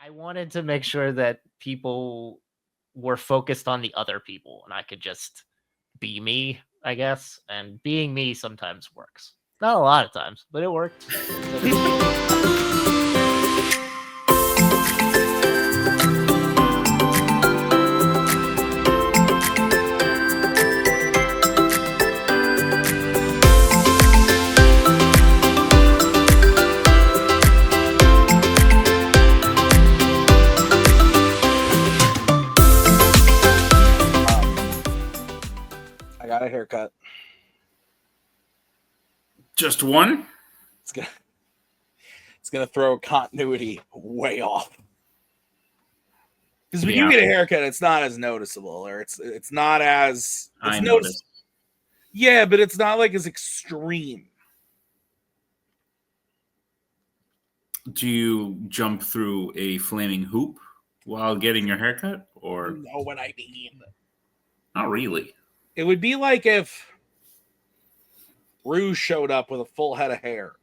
I wanted to make sure that people were focused on the other people and I could just be me, I guess. And being me sometimes works. Not a lot of times, but it worked. I got a haircut. Just one? It's gonna throw continuity way off. Because when you get a haircut, it's not as noticeable, or it's not as I noticed. Yeah, but it's not like as extreme. Do you jump through a flaming hoop while getting your haircut, or You know what I mean? not really? It would be like if Rouge showed up with a full head of hair.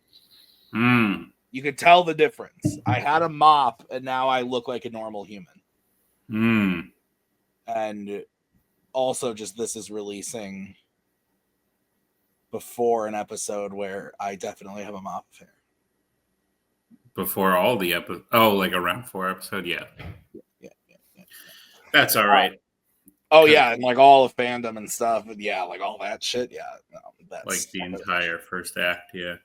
You could tell the difference. I had a mop, and now I look like a normal human. And also, just this is releasing before an episode where I definitely have a mop of hair. Before all the episodes? Oh, like a round 4 episode? Yeah. That's all right. Yeah, and like all of fandom and stuff, and yeah, like all that shit. Yeah, no, that's like the entire first act. Yeah.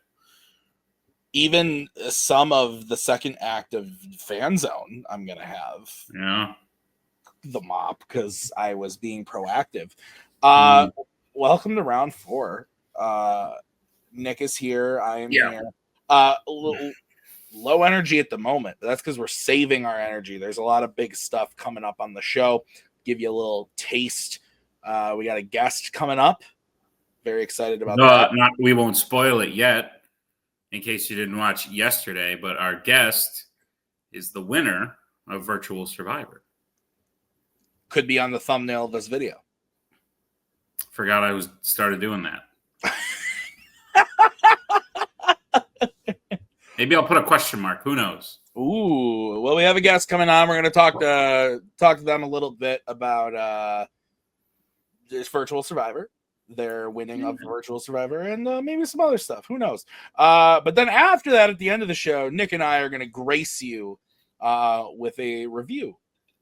Even some of the second act of Fanzone, I'm gonna have the mop because I was being proactive. Welcome to round 4. Nick is here. I am here. Low energy at the moment. That's because we're saving our energy. There's a lot of big stuff coming up on the show. Give you a little taste. We got a guest coming up. Very excited about that. We won't spoil it yet, in case you didn't watch yesterday, but our guest is the winner of Virtual Survivor. Could be on the thumbnail of this video. Forgot I started doing that. Maybe I'll put a question mark. Who knows? Ooh, well, we have a guest coming on. We're going to talk to them a little bit about this Virtual Survivor, their winning of Virtual Survivor, and maybe some other stuff. Who knows? But then after that, at the end of the show, Nick and I are going to grace you with a review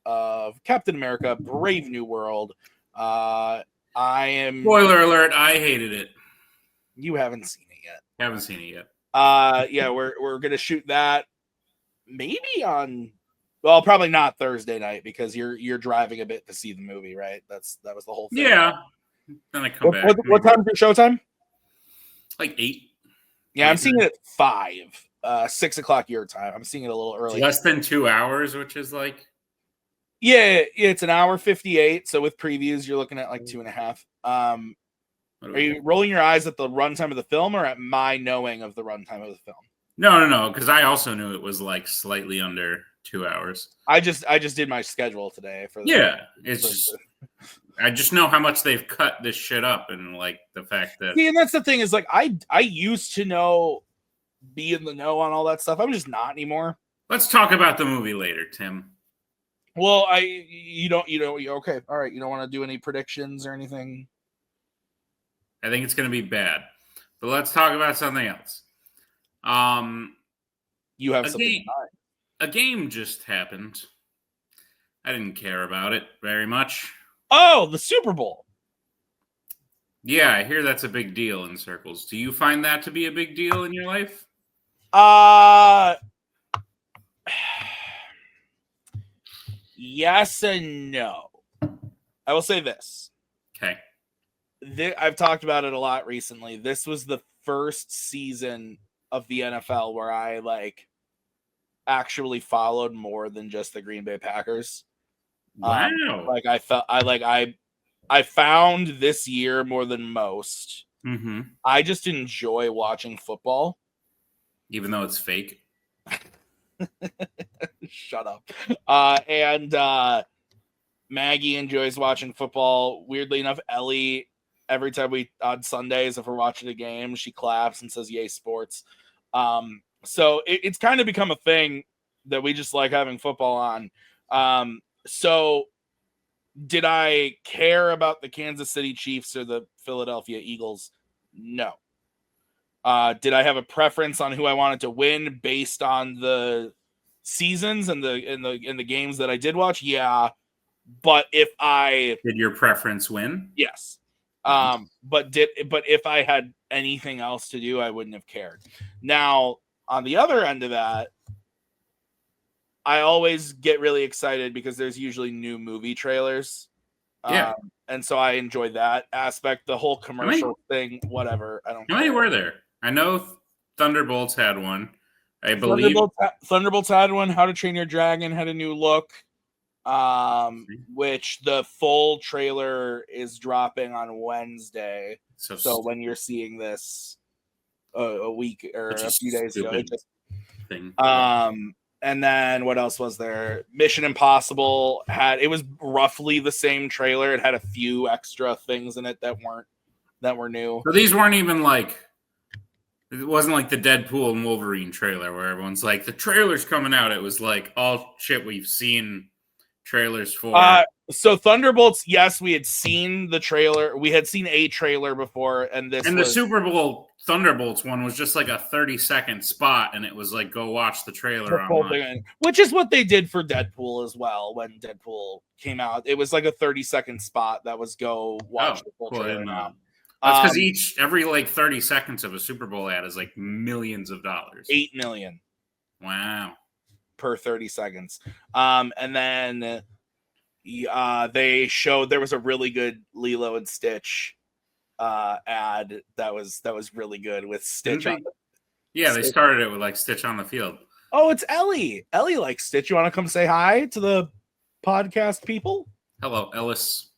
of Captain America: Brave New World. I am spoiler alert. I hated it. You haven't seen it yet. Haven't seen it yet. Yeah, we're gonna shoot that maybe on, well, probably not Thursday night because you're driving a bit to see the movie, right? That was the whole thing. Yeah. Then I come back. What time's your showtime? Like 8. Yeah, I'm seeing it at 5, 6 o'clock your time. I'm seeing it a little early. Less than 2 hours, which is like. Yeah, it's an hour 58. So with previews, you're looking at like 2.5. Are you rolling your eyes at the runtime of the film or at my knowing of the runtime of the film? No, because I also knew it was like slightly under 2 hours. I just did my schedule today for I just know how much they've cut this shit up, and like the fact that and that's the thing is like I used to be in the know on all that stuff. I'm just not anymore. Let's talk about the movie later, Tim. Well, you don't okay, all right. You don't want to do any predictions or anything. I think it's going to be bad, but let's talk about something else. You have something in mind. A game just happened. I didn't care about it very much. Oh, the Super Bowl. Yeah, I hear that's a big deal in circles. Do you find that to be a big deal in your life? Yes and no. I will say this. Okay. I've talked about it a lot recently. This was the first season of the NFL where I actually followed more than just the Green Bay Packers. Wow. I found this year more than most. Mm-hmm. I just enjoy watching football. Even though it's fake. Shut up. And Maggie enjoys watching football. Weirdly enough, Ellie, every time on Sundays, if we're watching a game, she claps and says, "Yay, sports." So it's kind of become a thing that we just like having football on. So did I care about the Kansas City Chiefs or the Philadelphia Eagles? No. Did I have a preference on who I wanted to win based on the seasons and the games that I did watch? Yeah. But if I Did your preference win? yes. Nice. But if I had anything else to do, I wouldn't have cared. Now, on the other end of that, I always get really excited because there's usually new movie trailers. Yeah. And so I enjoy that aspect, the whole commercial thing, whatever. I don't How many care. were there? I know Thunderbolts had one. I believe Thunderbolts had one. How to Train Your Dragon had a new look. Which the full trailer is dropping on Wednesday. So when you're seeing this a week or a few days ago, it just thing. And then what else was there? Mission Impossible it was roughly the same trailer. It had a few extra things in it that were new. So these weren't even like, it wasn't like the Deadpool and Wolverine trailer where everyone's like, the trailer's coming out. It was like all shit we've seen trailers for. So Thunderbolts, yes, we had seen the trailer. We had seen a trailer before, and the Super Bowl Thunderbolts one was just like a 30-second spot, and it was like, go watch the trailer online. Which is what they did for Deadpool as well. When Deadpool came out, it was like a 30-second spot that was go watch the full trailer now. That's because every like 30 seconds of a Super Bowl ad is like millions of dollars. $8 million. Wow. Per 30 seconds. And then they showed there was a really good Lilo and Stitch ad that was really good with Stitch on they started it with like Stitch on the field. Oh, it's Ellie. Ellie likes Stitch. You want to come say hi to the podcast people? Hello, Ellis.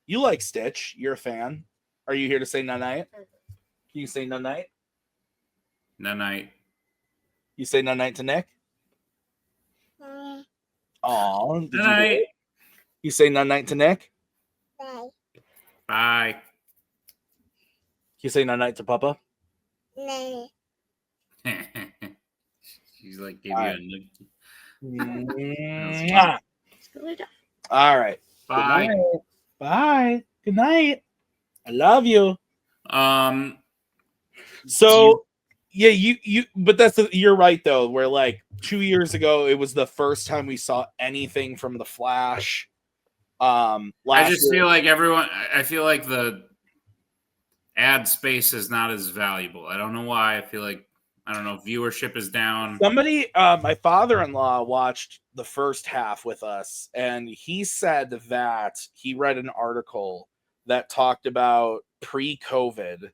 You like Stitch. You're a fan. Are you here to say night? Can you say night? Night. You say night to Nick? Oh, did night. You say night to Nick? Bye. Bye. You say night to Papa? No. She's like, give you a nook. All right. Bye. Bye. Good night. I love you. So yeah, but you're right though. Where like 2 years ago, it was the first time we saw anything from the Flash. I feel like I feel like the ad space is not as valuable. I don't know why. I don't know. Viewership is down. Somebody, my father-in-law watched the first half with us, and he said that he read an article that talked about pre-COVID,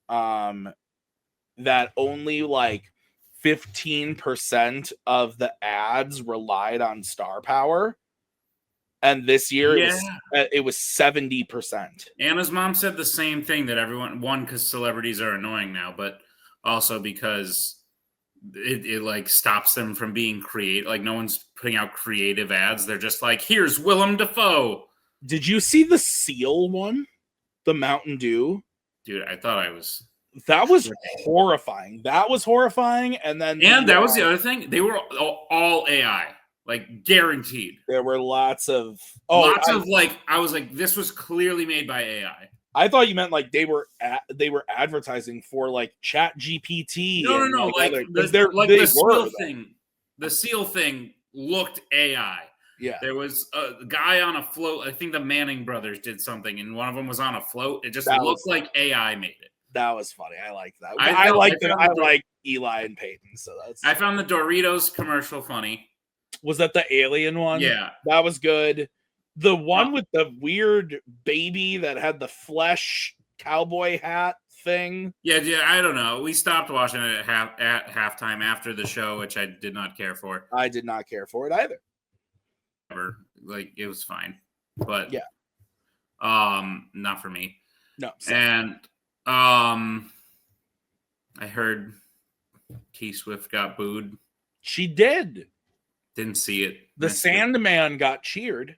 that only like 15% of the ads relied on star power. And this year it was 70%. Anna's mom said the same thing, that everyone, because celebrities are annoying now, but also because it like stops them from being creative. Like no one's putting out creative ads. They're just like, here's Willem Dafoe. Did you see the Seal one? The Mountain Dew? Dude, I thought that was horrifying. That was horrifying. And that was the other thing. They were all AI. Like guaranteed. There were lots of I was like, this was clearly made by AI. I thought you meant like they were advertising for like Chat GPT. No. The Seal thing looked AI. Yeah. There was a guy on a float. I think the Manning brothers did something, and one of them was on a float. It just looked like AI made it. That was funny. I liked that. I like Eli and Peyton. So I found the Doritos commercial funny. Was that the alien one? Yeah. That was good. The one with the weird baby that had the flesh cowboy hat thing. Yeah, I don't know. We stopped watching it at halftime after the show, which I did not care for. I did not care for it either. Like, it was fine. But yeah. Not for me. No. Sorry. And I heard T-Swift got booed. She did. Didn't see it. The Sandman got cheered.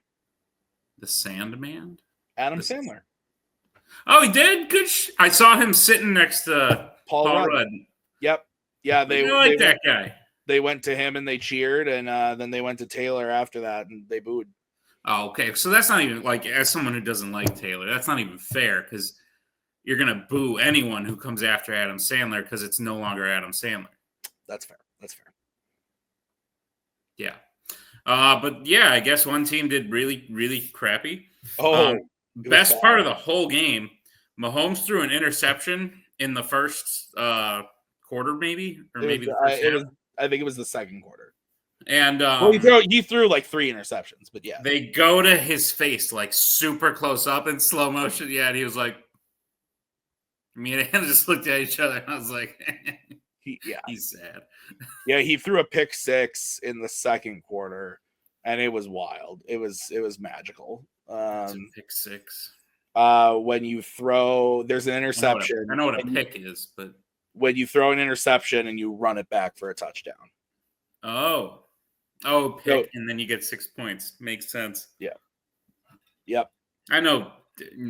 The Sandman? Adam Sandler. Oh, he did? Good. I saw him sitting next to Paul Rudd. Yep. Yeah, I like that guy. They went to him and they cheered, and then they went to Taylor after that and they booed. Oh, okay. So that's not even like, as someone who doesn't like Taylor, that's not even fair because you're gonna boo anyone who comes after Adam Sandler because it's no longer Adam Sandler. That's fair. That's fair. Yeah. But yeah, I guess one team did really, really crappy. Oh, Best part of the whole game, Mahomes threw an interception in the first quarter, maybe, or maybe the first half. I think it was the second quarter. And well, he threw like 3 interceptions, but yeah, they go to his face like super close up in slow motion. Yeah, and he was like, me and Anna just looked at each other, and I was like, he's sad. Yeah, he threw a pick 6 in the second quarter, and it was wild. It was magical. Pick 6. When you throw, there's an interception. I know what a pick is, but when you throw an interception and you run it back for a touchdown. Pick, and then you get 6 points. Makes sense. Yeah. Yep. I know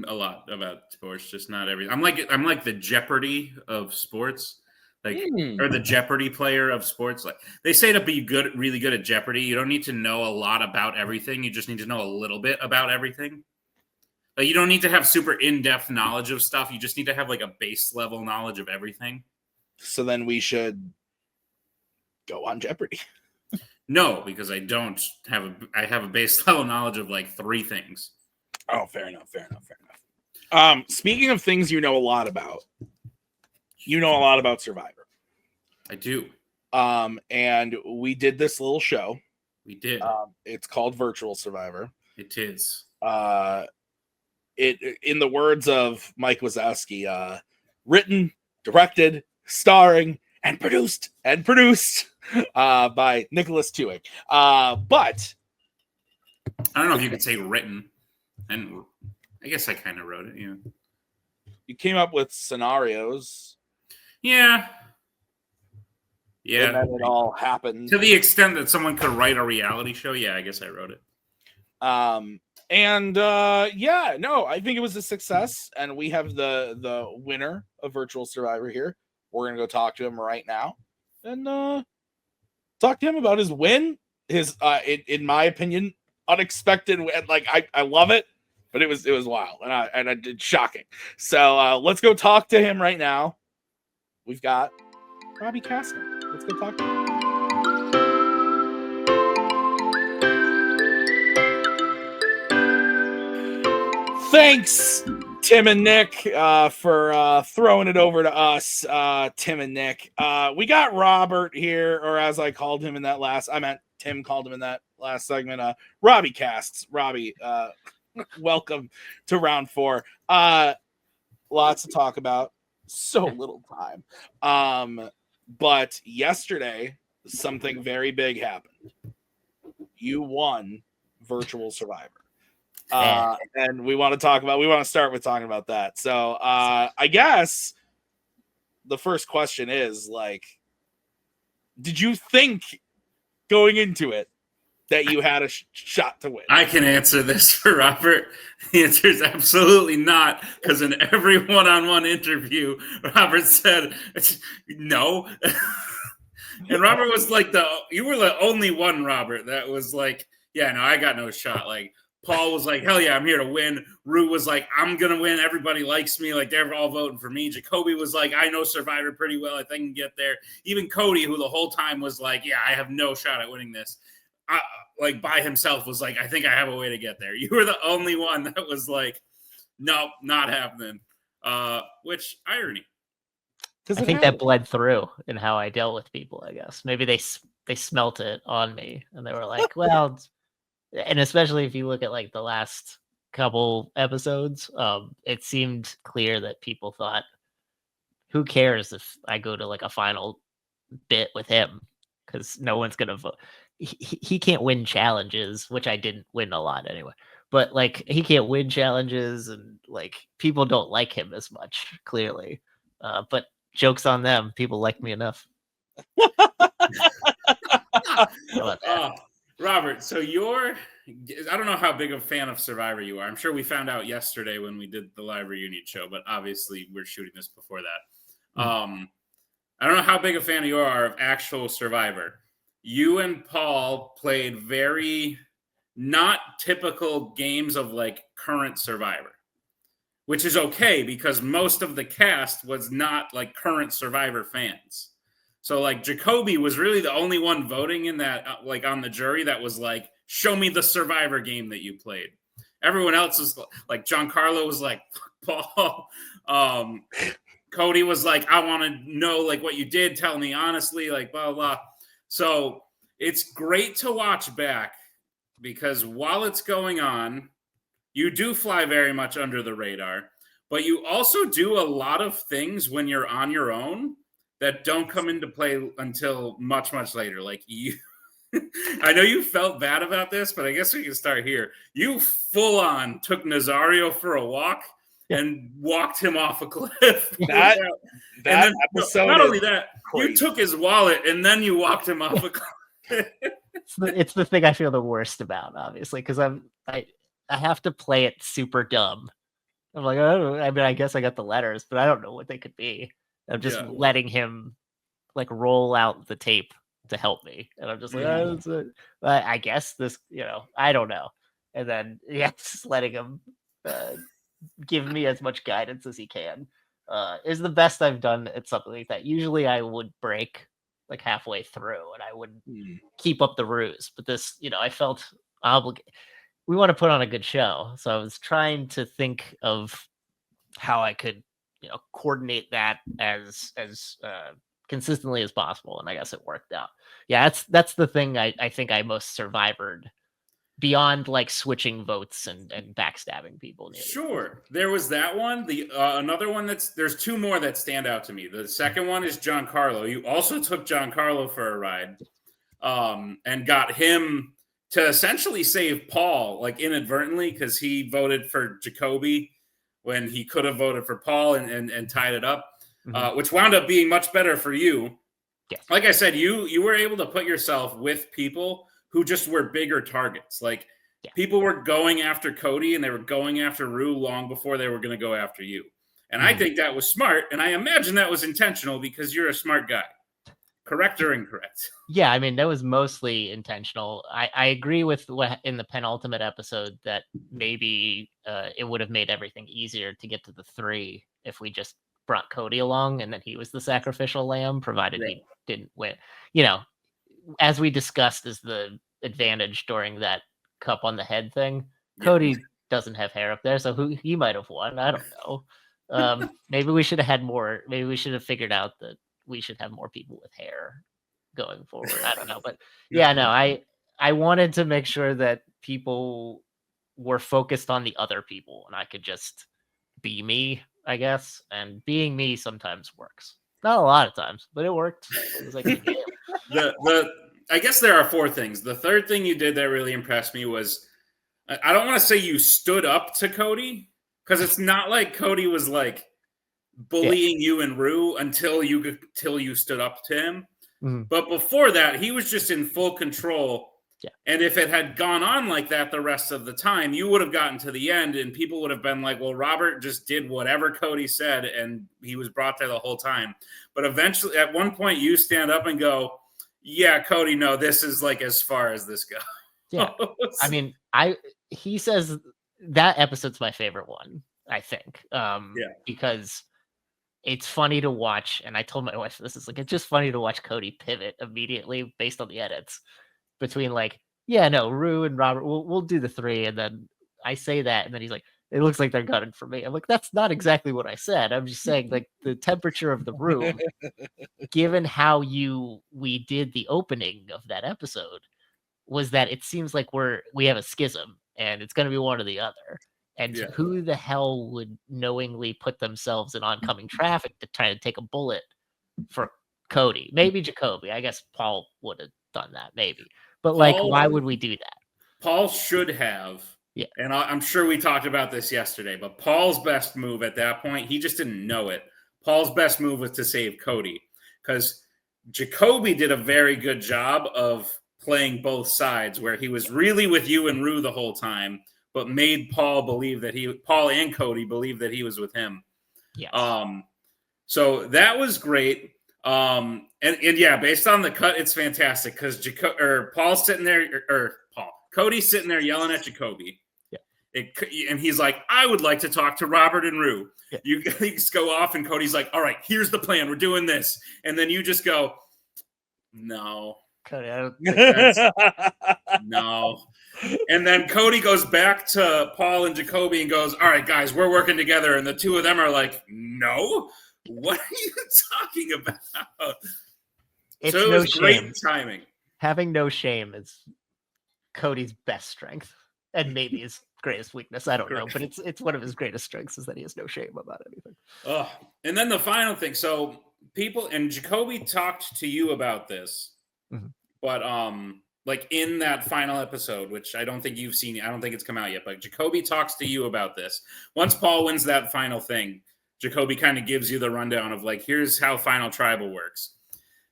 a lot about sports, just not everything. I'm like the Jeopardy of sports, like or the Jeopardy player of sports. Like they say, to be good, really good at Jeopardy, you don't need to know a lot about everything. You just need to know a little bit about everything. Like you don't need to have super in-depth knowledge of stuff. You just need to have like a base level knowledge of everything. So then we should go on Jeopardy. No, because I don't have I have a base level knowledge of like 3 things. Oh, fair enough. Speaking of things you know a lot about Survivor. I do. And we did this little show. We did. It's called Virtual Survivor. It is. It, in the words of Mike Wazowski, written, directed, starring, and produced by Nicholas Tuick. But I don't know if you could say written, and I guess I kind of wrote it. Yeah, you came up with scenarios. Yeah. And then it all happened to the extent that someone could write a reality show. Yeah, I guess I wrote it. I think it was a success, and we have the winner of Virtual Survivor here. We're gonna go talk to him right now and talk to him about his win, his in my opinion unexpected win. Like I love it, but it was wild and I did shocking. So let's go talk to him right now. We've got Robbie Kastner. Let's go talk to him. Thanks, Tim and Nick, for throwing it over to us, Tim and Nick. We got Robert here, or as I called him in that last, I meant Tim called him in that last segment, Robbie Casts. Robbie, welcome to round 4. Lots to talk about, so little time. But yesterday, something very big happened. You won Virtual Survivor. And we want to start with talking about that. So I guess the first question is, like, did you think going into it that you had a shot to win? I can answer this for Robert. The answer is absolutely not, because in every one-on-one interview, Robert said no. And Robert was like, you were the only one, Robert, that was like, yeah, no, I got no shot. Like, Paul was like, hell yeah, I'm here to win. Rue was like, I'm going to win. Everybody likes me. Like, they're all voting for me. Jacoby was like, I know Survivor pretty well. I think I can get there. Even Cody, who the whole time was like, yeah, I have no shot at winning this. Like, by himself was like, I think I have a way to get there. You were the only one that was like, nope, not happening. Which, irony. I think that bled through in how I dealt with people, I guess. Maybe they smelt it on me, and they were like, well... And especially if you look at like the last couple episodes, it seemed clear that people thought, who cares if I go to like a final bit with him? Because no one's going to vote. He can't win challenges, which I didn't win a lot anyway. But like he can't win challenges, and like people don't like him as much, clearly. But joke's on them. People like me enough. How about that? Robert, so I don't know how big of a fan of Survivor you are. I'm sure we found out yesterday when we did the live reunion show, but obviously we're shooting this before that. I don't know how big a fan you are of actual Survivor, you and Paul played very not typical games of like current Survivor, which is okay because most of the cast was not like current Survivor fans. So like Jacoby was really the only one voting in that, like on the jury that was like, show me the Survivor game that you played. Everyone else was like, Giancarlo was like, Paul. Cody was like, I want to know like what you did. Tell me honestly, like blah, blah. So it's great to watch back because while it's going on, you do fly very much under the radar, but you also do a lot of things when you're on your own that don't come into play until much, much later. Like you, I know you felt bad about this, but I guess we can start here. You full on took Nazario for a walk and walked him off a cliff. That episode. Not only that, crazy. you took his wallet and then you walked him off a cliff. It's the thing I feel the worst about, obviously, because I have to play it super dumb. I'm like, oh, I mean, I guess I got the letters, but I don't know what they could be. I'm just letting him like roll out the tape to help me, and I'm just like, I guess this, I don't know. And then just letting him give me as much guidance as he can is the best I've done at something like that. Usually, I would break like halfway through, and I would keep up the ruse. But this, I felt obligated. We want to put on a good show, so I was trying to think of how I could, coordinate that as consistently as possible, and I guess it worked out. Yeah, that's the thing I think I most survived beyond like switching votes and backstabbing people. Sure, there was that one. The another one there's two more that stand out to me. The second one is Giancarlo. You also took Giancarlo for a ride, and got him to essentially save Paul, like inadvertently, because he voted for Jacoby when he could have voted for Paul and tied it up, which wound up being much better for you. Yes. Like I said, you were able to put yourself with people who just were bigger targets. Like people were going after Cody and they were going after Rue long before they were going to go after you. And I think that was smart. And I imagine that was intentional because you're a smart guy. Correct or incorrect? Yeah, I mean, that was mostly intentional. I agree with what in the penultimate episode that maybe it would have made everything easier to get to the 3 if we just brought Cody along and then he was the sacrificial lamb, provided he didn't win. As we discussed as the advantage during that cup on the head thing, Cody doesn't have hair up there, so he might have won. I don't know. Maybe we should have had more. Maybe we should have figured out that we should have more people with hair going forward. I don't know, but I wanted to make sure that people were focused on the other people and I could just be me, I guess. And being me sometimes works. Not a lot of times, but it worked. It was like a game. I guess there are 4 things. The third thing you did that really impressed me was, I don't want to say you stood up to Cody, because it's not like Cody was like bullying you and Rue until you stood up to him. But before that, he was just in full control. Yeah. And if it had gone on like that the rest of the time, you would have gotten to the end and people would have been like, well, Robert just did whatever Cody said and he was brought there the whole time. But eventually, at one point, you stand up and go, yeah, Cody, no, this is like as far as this goes. Yeah. I mean, he says that episode's my favorite one, I think. Because it's funny to watch, and I told my wife this is like it's just funny to watch Cody pivot immediately based on the edits between like, Rue and Robert, we'll do the 3, and then I say that, and then he's like, it looks like they're gunning for me. I'm like, that's not exactly what I said. I'm just saying like the temperature of the room, given how we did the opening of that episode, was that it seems like we have a schism and it's going to be one or the other. And who the hell would knowingly put themselves in oncoming traffic to try to take a bullet for Cody? Maybe Jacoby. I guess Paul would have done that, maybe. But why would we do that? Paul should have. Yeah. And I'm sure we talked about this yesterday, but Paul's best move at that point, he just didn't know it. Paul's best move was to save Cody because Jacoby did a very good job of playing both sides where he was really with you and Rue the whole time, but made Paul and Cody believe that he was with him. Yeah. So that was great. And yeah, based on the cut, it's fantastic because Paul's sitting there, Cody's sitting there yelling at Jacoby. Yeah. And he's like, I would like to talk to Robert and Rue. Yeah. You guys go off, and Cody's like, all right, here's the plan. We're doing this. And then you just go, no. Cody, I don't think No. And then Cody goes back to Paul and Jacoby and goes, all right, guys, we're working together. And the two of them are like, no. What are you talking about? It's so it no was shame. great timing. Having no shame is Cody's best strength and maybe his greatest weakness. I don't know, but it's one of his greatest strengths is that he has no shame about anything. Oh, and then the final thing. So people and Jacoby talked to you about this, but like in that final episode, which I don't think you've seen, I don't think it's come out yet, but Jacoby talks to you about this. Once Paul wins that final thing, Jacoby kind of gives you the rundown of like, here's how Final Tribal works.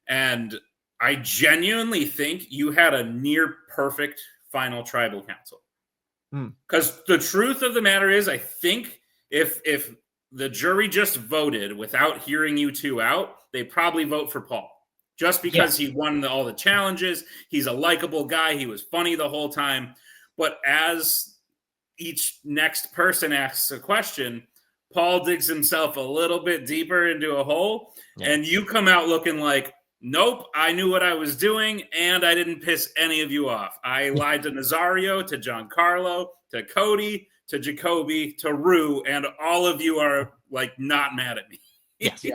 And I genuinely think you had a near perfect Final Tribal Council. Because the truth of the matter is, I think if the jury just voted without hearing you two out, they probably vote for Paul. Just because he won all the challenges. He's a likable guy. He was funny the whole time. But as each next person asks a question, Paul digs himself a little bit deeper into a hole, and you come out looking like, nope, I knew what I was doing, and I didn't piss any of you off. I lied to Nazario, to Giancarlo, to Cody, to Jacoby, to Rue, and all of you are like not mad at me. Yes.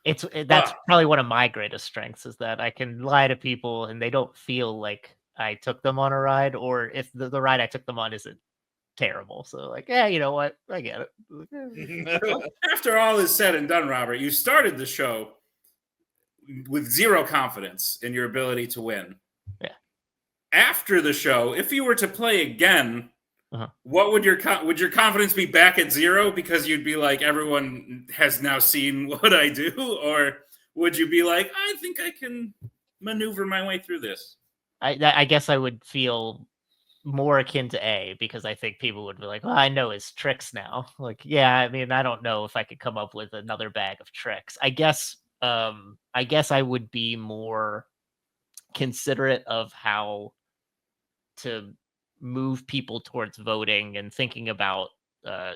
That's probably one of my greatest strengths is that I can lie to people and they don't feel like I took them on a ride, or if the ride I took them on isn't terrible. So like, yeah, you know what? I get it. After all is said and done, Robert, you started the show with zero confidence in your ability to win. Yeah. After the show, if you were to play again, what would your confidence be back at zero because you'd be like, everyone has now seen what I do? Or would you be like, I think I can maneuver my way through this? I guess I would feel more akin to A because I think people would be like, well, I know his tricks now. Like, yeah, I mean, I don't know if I could come up with another bag of tricks. I guess I would be more considerate of how to move people towards voting and thinking about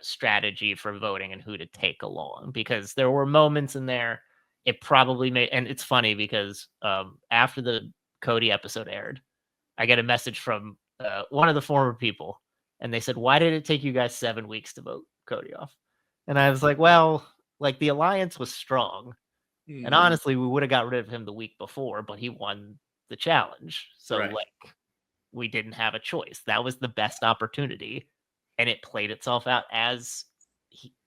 strategy for voting and who to take along, because there were moments in there it probably made, and it's funny because after the Cody episode aired, I get a message from one of the former people, and they said, why did it take you guys 7 weeks to vote Cody off? And I was like, well, like the alliance was strong. And honestly, we would have got rid of him the week before, but he won the challenge. So like we didn't have a choice. That was the best opportunity. And it played itself out as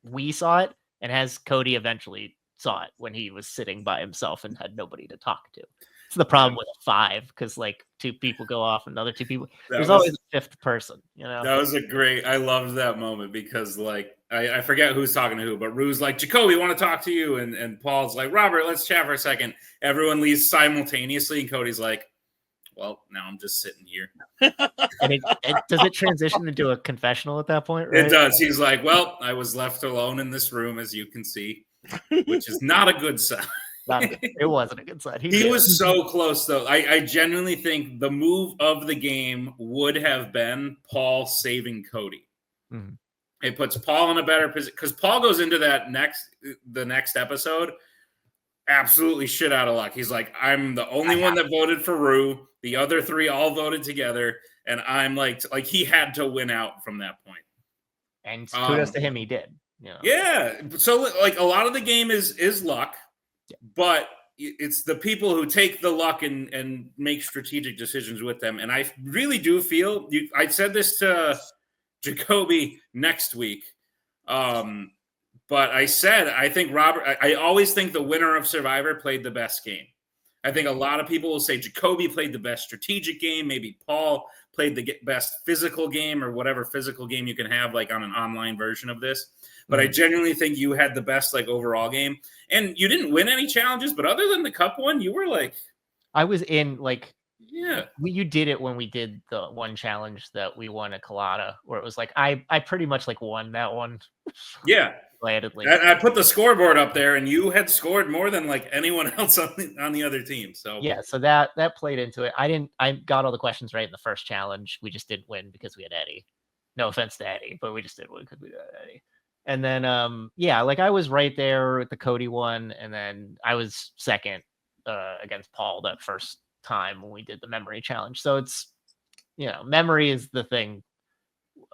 we saw it and as Cody eventually saw it when he was sitting by himself and had nobody to talk to. It's the problem with a 5 because like 2 people go off, another 2 people. There's always a 5th person, you know. That was I loved that moment because like I forget who's talking to who, but Rue's like, Jacoby, want to talk to you, and Paul's like, Robert, let's chat for a second. Everyone leaves simultaneously, and Cody's like, well, now I'm just sitting here. And does it transition into a confessional at that point? Right? It does. He's like, well, I was left alone in this room, as you can see, which is not a good sign. It wasn't a good sign. He was so close, though. I genuinely think the move of the game would have been Paul saving Cody. Mm-hmm. It puts Paul in a better position because Paul goes into the next episode absolutely shit out of luck. He's like, I'm the only one that voted for Rue. The other 3 all voted together, and I'm like he had to win out from that point. And kudos to him, he did. You know? Yeah. So like a lot of the game is luck. But it's the people who take the luck and make strategic decisions with them. And I really do feel I said this to Jacoby next week. But I think Robert, I always think the winner of Survivor played the best game. I think a lot of people will say Jacoby played the best strategic game. Maybe Paul played the best physical game or whatever physical game you can have like on an online version of this. But I genuinely think you had the best like overall game, and you didn't win any challenges. But other than the cup one, you were like, I was in like, yeah, you did it when we did the one challenge that we won at Colada, where it was like I pretty much like won that one. Yeah. Gladly. I put the scoreboard up there, and you had scored more than like anyone else on the other team. So Yeah, so that played into it. I got all the questions right in the first challenge. We just didn't win because we had Eddie. No offense to Eddie, but we just didn't win because we had Eddie. And then yeah, like I was right there with the Cody one, and then I was second against Paul that first time when we did the memory challenge. So it's, memory is the thing.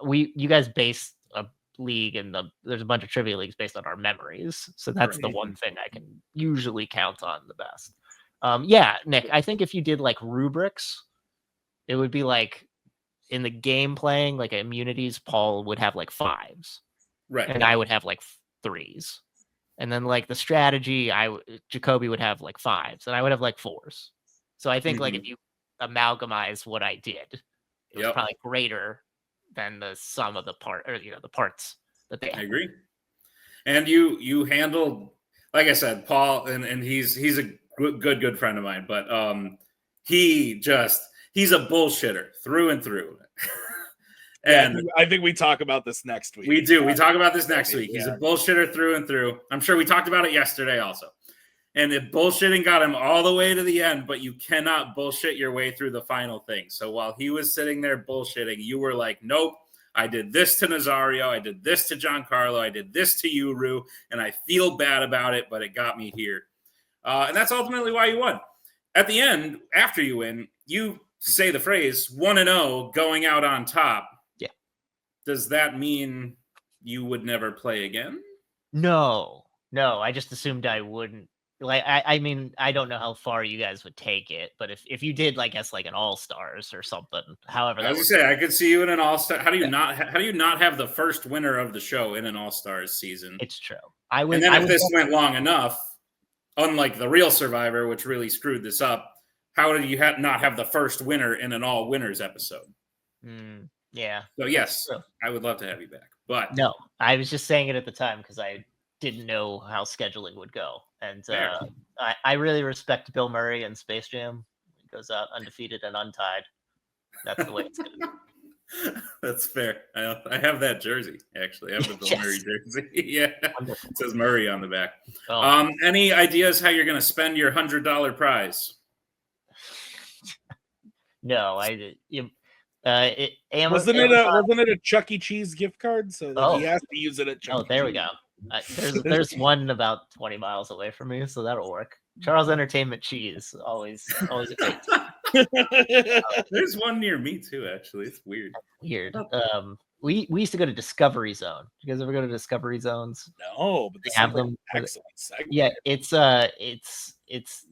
You guys base a league, and there's a bunch of trivia leagues based on our memories. So that's the one thing I can usually count on the best. Yeah, Nick, I think if you did like rubrics, it would be like in the game playing, like immunities, Paul would have like 5s. right. And I would have like 3s. And then like the strategy, Jacoby would have like 5s, and I would have like 4s. So I think like if you amalgamize what I did, it was probably greater than the sum of the the parts that they had. I agree. And you handled, like I said, Paul, and he's a good friend of mine, but he's a bullshitter through and through. And I think we talk about this next week. We do. We talk about this next week. He's a bullshitter through and through. I'm sure we talked about it yesterday also. And the bullshitting got him all the way to the end, but you cannot bullshit your way through the final thing. So while he was sitting there bullshitting, you were like, nope, I did this to Nazario. I did this to Giancarlo. I did this to you, Rue, and I feel bad about it, but it got me here. And that's ultimately why you won. At the end, after you win, you say the phrase 1-0 going out on top. Yeah. Does that mean you would never play again? No, I just assumed I wouldn't. Like, I mean, I don't know how far you guys would take it, but if you did, like, guess like an All-Stars or something, however, I was gonna say I could see you in an All-Star. How do you not have the first winner of the show in an All-Stars season? It's true. I would. And then if this went long enough, unlike the real Survivor, which really screwed this up, how did you not have the first winner in an all winners episode? Yeah. So yes, I would love to have you back, but no, I was just saying it at the time because I didn't know how scheduling would go. And I really respect Bill Murray and Space Jam. He goes out undefeated and untied. That's the way it's going to be. That's fair. I have that jersey, actually. I have the Bill Murray jersey. Yeah. Wonderful. It says Murray on the back. Oh. Any ideas how you're going to spend your $100 prize? No, wasn't it a Chuck E. Cheese gift card? So that he has to use it at Chuck E. Cheese. There we go. There's one about 20 miles away from me, so that'll work. Charles Entertainment Cheese, always a great time. There's one near me too, actually. It's weird. We used to go to Discovery Zone. You guys ever go to Discovery Zones? No, but they have them. Excellent segment. Yeah, it's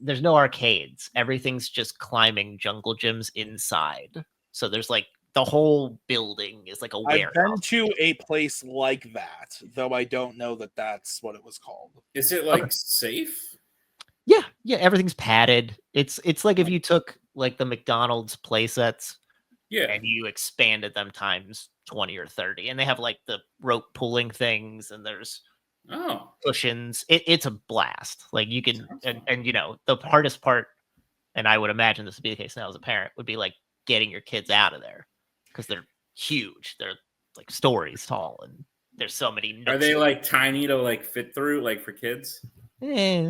there's no arcades. Everything's just climbing jungle gyms inside. So there's like the whole building is like a warehouse. I've been to a place like that, though I don't know that that's what it was called. Is it like safe? Yeah, everything's padded. It's like if you took like the McDonald's play sets, and you expanded them times 20 or 30, and they have like the rope pulling things, and there's cushions. It's a blast. Like you can, and you know the hardest part, and I would imagine this would be the case now as a parent, would be like getting your kids out of there because they're huge. They're like stories tall, and there's so many. Are they like tiny to like fit through, like for kids?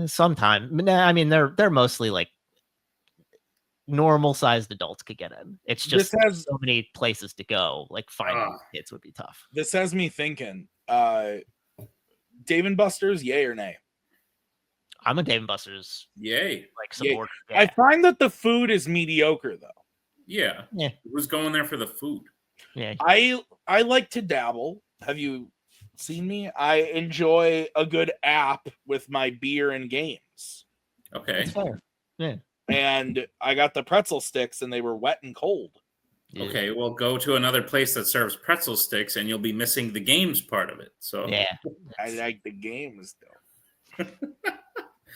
Sometimes. I mean, they're mostly like normal sized adults could get in. It's just so many places to go. Like finding kids would be tough. This has me thinking. Dave & Buster's, yay or nay? I'm a Dave & Buster's yay. Like supporter. Yeah. I find that the food is mediocre though. Yeah. Who's going there for the food? Yeah. I like to dabble. Have you seen me? I enjoy a good app with my beer and games. Okay. That's fair. Yeah. And I got the pretzel sticks and they were wet and cold. Okay, well, go to another place that serves pretzel sticks and you'll be missing the games part of it. So yeah, I like the games though.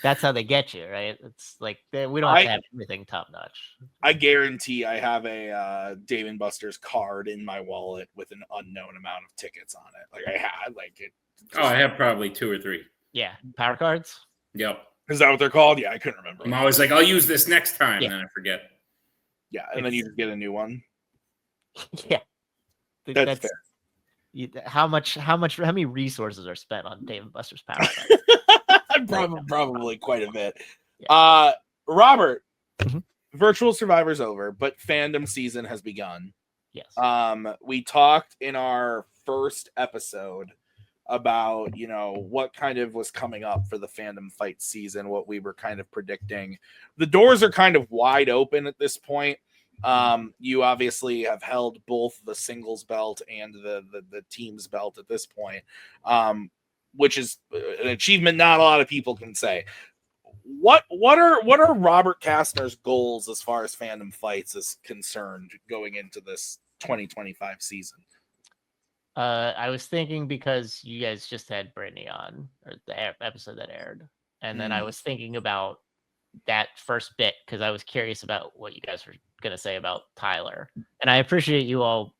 That's how they get you, right? It's like we don't have to have everything top notch. I guarantee I have a Dave & Buster's card in my wallet with an unknown amount of tickets on it. Like I had like it. I have probably 2 or 3. Yeah, power cards. Yep. Is that what they're called? Yeah, I couldn't remember. I'm always like, I'll use this next time, and then I forget. Yeah, and then you just get a new one. Yeah, that's fair. How many resources are spent on Dave and Buster's Power Cut? Probably quite a bit. Yeah. Robert, Mhm. Virtual Survivor's over, but fandom season has begun. Yes. We talked in our first episode about, what kind of was coming up for the Fandom Fight season, what we were kind of predicting. The doors are kind of wide open at this point. You obviously have held both the singles belt and the teams belt at this point, which is an achievement not a lot of people can say. What are Robert Kastner's goals as far as Fandom Fights is concerned going into this 2025 season? I was thinking, because you guys just had Brittany on, or the episode that aired, and then I was thinking about that first bit because I was curious about what you guys were gonna say about Tyler, and I appreciate you all.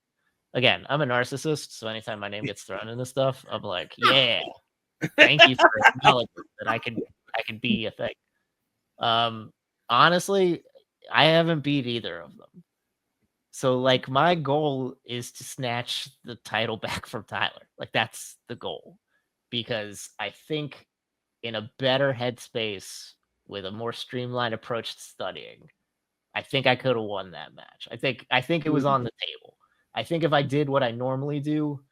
Again, I'm a narcissist, so anytime my name gets thrown into stuff, I'm like, yeah, thank you for acknowledging that I can be a thing. Honestly, I haven't beat either of them. So, like, my goal is to snatch the title back from Tyler. Like, that's the goal. Because I think in a better headspace with a more streamlined approach to studying, I think I could have won that match. I think it was on the table. I think if I did what I normally do,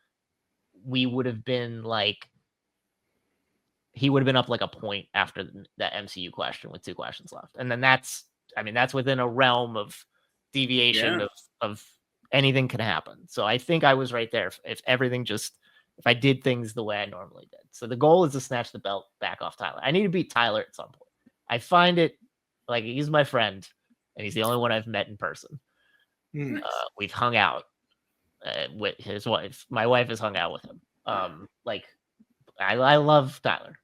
we would have been like, he would have been up like a point after that MCU question with 2 questions left. And then that's within a realm of deviation of anything can happen. So I think I was right there if I did things the way I normally did. So the goal is to snatch the belt back off Tyler. I need to beat Tyler at some point. I find it like he's my friend and he's the only one I've met in person. We've hung out with his wife. My wife has hung out with him. I love Tyler,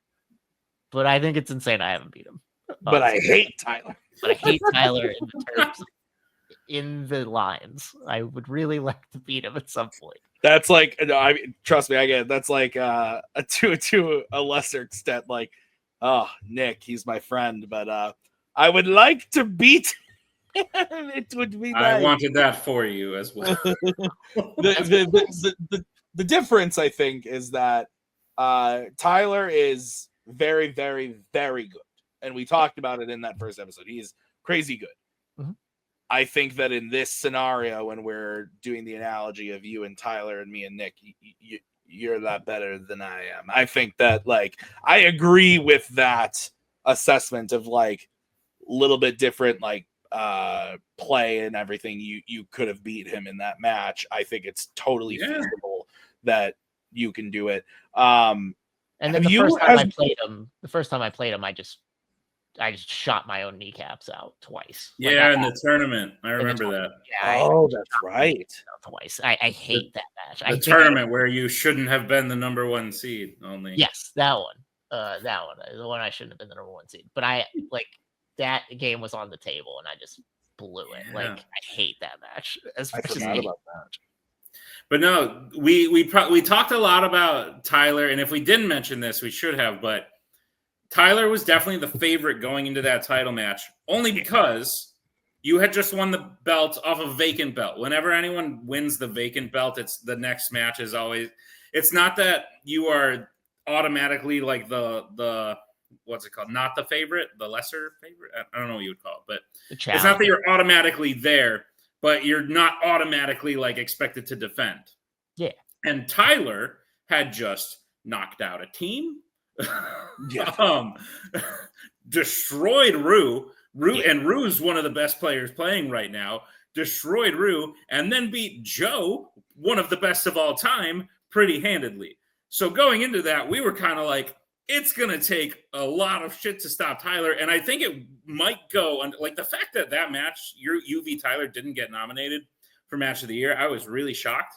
but I think it's insane I haven't beat him. But I hate Tyler. But I hate Tyler in the terms, in the lines. I would really like to beat him at some point. That's like, trust me, I get it. That's like to a lesser extent, like, oh, Nick, he's my friend, but I would like to beat him. It would be nice. I wanted that for you as well. The difference, I think, is that Tyler is very, very, very good. And we talked about it in that first episode. He is crazy good. Mm-hmm. I think that in this scenario, when we're doing the analogy of you and Tyler and me and Nick, you're a lot better than I am. I think that, like, I agree with that assessment of, like, a little bit different, like, play and everything. You could have beat him in that match. I think it's totally feasible that you can do it. And then the first time I played him, I just shot my own kneecaps out twice. Yeah, in the tournament. I remember that. Yeah, that's right. Twice. I hate that match. The tournament where you shouldn't have been the number 1 seed only. Yes, that one. The one I shouldn't have been the number 1 seed. But that game was on the table and I just blew it. Yeah. Like, I hate that match. I forgot about that. But no, we talked a lot about Tyler, and if we didn't mention this, we should have. But Tyler was definitely the favorite going into that title match, only because you had just won the belt off a vacant belt. Whenever anyone wins the vacant belt, it's the next match is always. It's not that you are automatically like the what's it called? Not the favorite, the lesser favorite. I don't know what you would call it, but it's not that you're automatically there. But you're not automatically like expected to defend. Yeah. And Tyler had just knocked out a team, destroyed Rue, and Rue's one of the best players playing right now, destroyed Rue, and then beat Joe, one of the best of all time, pretty handedly. So going into that, we were kind of like, it's going to take a lot of shit to stop Tyler. And I think it might go on, like, the fact that match, your UV Tyler didn't get nominated for match of the year. I was really shocked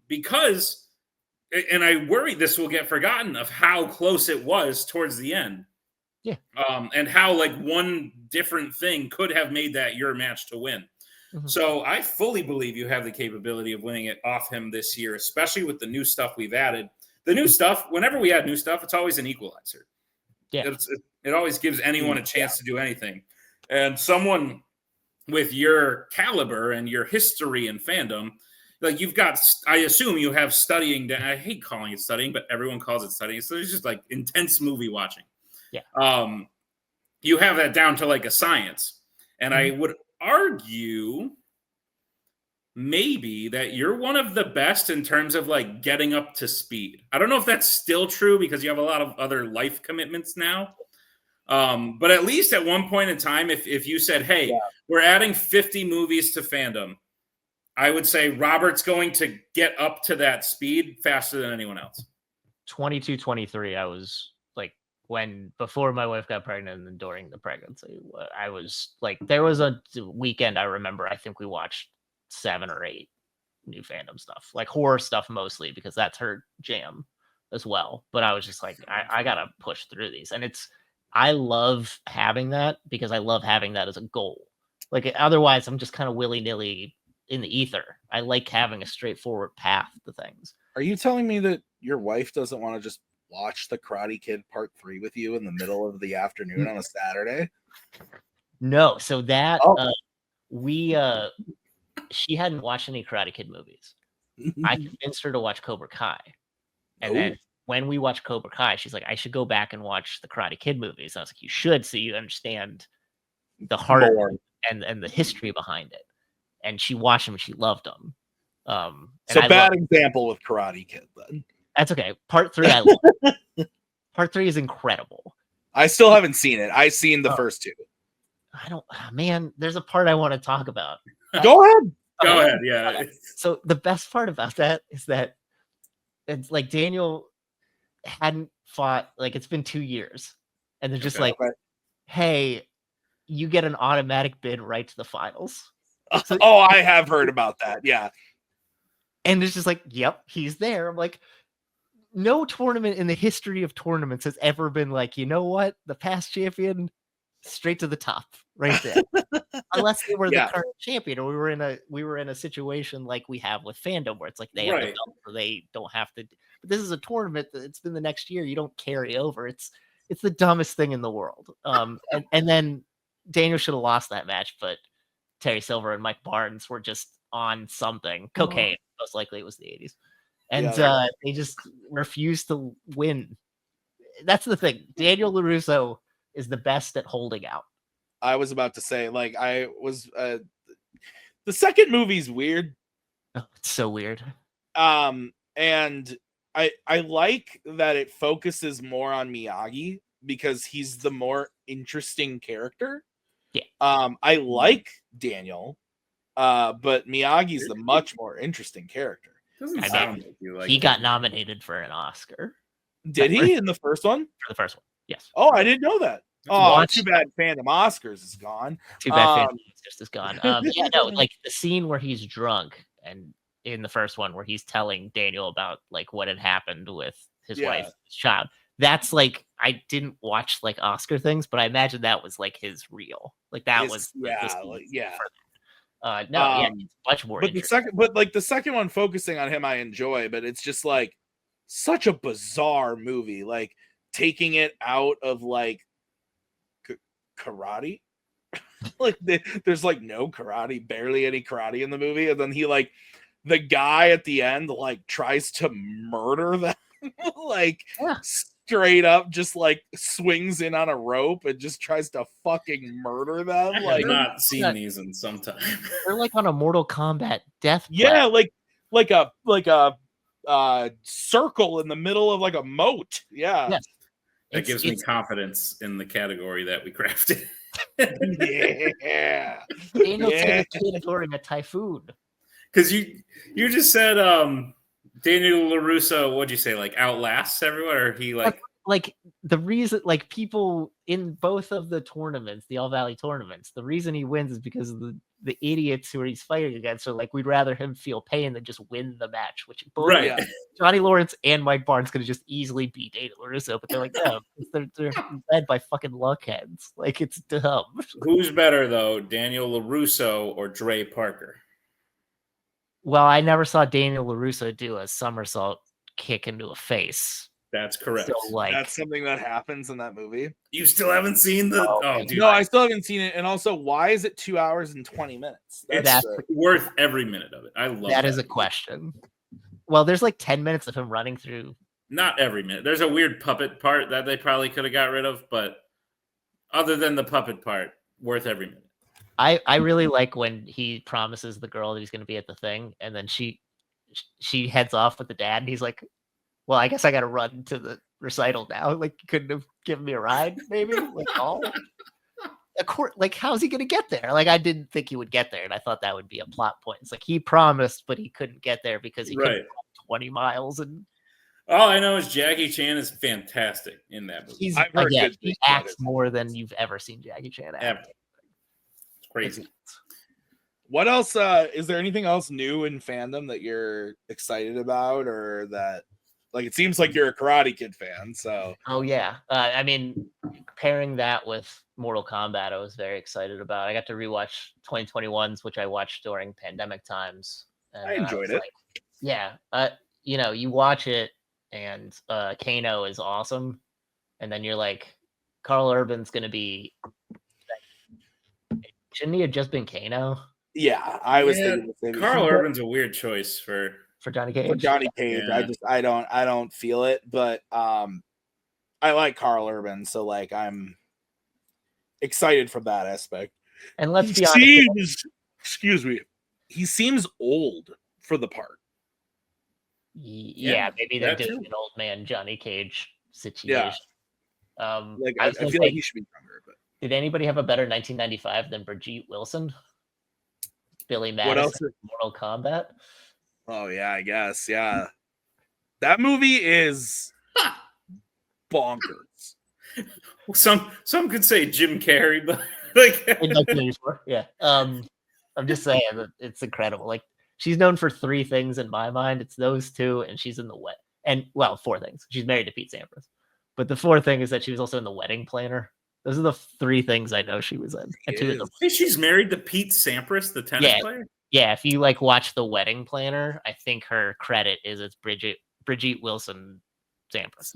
because, and I worry this will get forgotten of how close it was towards the end. Yeah. And how like one different thing could have made that your match to win. Mm-hmm. So I fully believe you have the capability of winning it off him this year, especially with the new stuff we've added. The new stuff, whenever we add new stuff, it's always an equalizer. Yeah. It always gives anyone a chance to do anything. And someone with your caliber and your history in fandom, like you've got, I assume you have studying. I hate calling it studying, but everyone calls it studying. So it's just like intense movie watching. Yeah. You have that down to like a science. And I would argue maybe that you're one of the best in terms of like getting up to speed. I don't know if that's still true because you have a lot of other life commitments now. But at least at one point in time, if you said, hey, we're adding 50 movies to Fandom, I would say Robert's going to get up to that speed faster than anyone else. 22, 23, I was like, before my wife got pregnant and then during the pregnancy, I was like, there was a weekend I remember, I think we watched 7 or 8 new Fandom stuff, like horror stuff mostly, because that's her jam as well. But I was just like, I gotta push through these. And I love having that because I love having that as a goal. Like otherwise I'm just kind of willy-nilly in the ether. I like having a straightforward path to things. Are you telling me that your wife doesn't want to just watch The Karate Kid Part 3 with you in the middle of the afternoon on a Saturday? No, so that she hadn't watched any Karate Kid movies. I convinced her to watch Cobra Kai. And then when we watched Cobra Kai, she's like, I should go back and watch the Karate Kid movies. And I was like, you should, so you understand the heart and the history behind it. And she watched them and she loved them. So bad example with Karate Kid then. That's okay. Part 3 I love. Part 3 is incredible. I still haven't seen it. I've seen the first 2. Man, there's a part I want to talk about. Go ahead. Go ahead. Yeah. So the best part about that is that it's like Daniel hadn't fought, like it's been 2 years. And they're just hey, you get an automatic bid right to the finals. So, I have heard about that. Yeah. And it's just like, yep, he's there. I'm like, no tournament in the history of tournaments has ever been like, you know what? The past champion, straight to the top, right there. Unless they were the current champion, or we were in a situation like we have with Fandom, where it's like they have the belt, or they don't have to. But this is a tournament that it's been the next year. You don't carry over. It's the dumbest thing in the world. And then Daniel should have lost that match, but Terry Silver and Mike Barnes were just on something. Cocaine, most likely it was the 80s. And they just refused to win. That's the thing. Daniel LaRusso is the best at holding out. I was about to say, like, I was the second movie's weird. Oh, it's so weird. And I like that it focuses more on Miyagi because he's the more interesting character. Yeah. I like Daniel, but Miyagi's the much more interesting character. Doesn't sound like you like he got nominated for an Oscar. Did he in the first one? For the first one, yes. Oh, I didn't know that. Oh, too bad Fandom Oscars is gone. Too bad Fandom Oscars is gone. Yeah, no, like the scene where he's drunk, and in the first one where he's telling Daniel about like what had happened with his wife, his child. That's like, I didn't watch like Oscar things, but I imagine that was like his reel. Like that was it's much more. But the second one focusing on him, I enjoy, but it's just like such a bizarre movie, like taking it out of like karate. Like there's like no karate, barely any karate in the movie, and then he like the guy at the end like tries to murder them, like straight up just like swings in on a rope and just tries to fucking murder them. I have not seen these in some time. They're like on a Mortal Kombat death. Yeah, like a circle in the middle of like a moat. Yeah. Yes. That gives me confidence in the category that we crafted. Yeah. Daniel's during a typhoon. Because you just said Daniel LaRusso, what'd you say, like outlasts everyone, or he like the reason, like people in both of the tournaments, the All Valley tournaments, the reason he wins is because of the idiots who he's fighting against. So like we'd rather him feel pain than just win the match, which both Johnny Lawrence and Mike Barnes could have just easily beat Daniel LaRusso, but they're like, no, they're led by fucking luckheads. Like it's dumb. Who's better though, Daniel LaRusso or Dre Parker? Well, I never saw Daniel LaRusso do a somersault kick into a face. That's correct. So like, That's something that happens in that movie. You still haven't seen the? Oh, dude, No, I still haven't seen it. And also, why is it 2 hours and 20 minutes? it's worth every minute of it. I love that is a question. Well, there's like 10 minutes of him running through. Not every minute. There's a weird puppet part that they probably could have got rid of, but other than the puppet part, worth every minute. I really like when he promises the girl that he's going to be at the thing, and then she heads off with the dad, and he's like, well, I guess I got to run to the recital now. Like, you couldn't have given me a ride, maybe? Like, oh. Of course, like, how's he going to get there? Like, I didn't think he would get there, and I thought that would be a plot point. It's like, he promised, but he couldn't get there because he couldn't run 20 miles. And all I know is Jackie Chan is fantastic in that movie. He acts more than you've ever seen Jackie Chan act. Ever. It's crazy. What else? Is there anything else new in fandom that you're excited about, or that, like, it seems like you're a Karate Kid fan? So, oh yeah, I mean, pairing that with Mortal Kombat, I was very excited about. I got to rewatch 2021's, which I watched during pandemic times. And I enjoyed it. like, yeah, you know, you watch it, and Kano is awesome, and then you're like, Carl Urban's gonna be. Shouldn't he have just been Kano? Yeah, I was thinking the same. Carl Urban's a weird choice for Johnny Cage. For Johnny Cage, Yeah. I don't feel it, but I like Carl Urban, so like I'm excited from that aspect. And let's be honest. Excuse me, he seems old for the part. Yeah, maybe they're doing an old man Johnny Cage situation. Yeah. Like I feel like he should be younger. But did anybody have a better 1995 than Brigitte Wilson? Billy Madison, Mortal Kombat. Oh yeah, I guess. Yeah, that movie is bonkers. Some could say Jim Carrey, but like yeah. I'm just saying that it's incredible. Like, she's known for 3 things in my mind. It's those 2, and she's in the wet. And well, 4 things. She's married to Pete Sampras. But the 4th thing is that she was also in The Wedding Planner. Those are the 3 things I know she was in. And 2 of them. She's married to Pete Sampras, the tennis player. Yeah, if you like watch The Wedding Planner, I think her credit is it's Brigitte Wilson Sampras.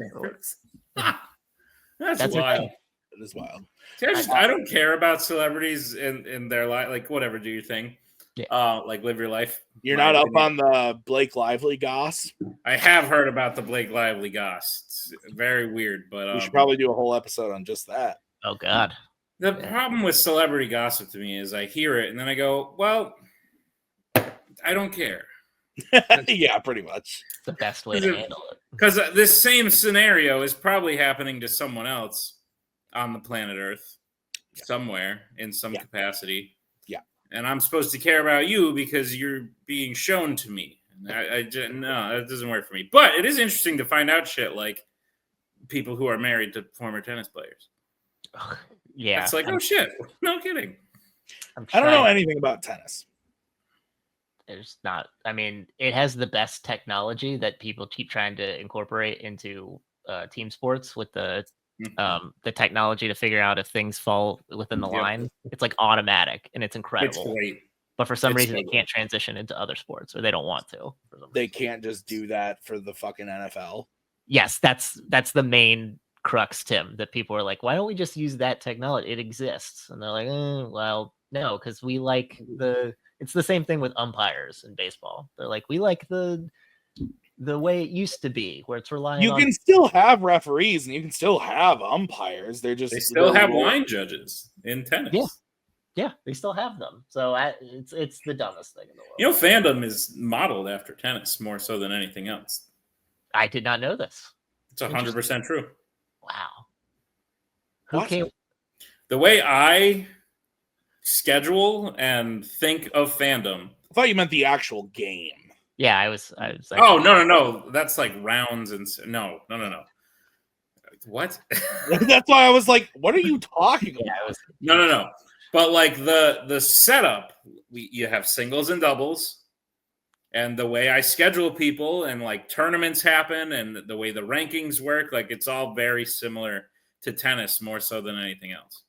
That's wild. It is wild. See, I don't care about celebrities in their life. Like, whatever, do your thing. Yeah. Like, live your life. You're not up on the Blake Lively goss? I have heard about the Blake Lively goss. It's very weird, but we should probably do a whole episode on just that. Oh God. The problem with celebrity gossip to me is I hear it and then I go, well, I don't care. Yeah, pretty much. It's the best way to handle it. Because this same scenario is probably happening to someone else on the planet Earth, somewhere in some capacity. Yeah. And I'm supposed to care about you because you're being shown to me. No, that doesn't work for me. But it is interesting to find out shit like people who are married to former tennis players. Yeah. It's like, oh shit. No kidding. I don't know anything about tennis. There's not. I mean, it has the best technology that people keep trying to incorporate into team sports with the technology to figure out if things fall within the line. It's like automatic, and it's incredible. It's great. But for some reason, they can't transition into other sports, or they don't want to. They can't just do that for the fucking NFL. Yes, that's the main crux, Tim. That people are like, why don't we just use that technology? It exists, and they're like, well, no, because we like the. It's the same thing with umpires in baseball. They're like, we like the way it used to be, where it's relying. You can still have referees, and you can still have umpires. They still have line judges in tennis. Yeah, they still have them. So it's the dumbest thing in the world. You know, fandom is modeled after tennis more so than anything else. I did not know this. It's 100% true. Wow. Who came? The way I schedule and think of fandom. I thought you meant the actual game. Yeah, I was like, oh, no. That's like rounds and no. What? That's why I was like, what are you talking about? No. But like the setup, you have singles and doubles, and the way I schedule people and like tournaments happen and the way the rankings work, like it's all very similar to tennis more so than anything else.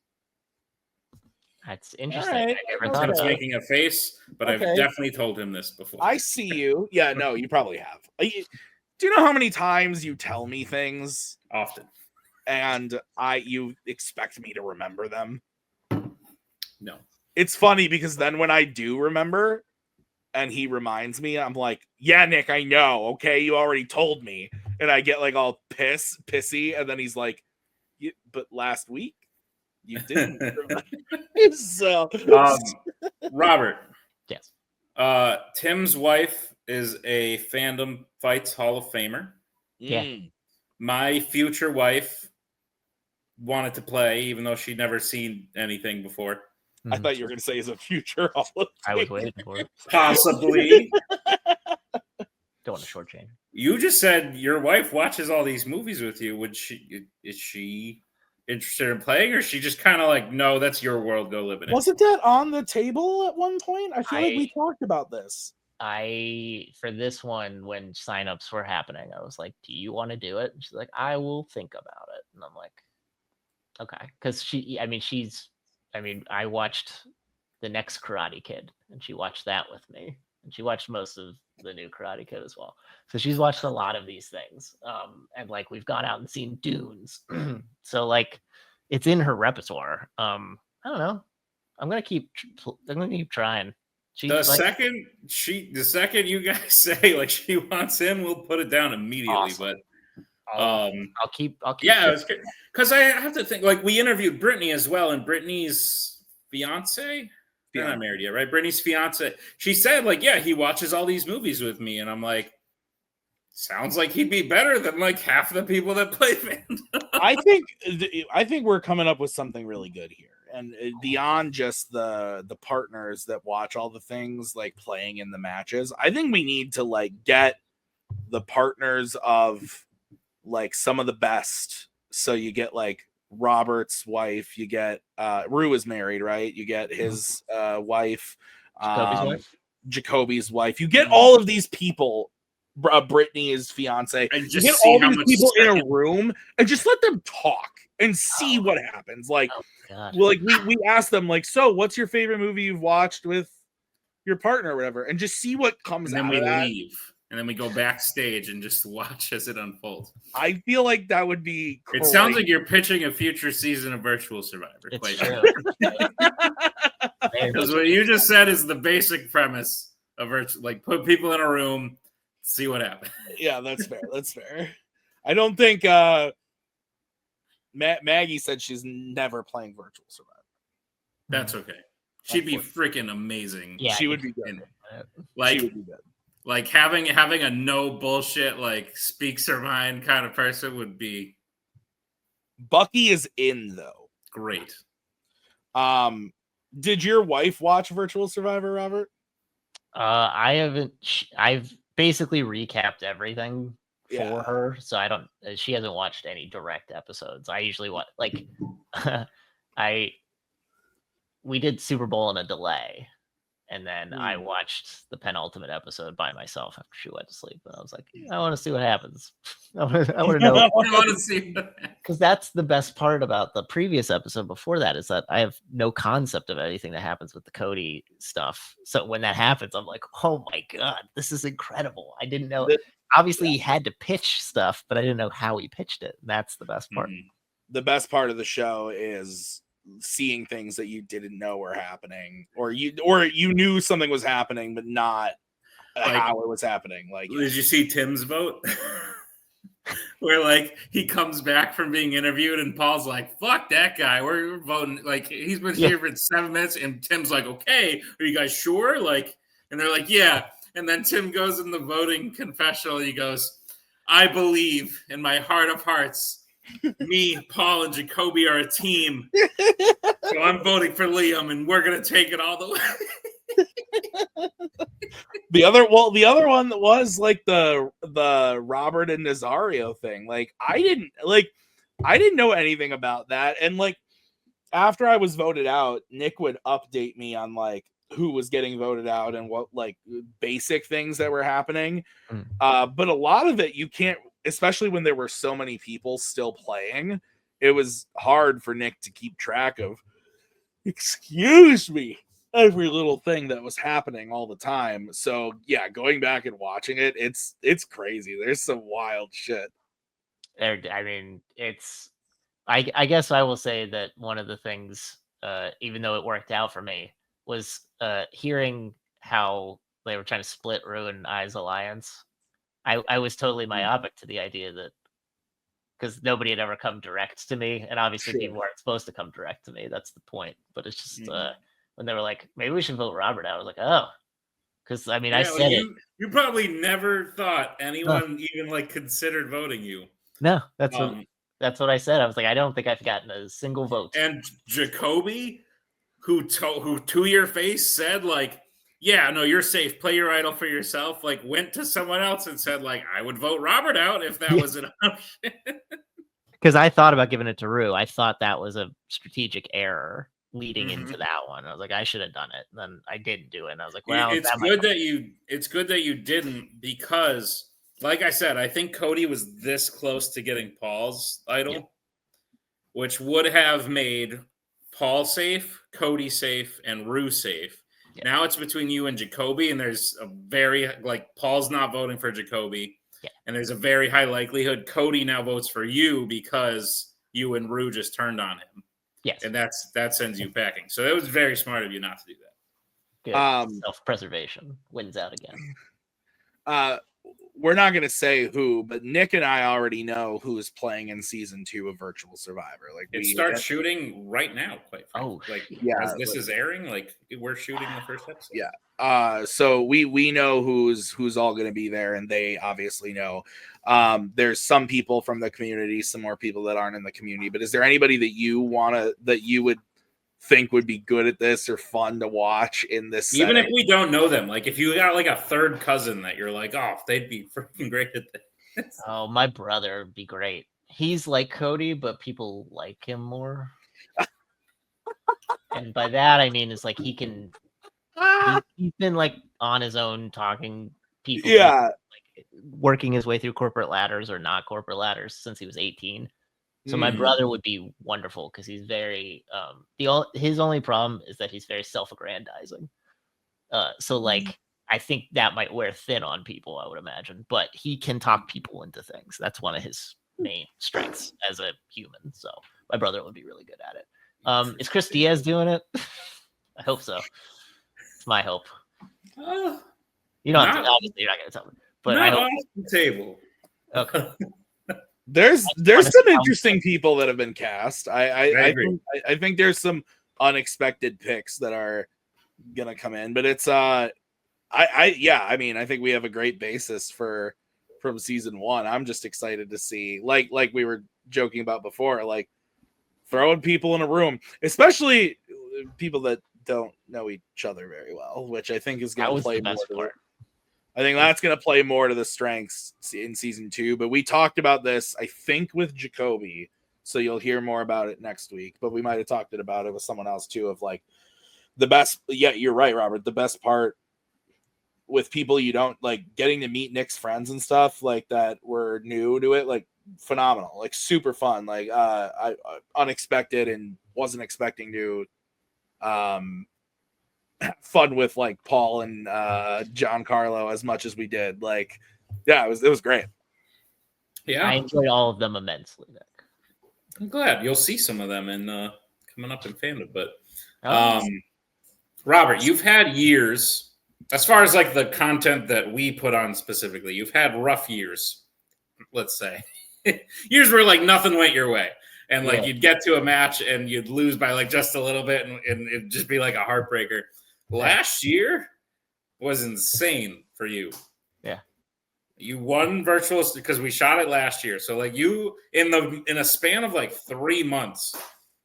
That's interesting. Right. I never thought Tim's making a face, but I've definitely told him this before. I see you. Yeah, no, you probably have. Do you know how many times you tell me things Often. and you expect me to remember them? No. It's funny because then when I do remember and he reminds me, I'm like, yeah, Nick, I know. Okay, you already told me. And I get like all pissy. And then he's like, but last week you didn't remember. So, Robert. Yes. Tim's wife is a Fandom Fights Hall of Famer. Yeah. My future wife wanted to play, even though she'd never seen anything before. I thought you were going to say is a future Hall of Famer. I was waiting for it. Possibly. Don't want to shortchange. You just said your wife watches all these movies with you. Is she interested in playing, or is she just kind of like, no, that's your world, go live in it? Wasn't that on the table at one point? I feel like we talked about this. For this one, when signups were happening, I was like, do you want to do it? And she's like, I will think about it. And I'm like, okay. Because I watched The Next Karate Kid, and she watched that with me. And she watched most of the new Karate Kid as well. So she's watched a lot of these things. And like, we've gone out and seen Dunes. So like, it's in her repertoire. I don't know. I'm gonna keep trying. The second you guys say like she wants in, we'll put it down immediately. Awesome. But I'll keep. Yeah, because I have to think. Like, we interviewed Brittany as well, and Brittany's fiance. They're not married yet, right? Brittany's fiance. She said, like, yeah, he watches all these movies with me, and I'm like, sounds like he'd be better than like half the people that play Fandom. I think we're coming up with something really good here. And beyond just the partners that watch all the things like playing in the matches, I think we need to like get the partners of like some of the best. So you get like Robert's wife, you get Rue is married, right? You get his wife, Jacoby's wife. You get all of these people. Brittany's fiance, and just get all these people in a room and just let them talk and see what happens. Like, we asked them, like, so what's your favorite movie you've watched with your partner or whatever, and just see what comes out. And then we leave, and then we go backstage and just watch as it unfolds. I feel like that would be. It sounds like you're pitching a future season of Virtual Survivor. It's true. Because what you just said is the basic premise of virtual, like put people in a room. See what happens. Yeah, that's fair. That's fair. I don't think Maggie said she's never playing Virtual Survivor. That's okay. She'd be freaking amazing. Yeah, she would be good. Like, she would be good. Like having a no bullshit, like speaks her mind kind of person would be. Bucky is in though. Great. Did your wife watch Virtual Survivor, Robert? I haven't. I've basically recapped everything for her, so I don't. She hasn't watched any direct episodes. I usually watch like, we did Super Bowl in a delay, and then I watched the penultimate episode by myself after she went to sleep. And I was like, I want to see what happens. I want to know. I want to see, because that's the best part about the previous episode. Before that is that I have no concept of anything that happens with the Cody stuff. So when that happens, I'm like, oh my god, this is incredible. I didn't know. Obviously, he had to pitch stuff, but I didn't know how he pitched it. That's the best part. The best part of the show is seeing things that you didn't know were happening, or you knew something was happening, but not how it was happening. Like, did you see Tim's vote? Where like he comes back from being interviewed and Paul's like, fuck that guy, we're voting, like he's been here for 7 minutes, and Tim's like, okay, are you guys sure? Like, and they're like, yeah. And then Tim goes in the voting confessional, he goes, I believe in my heart of hearts, me, Paul, and Jacoby are a team. So I'm voting for Liam, and we're gonna take it all the way. The other one was like the Robert and Nazario thing. Like I didn't know anything about that. And like after I was voted out, Nick would update me on like who was getting voted out and what like basic things that were happening. But a lot of it you can't, especially when there were so many people still playing, it was hard for Nick to keep track of. Excuse me. every little thing that was happening all the time. So yeah, going back and watching it, it's crazy. There's some wild shit. I mean, it's. I guess I will say that one of the things, even though it worked out for me, was hearing how they were trying to split Rue and I's alliance. I was totally myopic to the idea that, because nobody had ever come direct to me, and obviously Sure. people weren't supposed to come direct to me. That's the point. But it's just Mhm. when they were like, maybe we should vote Robert out. I was like, oh, because I mean, I Yeah, said it. you probably never thought anyone even like considered voting you. No, that's Um, what I said. I was like, I don't think I've gotten a single vote. and Jacoby, who to your face said like, yeah, no, you're safe. Play your idol for yourself. Like, went to someone else and said like, I would vote Robert out if that Yeah. was an option. Because I thought about giving it to Rue. I thought that was a strategic error leading into that one. I was like, I should have done it. And then I didn't do it. And I was like, well, it's good that you didn't, because like I said, I think Cody was this close to getting Paul's idol, which would have made Paul safe, Cody safe, and Rue safe. Yeah. Now it's between you and Jacoby, and there's a very Paul's not voting for Jacoby. Yeah. And there's a very high likelihood Cody now votes for you because you and Rue just turned on him. Yes. And that sends you packing. So it was very smart of you not to do that. Good. Self-preservation wins out again. We're not going to say who, but Nick and I already know who is playing in season 2 of Virtual Survivor. Like, it starts shooting right now, quite frankly. As this is airing, we're shooting the first episode. Yeah. So we know who's all going to be there, and they obviously know. There's some people from the community, some more people that aren't in the community. But is there anybody that you would think would be good at this or fun to watch in this even setting? If we don't know them? Like, if you got like a third cousin that you're like, oh, they'd be freaking great at this. Oh, my brother would be great. He's like Cody, but people like him more. And by that I mean is like he's been like on his own talking people, like working his way through corporate ladders or not corporate ladders since he was 18. So my brother would be wonderful because he's very his only problem is that he's very self-aggrandizing. So like I think that might wear thin on people, I would imagine, but he can talk people into things. That's one of his main strengths as a human. So my brother would be really good at it. Is Chris Diaz doing it? I hope so. It's my hope. You don't have to, obviously you're not going to tell me, but I hope. Off the table. Okay. There's some interesting people that have been cast. I think there's some unexpected picks that are gonna come in, but it's I mean, I think we have a great basis from season 1. I'm just excited to see, like we were joking about before, like throwing people in a room, especially people that don't know each other very well, which I think is going to play more. I think that's going to play more to the strengths in season 2. But we talked about this, I think, with Jacoby, so you'll hear more about it next week. But we might have talked about it with someone else too, of like the best. Yeah, you're right, Robert. The best part with people you don't like, getting to meet Nick's friends and stuff like that were new to it, like phenomenal, like super fun, like I unexpected and wasn't expecting to fun with like Paul and Giancarlo as much as we did. Like, yeah, it was great. Yeah, I enjoyed all of them immensely, Nick. I'm glad you'll see some of them in coming up in Fandom. But Robert, you've had years, as far as like the content that we put on specifically, you've had rough years, let's say. Years where like nothing went your way. And like you'd get to a match and you'd lose by like just a little bit, and it'd just be like a heartbreaker. Last year was insane for you. Yeah. You won virtual because we shot it last year. So like you in a span of like 3 months,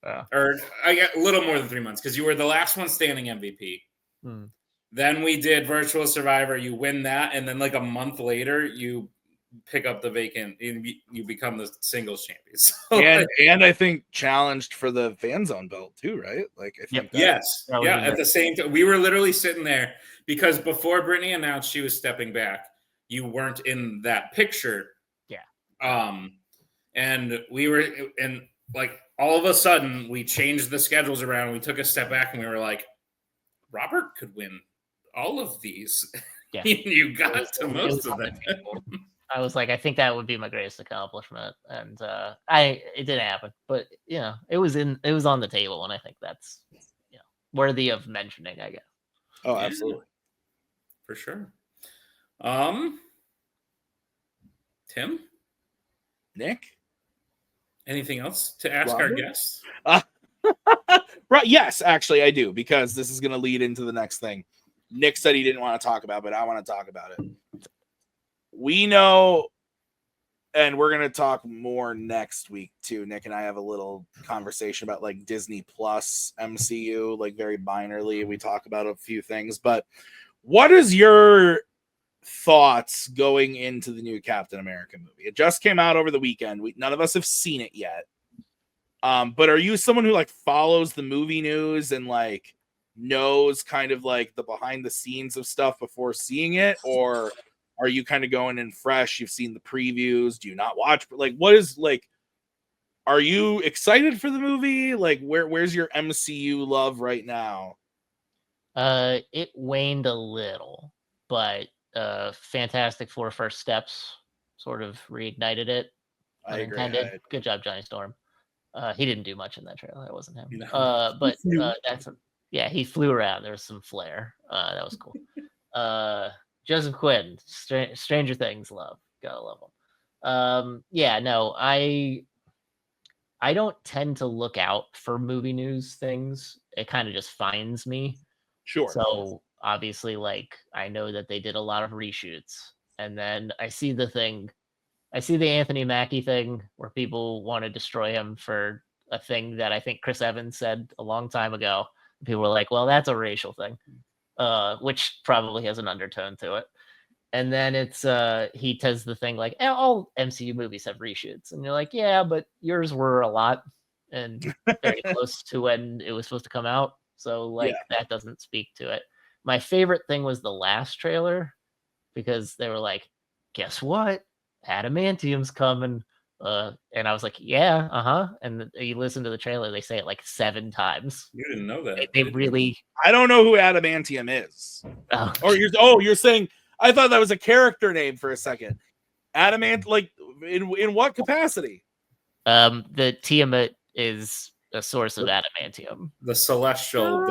or I got a little more than 3 months, because you were the last one standing MVP. Then we did Virtual Survivor. You win that, and then like a month later, you pick up the vacant, and you become the singles champion. So, and I think challenged for the Fanzone belt too, right? Like, I think at the same time, we were literally sitting there because before Brittany announced she was stepping back, you weren't in that picture. And we were, and like all of a sudden we changed the schedules around. We took a step back and we were like, Robert could win all of these. Yeah. You got to most of them. I was like, I think that would be my greatest accomplishment, and it didn't happen, but it was on the table, and I think that's worthy of mentioning, I guess. Oh, absolutely, for sure. Tim, Nick, anything else to ask Robert? our guests? Right? Yes, actually, I do, because this is going to lead into the next thing. Nick said he didn't want to talk about, but I want to talk about it. We know, and we're going to talk more next week too. Nick and I have a little conversation about like Disney Plus MCU, like very minorly. We talk about a few things, but what is your thoughts going into the new Captain America movie? It just came out over the weekend. None of us have seen it yet. But are you someone who like follows the movie news and like knows kind of like the behind the scenes of stuff before seeing it, or are you kind of going in fresh? You've seen the previews. Do you not watch? Like, what is like? Are you excited for the movie? Like, where's your MCU love right now? It waned a little, but Fantastic Four First Steps sort of reignited it. I agree. Good job, Johnny Storm. He didn't do much in that trailer. That wasn't him. No. But he flew around. There was some flair. That was cool. Joseph Quinn, Stranger Things, gotta love him. I don't tend to look out for movie news things. It kind of just finds me. Sure. So obviously, like, I know that they did a lot of reshoots, and then I see the Anthony Mackie thing where people want to destroy him for a thing that I think Chris Evans said a long time ago. People were like, well, that's a racial thing, which probably has an undertone to it. And then it's he does the thing like, all MCU movies have reshoots, and you're like, yeah, but yours were a lot and very close to when it was supposed to come out, so like that doesn't speak to it. My favorite thing was the last trailer, because they were like, guess what, adamantium's coming, and I was like, yeah, and you listen to the trailer, they say it like 7 times. You didn't know that. They really. I don't know who adamantium is. You're saying. I thought that was a character name for a second. Adamant, like in what capacity? The Tiamat is a source of adamantium. The celestial.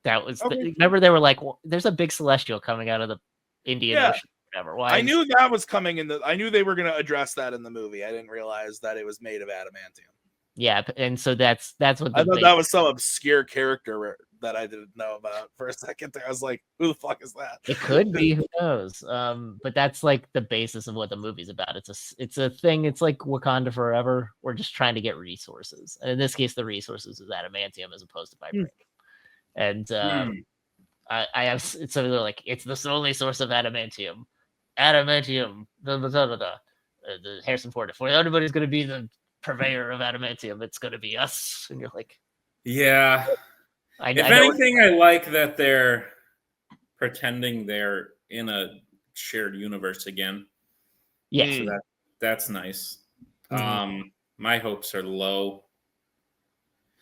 That was. Remember, they were like, well, "There's a big celestial coming out of the Indian Ocean." Whatever. I knew that was coming in I knew they were going to address that in the movie. I didn't realize that it was made of adamantium. Yeah, and so that's what I thought that was some obscure character that I didn't know about for a second there. I was like, who the fuck is that? It could be, who knows? But that's like the basis of what the movie's about. It's a thing. It's like Wakanda Forever. We're just trying to get resources, and in this case, the resources is adamantium as opposed to vibranium. And I have so they're like, it's the only source of adamantium. Adamantium. The Harrison Ford. If anybody's going to be the purveyor of adamantium, it's going to be us. And you're like, yeah. If anything, I like that they're pretending they're in a shared universe again. Yeah, so that's nice. My hopes are low.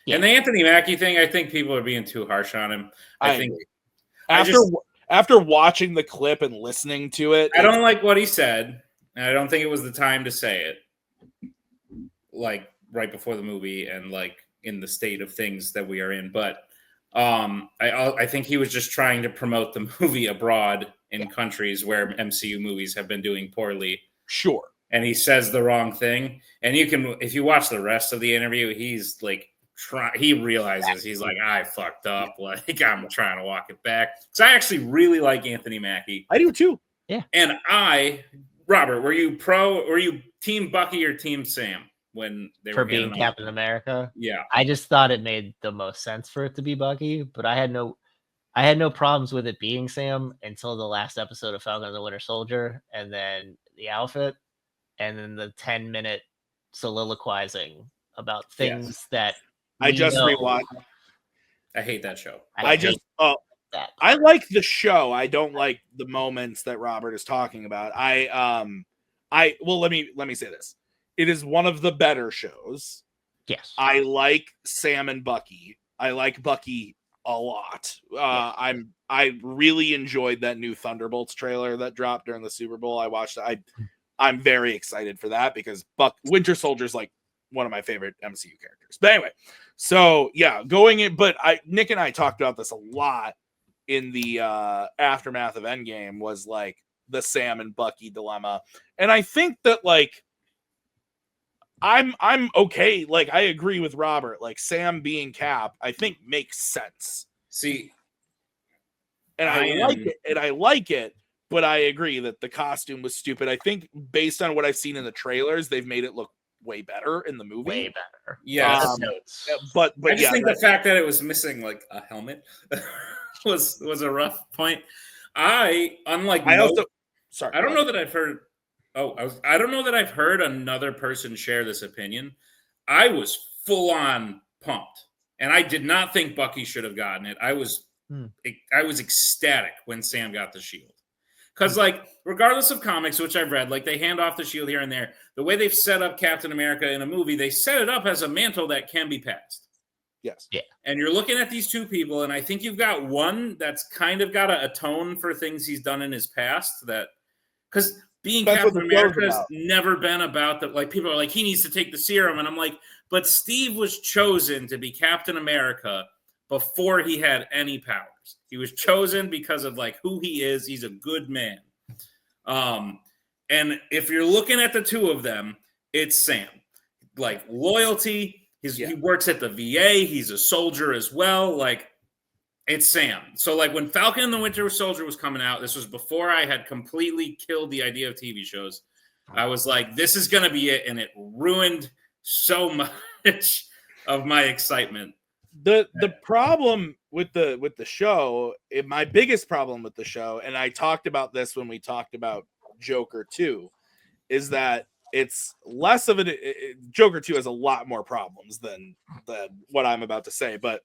Yeah. And the Anthony Mackie thing, I think people are being too harsh on him. I think after watching the clip and listening to it, I don't like what he said, and I don't think it was the time to say it, like right before the movie and like in the state of things that we are in. But I think he was just trying to promote the movie abroad in countries where MCU movies have been doing poorly. Sure. And he says the wrong thing. And you can, if you watch the rest of the interview, he's like, he realizes he's like, I fucked up. Like, I'm trying to walk it back. So I actually really like Anthony Mackie. I do too. Yeah. And Robert, were you team Bucky or team Sam when they were being Captain America? Yeah. I just thought it made the most sense for it to be Bucky, but I had no problems with it being Sam until the last episode of Falcon and the Winter Soldier, and then the outfit, and then the 10-minute soliloquizing about things that I just rewatched. I hate that show. I like the show. I don't like the moments that Robert is talking about. Well, let me say this. It is one of the better shows. Yes. I like Sam and Bucky. I like Bucky a lot. I really enjoyed that new Thunderbolts trailer that dropped during the Super Bowl. I watched it. I'm very excited for that because Winter Soldier's like one of my favorite MCU characters. But anyway, so yeah, going in. But Nick and I talked about this a lot in the aftermath of Endgame. Was like the Sam and Bucky dilemma, and I think that like I'm okay. Like I agree with Robert. Like Sam being Cap, I think makes sense. See, And I like it, but I agree that the costume was stupid. I think based on what I've seen in the trailers, they've made it look way better in the movie. Way better. Yeah, but I just think the fact that it was missing like a helmet was a rough point. I don't know that I've heard. I don't know that I've heard another person share this opinion. I was full on pumped, and I did not think Bucky should have gotten it. I was ecstatic when Sam got the shield. Because, like, regardless of comics, which I've read, like, they hand off the shield here and there. The way they've set up Captain America in a movie, they set it up as a mantle that can be passed. Yes. Yeah. And you're looking at these two people, and I think you've got one that's kind of got to atone for things he's done in his past. Because being Captain America has never been about that. Like, people are like, he needs to take the serum. And I'm like, but Steve was chosen to be Captain America before he had any powers. He was chosen because of like who he is. He's a good man. And if you're looking at the two of them, it's Sam. Like loyalty, he works at the VA. He's a soldier as well. Like it's Sam. So like when Falcon and the Winter Soldier was coming out, this was before I had completely killed the idea of TV shows. I was like, this is going to be it. And it ruined so much of my excitement. The problem with the show, my biggest problem with the show, and I talked about this when we talked about Joker 2, is that it's less of Joker 2 has a lot more problems than what I'm about to say. But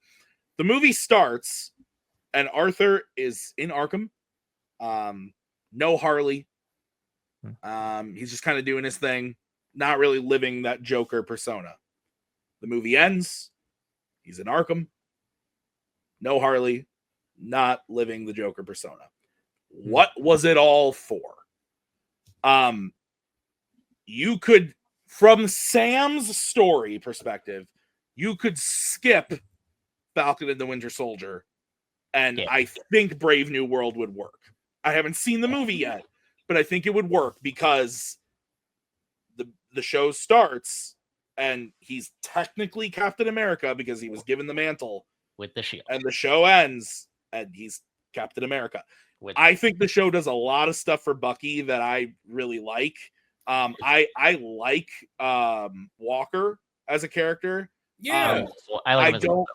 the movie starts and Arthur is in Arkham. No Harley. He's just kind of doing his thing, not really living that Joker persona. The movie ends. He's in Arkham. No Harley. Not living the Joker persona. What was it all for? You could, from Sam's story perspective, you could skip Falcon and the Winter Soldier, and I think Brave New World would work. I haven't seen the movie yet, but I think it would work because the show starts and he's technically Captain America because he was given the mantle with the shield, and the show ends and he's Captain America. I think the show does a lot of stuff for Bucky that I really like. I like Walker as a character. Yeah, I don't.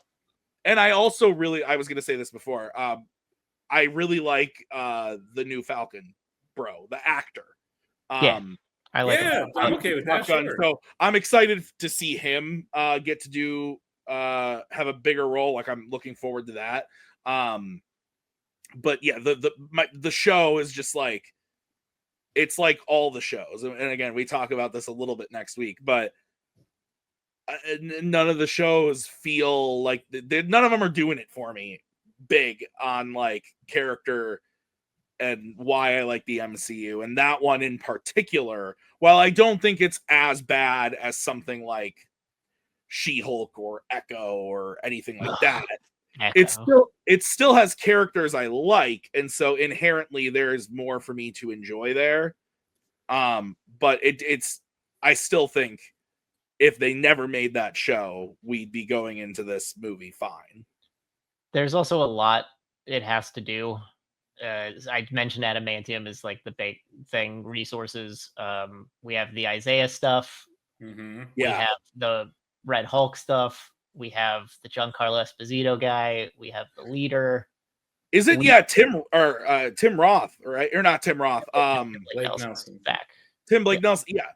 And I also really, I was going to say this before. I really like the new Falcon, bro, the actor. I like him. I'm okay with that. Sure. So I'm excited to see him get to do have a bigger role. Like I'm looking forward to that. But yeah, the show is just like, it's like all the shows. And again, we talk about this a little bit next week, but none of the shows feel like none of them are doing it for me big on like character and why I like the MCU. And that one in particular, while I don't think it's as bad as something like She-Hulk or Echo or anything like that, it still has characters I like, and so inherently there's more for me to enjoy there. But it's I still think if they never made that show, we'd be going into this movie fine. There's also a lot it has to do. I mentioned adamantium is like the big thing. Resources. We have the Isaiah stuff. Mm-hmm. We have the Red Hulk stuff. We have the Giancarlo Esposito guy. We have the leader. Is it Tim Roth, right? Or not Tim Roth? Blake Nelson back. Tim Blake Nelson. Yeah.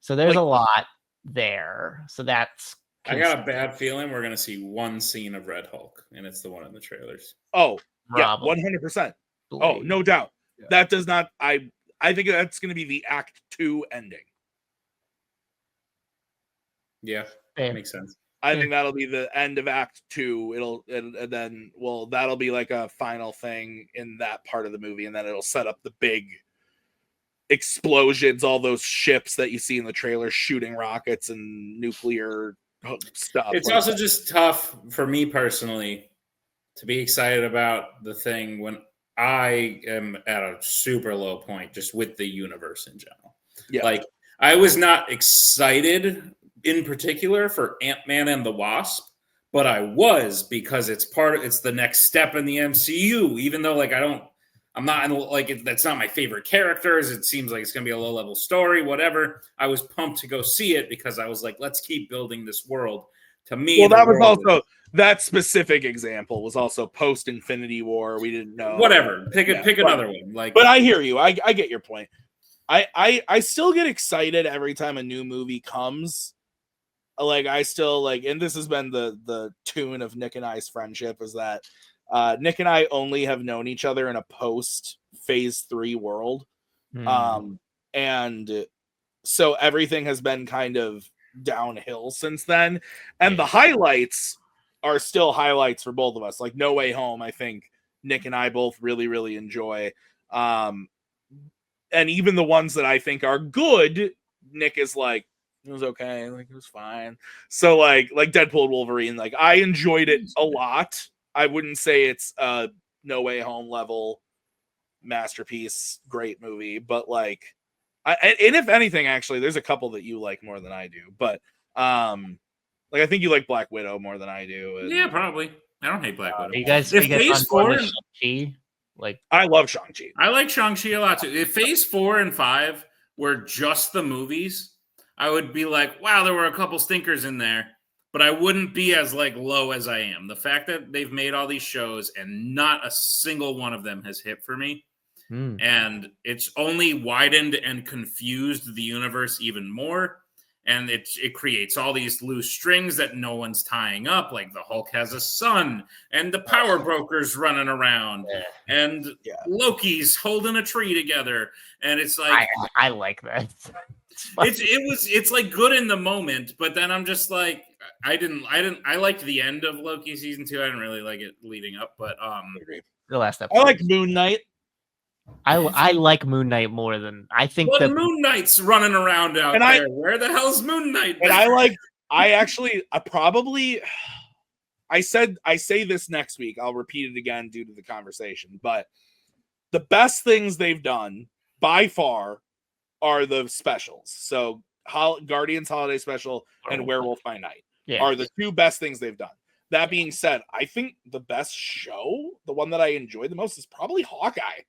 So there's a lot there. So that's. I got a bad feeling we're gonna see one scene of Red Hulk, and it's the one in the trailers. Oh, yeah, 100%. Oh, no doubt. Yeah. That does not. I think that's going to be the Act 2 ending. Yeah, that makes sense. I think that'll be the end of Act 2. And then that'll be like a final thing in that part of the movie, and then it'll set up the big explosions, all those ships that you see in the trailer shooting rockets and nuclear stuff. It's like also that. just tough for me personally to be excited about the thing when I am at a super low point just with the universe in general. Yeah. Like, I was not excited in particular for Ant-Man and the Wasp, but I was, because it's the next step in the MCU, even though like I'm not in, that's not my favorite characters. It seems like it's going to be a low level story, whatever. I was pumped to go see it because I was like, let's keep building this world. To me, well, that was also that specific example was also post Infinity War. We didn't know. Whatever. Pick another one. Like, but I hear you. I get your point. I still get excited every time a new movie comes. Like, I still like, and this has been the tune of Nick and I's friendship, is that Nick and I only have known each other in a post Phase 3 world. And so everything has been kind of downhill since then. And the highlights are still highlights for both of us. Like No Way Home, I think Nick and I both really, really enjoy. And even the ones that I think are good, Nick is like, it was okay, like it was fine. So like Deadpool and Wolverine, like I enjoyed it a lot. I wouldn't say it's a No Way Home level masterpiece, great movie, but like, and if anything, actually, there's a couple that you like more than I do. But like I think you like Black Widow more than I do. And, yeah, probably. I don't hate Black Widow. Are you guys If Phase 4 and Shang-Chi? Like, I love Shang-Chi. I like Shang-Chi a lot too. If Phase 4 and 5 were just the movies, I would be like, wow, there were a couple stinkers in there, but I wouldn't be as like low as I am. The fact that they've made all these shows and not a single one of them has hit for me, and it's only widened and confused the universe even more. And it creates all these loose strings that no one's tying up. Like the Hulk has a son, and the power brokers running around, and Loki's holding a tree together. And it's like, I like that. It's like good in the moment, but then I'm just like, I liked the end of Loki season 2. I didn't really like it leading up, but the last episode. I like Moon Knight. I like Moon Knight more than I think. But Moon Knight's running around out there. Where the hell's Moon Knight? And I say this next week. I'll repeat it again due to the conversation. But the best things they've done by far are the specials. So Guardians Holiday Special and Werewolf by Night are the two best things they've done. That being said, I think the best show, the one that I enjoyed the most, is probably Hawkeye.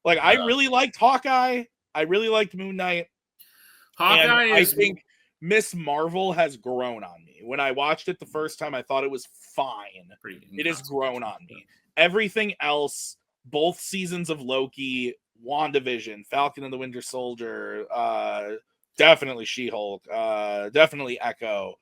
Like, I really liked Hawkeye. I really liked Moon Knight. I think Miss Marvel has grown on me. When I watched it the first time, I thought it was fine. It has grown on me. Everything else, both seasons of Loki, WandaVision, Falcon and the Winter Soldier, definitely She-Hulk, definitely Echo.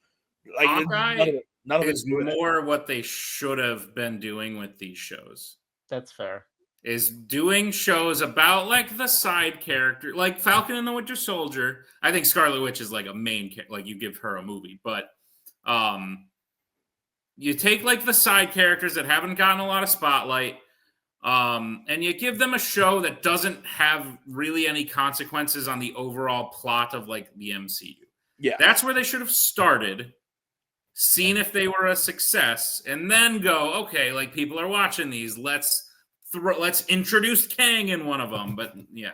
Like, Hawkeye none of is it's more what they should have been doing with these shows. That's fair. Is doing shows about like the side character, like Falcon and the Winter Soldier. I think Scarlet Witch is like a main, like you give her a movie, but you take like the side characters that haven't gotten a lot of spotlight, and you give them a show that doesn't have really any consequences on the overall plot of like the MCU. Yeah, that's where they should have started, seen if they were a success, and then go, okay, like people are watching these, let's introduce Kang in one of them. But yeah,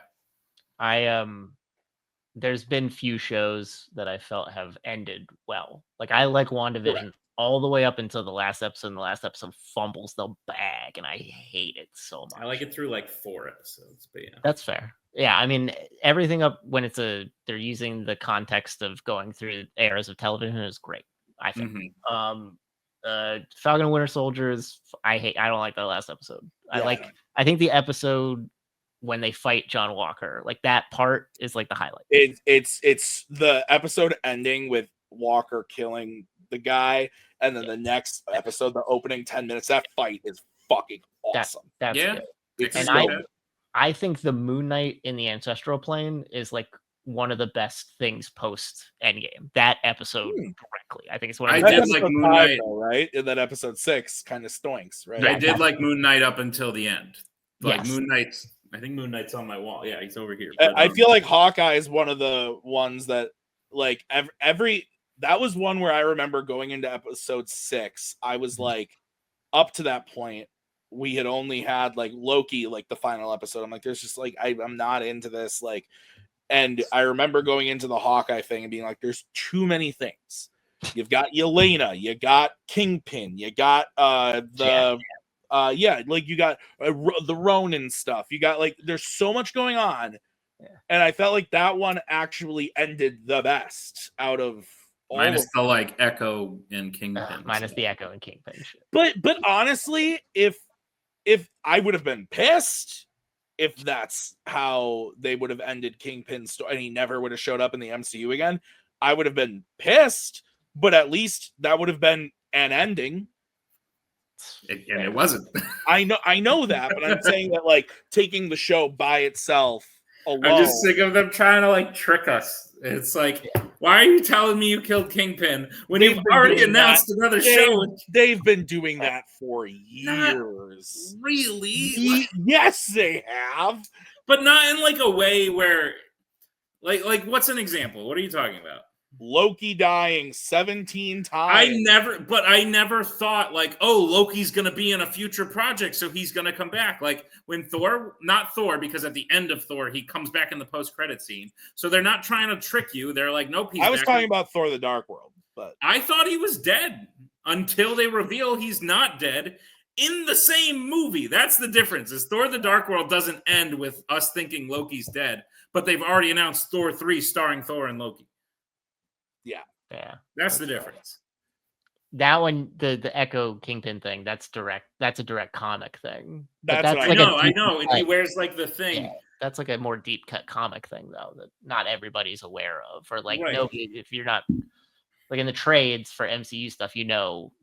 there's been few shows that I felt have ended well. Like I like WandaVision all the way up until the last episode, and the last episode fumbles the bag, and I hate it so much. I like it through like 4 episodes, but yeah, that's fair. Yeah, I mean everything up when they're using the context of going through eras of television is great, I think. Falcon and Winter Soldier I don't like that last episode. I think the episode when they fight John Walker, like that part is like the highlight. It's the episode ending with Walker killing the guy, and then the next episode, the opening 10 minutes, that fight is fucking awesome. That's good. And I think the Moon Knight in the Ancestral Plane is like one of the best things post Endgame. That episode directly, I think it's one of I the did That's best. like episode Moon 5, Knight. though, right? And then episode 6 kind of stoinks, right? I Yeah, did like Moon Knight up until the end. Like Yes. Moon Knight's, I think Moon Knight's on my wall. Yeah, he's over here. I feel like Hawkeye is one of the ones that, like, every that was one where I remember going into episode 6. I was like, up to that point, we had only had like Loki, like the final episode. I'm like, there's just like I'm not into this, like. And I remember going into the Hawkeye thing and being like, there's too many things. You've got Yelena, you got Kingpin, you got like you got the Ronin stuff. You got like, there's so much going on. Yeah. And I felt like that one actually ended the best out of all minus of the like Echo and Kingpin. Minus the Echo and Kingpin shit. But honestly, if I would have been pissed if that's how they would have ended Kingpin's story and he never would have showed up in the MCU again, I would have been pissed, but at least that would have been an ending. And it wasn't. I know that, but I'm saying that like taking the show by itself alone. I'm just sick of them trying to like trick us. It's like, why are you telling me you killed Kingpin when you've already announced another show? They've been doing that for years. Not really? Yes, they have. But not in like a way where like what's an example? What are you talking about? Loki dying 17 times. I never thought like, oh, Loki's gonna be in a future project, so he's gonna come back. Like when not Thor, because at the end of Thor, he comes back in the post-credit scene. So they're not trying to trick you. They're like, nope, he's I was back. talking about Thor the Dark World, but I thought he was dead until they reveal he's not dead in the same movie. That's the difference. Is Thor the Dark World doesn't end with us thinking Loki's dead, but they've already announced Thor 3 starring Thor and Loki. Yeah. That's the difference. That one, the Echo Kingpin thing, that's a direct comic thing. But That's what I like know. a I deep know. And cut- he wears like the thing. yeah, that's like a more deep cut comic thing though, that not everybody's aware of. Or like Right. nobody, if you're not like in the trades for MCU stuff,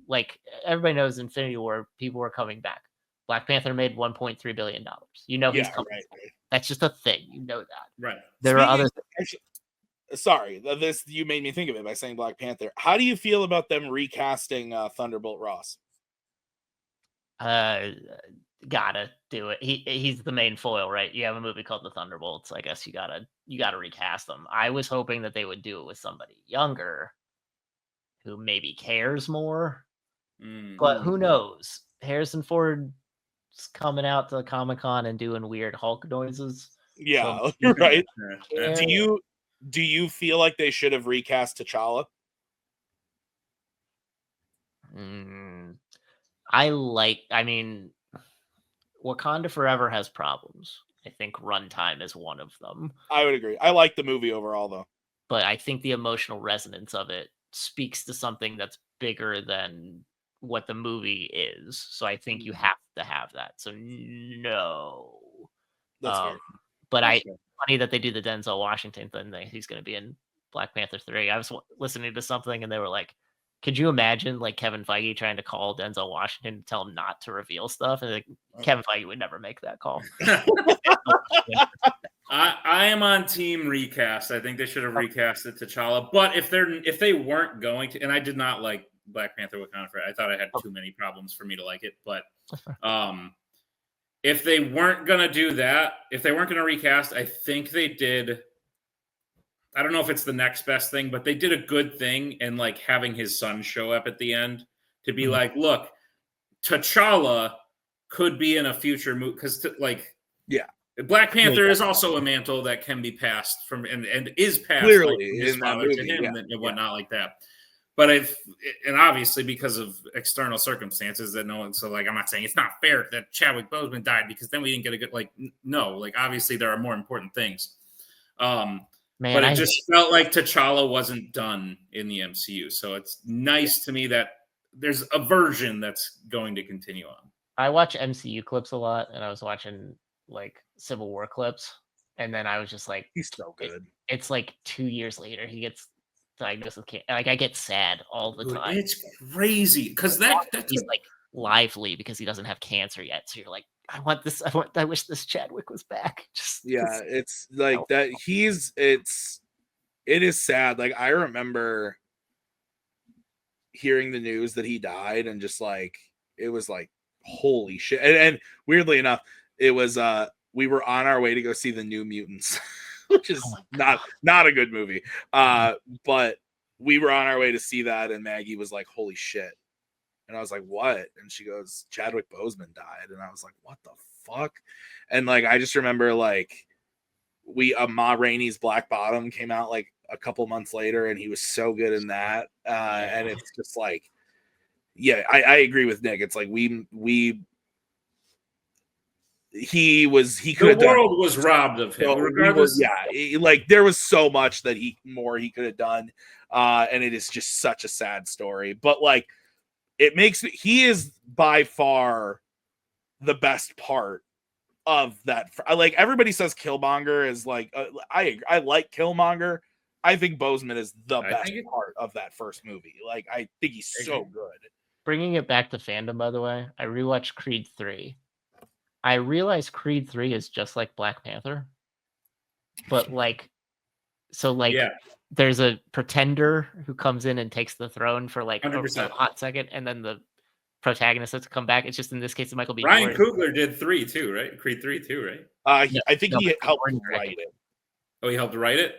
like everybody knows Infinity War, people were coming back. Black Panther made $1.3 billion. He's coming. right. That's just a thing. You know that. Right. There are other Sorry, this you made me think of it by saying Black Panther. How do you feel about them recasting Thunderbolt Ross? Gotta do it. He's the main foil, right? You have a movie called The Thunderbolts. I guess you gotta recast them. I was hoping that they would do it with somebody younger who maybe cares more. But who knows? Harrison Ford's coming out to Comic-Con and doing weird Hulk noises. Yeah, So- right. Yeah. Do you feel like they should have recast T'Challa? I mean, Wakanda Forever has problems. I think runtime is one of them. I would agree. I like the movie overall, though. But I think the emotional resonance of it speaks to something that's bigger than what the movie is. So I think you have to have that. So no. That's fair. But That's fair. funny that they do the Denzel Washington thing. That he's going to be in Black Panther 3. I was listening to something and they were like, could you imagine like Kevin Feige trying to call Denzel Washington to tell him not to reveal stuff? And like, Kevin Feige would never make that call. I am on team recast. I think they should have recasted T'Challa. But if they weren't going to, and I did not like Black Panther Wakanda Forever. I thought I had too many problems for me to like it. But if they weren't going to do that, if they weren't going to recast, I think they did. I don't know if it's the next best thing, but they did a good thing in like having his son show up at the end to be like, look, T'Challa could be in a future movie because Black Panther is also a mantle that can be passed from and is passed Clearly like, his in that father to movie, him yeah, and whatnot like that. But and obviously because of external circumstances that no one, so like I'm not saying it's not fair that Chadwick Boseman died because then we didn't get a good no, like obviously there are more important things. Man, but it just felt like T'Challa wasn't done in the MCU. So it's nice to me that there's a version that's going to continue on. I watch MCU clips a lot, and I was watching like Civil War clips, and then I was just like, he's so good. It's like 2 years later he gets diagnosed with cancer. Like I get sad all the time. It's crazy because that's he's like lively because he doesn't have cancer yet. So you're like, want this. I wish this Chadwick was back. Just Yeah, it's like that. It is sad. Like, I remember hearing the news that he died, and just like it was like, holy shit. And weirdly enough, it was we were on our way to go see the New Mutants, which is not a good movie. But we were on our way to see that, and Maggie was like, holy shit. And I was like, what? And she goes, Chadwick Boseman died. And I was like, what the fuck? And like, I just remember like Ma Rainey's Black Bottom came out like a couple months later, and he was so good in that. And it's just like, yeah, I agree with Nick. It's like he could have The done. world was robbed of him, So regardless. like there was so much that he could have done. And it is just such a sad story. But like, he is by far the best part of that. Like, everybody says Killmonger is like, I like Killmonger. I think Boseman is the best part of that first movie. Like, I think he's so good. Bringing it back to fandom, by the way, I rewatched Creed 3. I realized Creed 3 is just like Black Panther, but like, so like, there's a pretender who comes in and takes the throne for like a hot second, and then the protagonist has to come back. It's just, in this case, Michael B. Ryan Coogler did 3 too, right? Creed 3 too, right? I think he helped write it. Oh, he helped write it?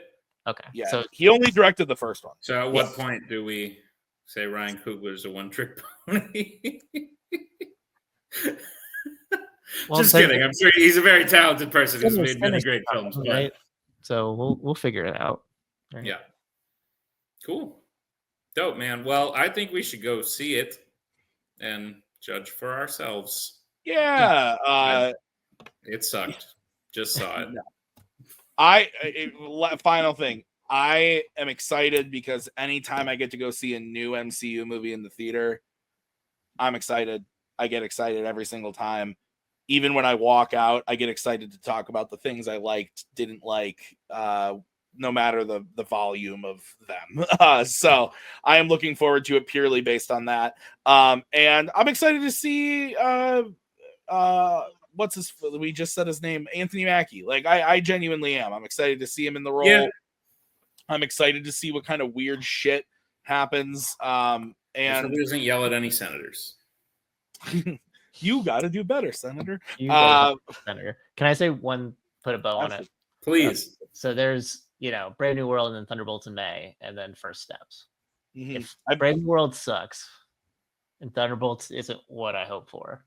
Okay. Yeah, so he only directed the first one. So at what point do we say Ryan Coogler's a one-trick pony? Well, just kidding. I'm sure he's a very talented person who's made many great films. Right? So we'll figure it out. Right? Yeah. Cool. Dope, man. Well, I think we should go see it and judge for ourselves. Yeah. It sucked. Just saw it. Final thing. I am excited because anytime I get to go see a new MCU movie in the theater, I'm excited. I get excited every single time. Even when I walk out, I get excited to talk about the things I liked, didn't like, no matter the volume of them. So I am looking forward to it purely based on that. And I'm excited to see we just said his name, Anthony Mackie. Like, I genuinely am. I'm excited to see him in the role. Yeah. I'm excited to see what kind of weird shit happens. And he doesn't yell at any senators. You got to do better, Senator. Senator. Can I say put a bow on it? Please. So there's, Brave New World, and then Thunderbolts in May, and then First Steps. Mm-hmm. If Brave New World sucks and Thunderbolts isn't what I hope for,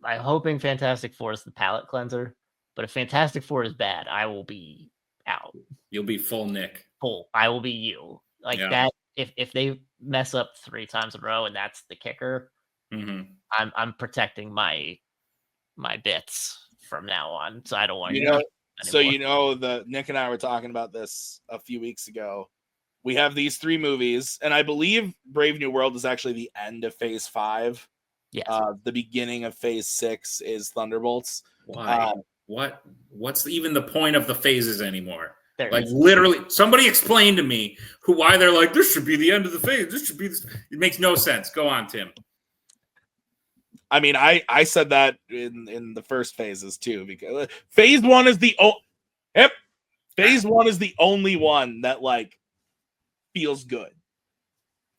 I'm hoping Fantastic Four is the palate cleanser. But if Fantastic Four is bad, I will be out. You'll be full Nick. Full. I will be you. Like that. If they mess up 3 times in a row and that's the kicker, I'm protecting my bits from now on. So I don't want to. So Nick and I were talking about this a few weeks ago. We have these 3 movies, and I believe Brave New World is actually the end of Phase 5. Yes. The beginning of Phase 6 is Thunderbolts. Why? What's even the point of the phases anymore? Like, literally, somebody explain to me why they're like, this should be the end of the phase. This should be this. It makes no sense. Go on, Tim. I mean, I said that in the first phases too, because Phase 1 is Phase 1 is the only one that like feels good.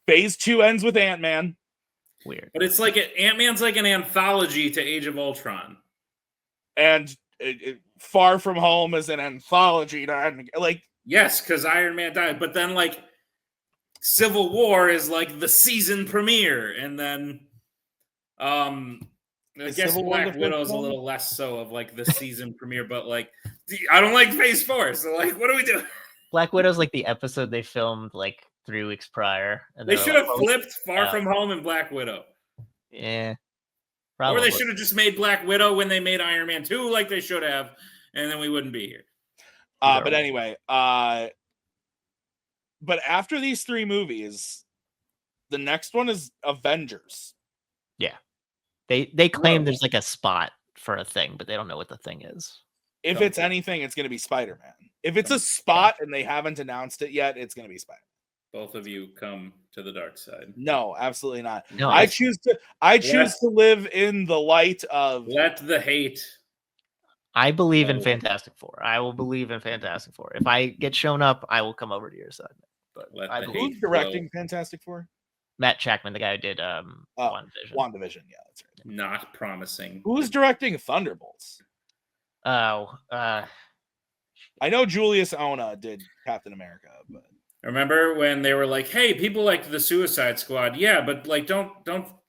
Phase 2 ends with Ant-Man. Weird. But it's like Ant-Man's like an anthology to Age of Ultron. And Far From Home is an anthology to like. Yes, because Iron Man died. But then like Civil War is like the season premiere. And then I guess Black Widow's a little less so of like the season premiere. But like I don't like Phase 4. So like, what do we do? Black Widow's like the episode they filmed like 3 weeks prior. And they should have flipped Far From Home and Black Widow. Yeah. Probably. Or they should have just made Black Widow when they made Iron Man 2 like they should have, and then we wouldn't be here. But anyway, but after these 3 movies, the next one is Avengers. Yeah. They claim there's like a spot for a thing, but they don't know what the thing is. If it's anything, it's going to be Spider-Man. If it's a spot and they haven't announced it yet, it's going to be Spider-Man. Both of you come to the dark side. No, absolutely not. No, I choose to live in the light of. Let the hate. I believe in No. Fantastic Four. I will believe in Fantastic Four. If I get shown up, I will come over to your side. But Let I the believe Who's directing Fantastic Four? Matt Chapman, the guy who did WandaVision. WandaVision, yeah, that's right. Not promising. Who's directing Thunderbolts? Oh, I know Julius Ona did Captain America, but Remember when they were like, "Hey, people liked the Suicide Squad." Yeah, but like, don't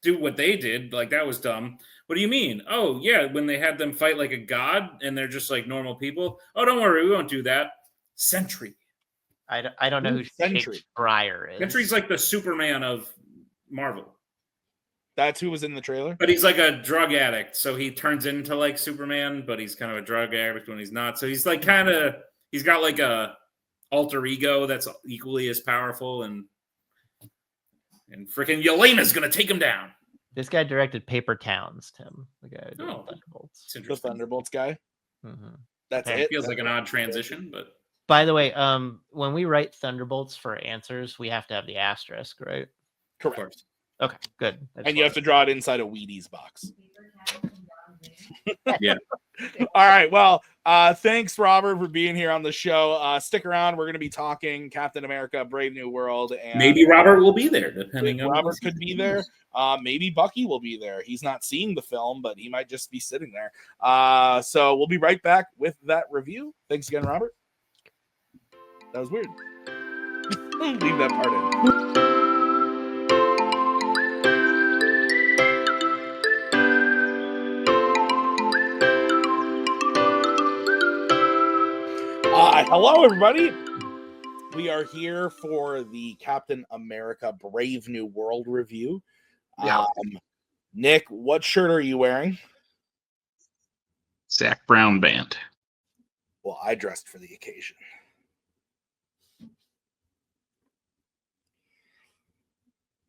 do what they did. Like that was dumb. What do you mean? Oh, yeah, when they had them fight like a god and they're just like normal people. Oh, don't worry, we won't do that. Sentry. I don't know who Sentry? Jake Breyer is. Sentry's like the Superman of Marvel. that's who was in the trailer. But he's like a drug addict, so he turns into like Superman, but he's kind of a drug addict when he's not. So he's like he's got like a alter ego that's equally as powerful, and freaking Yelena's gonna take him down. This guy directed Paper Towns, Tim. The guy who did Oh, Thunderbolts. It's The interesting. Thunderbolts guy. Mhm. That's Okay. it. Feels like an odd transition, but By the way, when we write Thunderbolts for answers, we have to have the asterisk, right? of Correct. course. Okay, good. And you have to draw it inside a Wheaties box. Yeah. All right. Well, thanks, Robert, for being here on the show. Stick around. We're going to be talking Captain America, Brave New World. And Maybe Robert will be there, depending on Robert could be there. Maybe Bucky will be there. He's not seeing the film, but he might just be sitting there. So we'll be right back with that review. Thanks again, Robert. That was weird. Leave that part in. Hello, everybody. We are here for the Captain America Brave New World review. Yeah. Nick, what shirt are you wearing? Zach Brown Band. Well, I dressed for the occasion.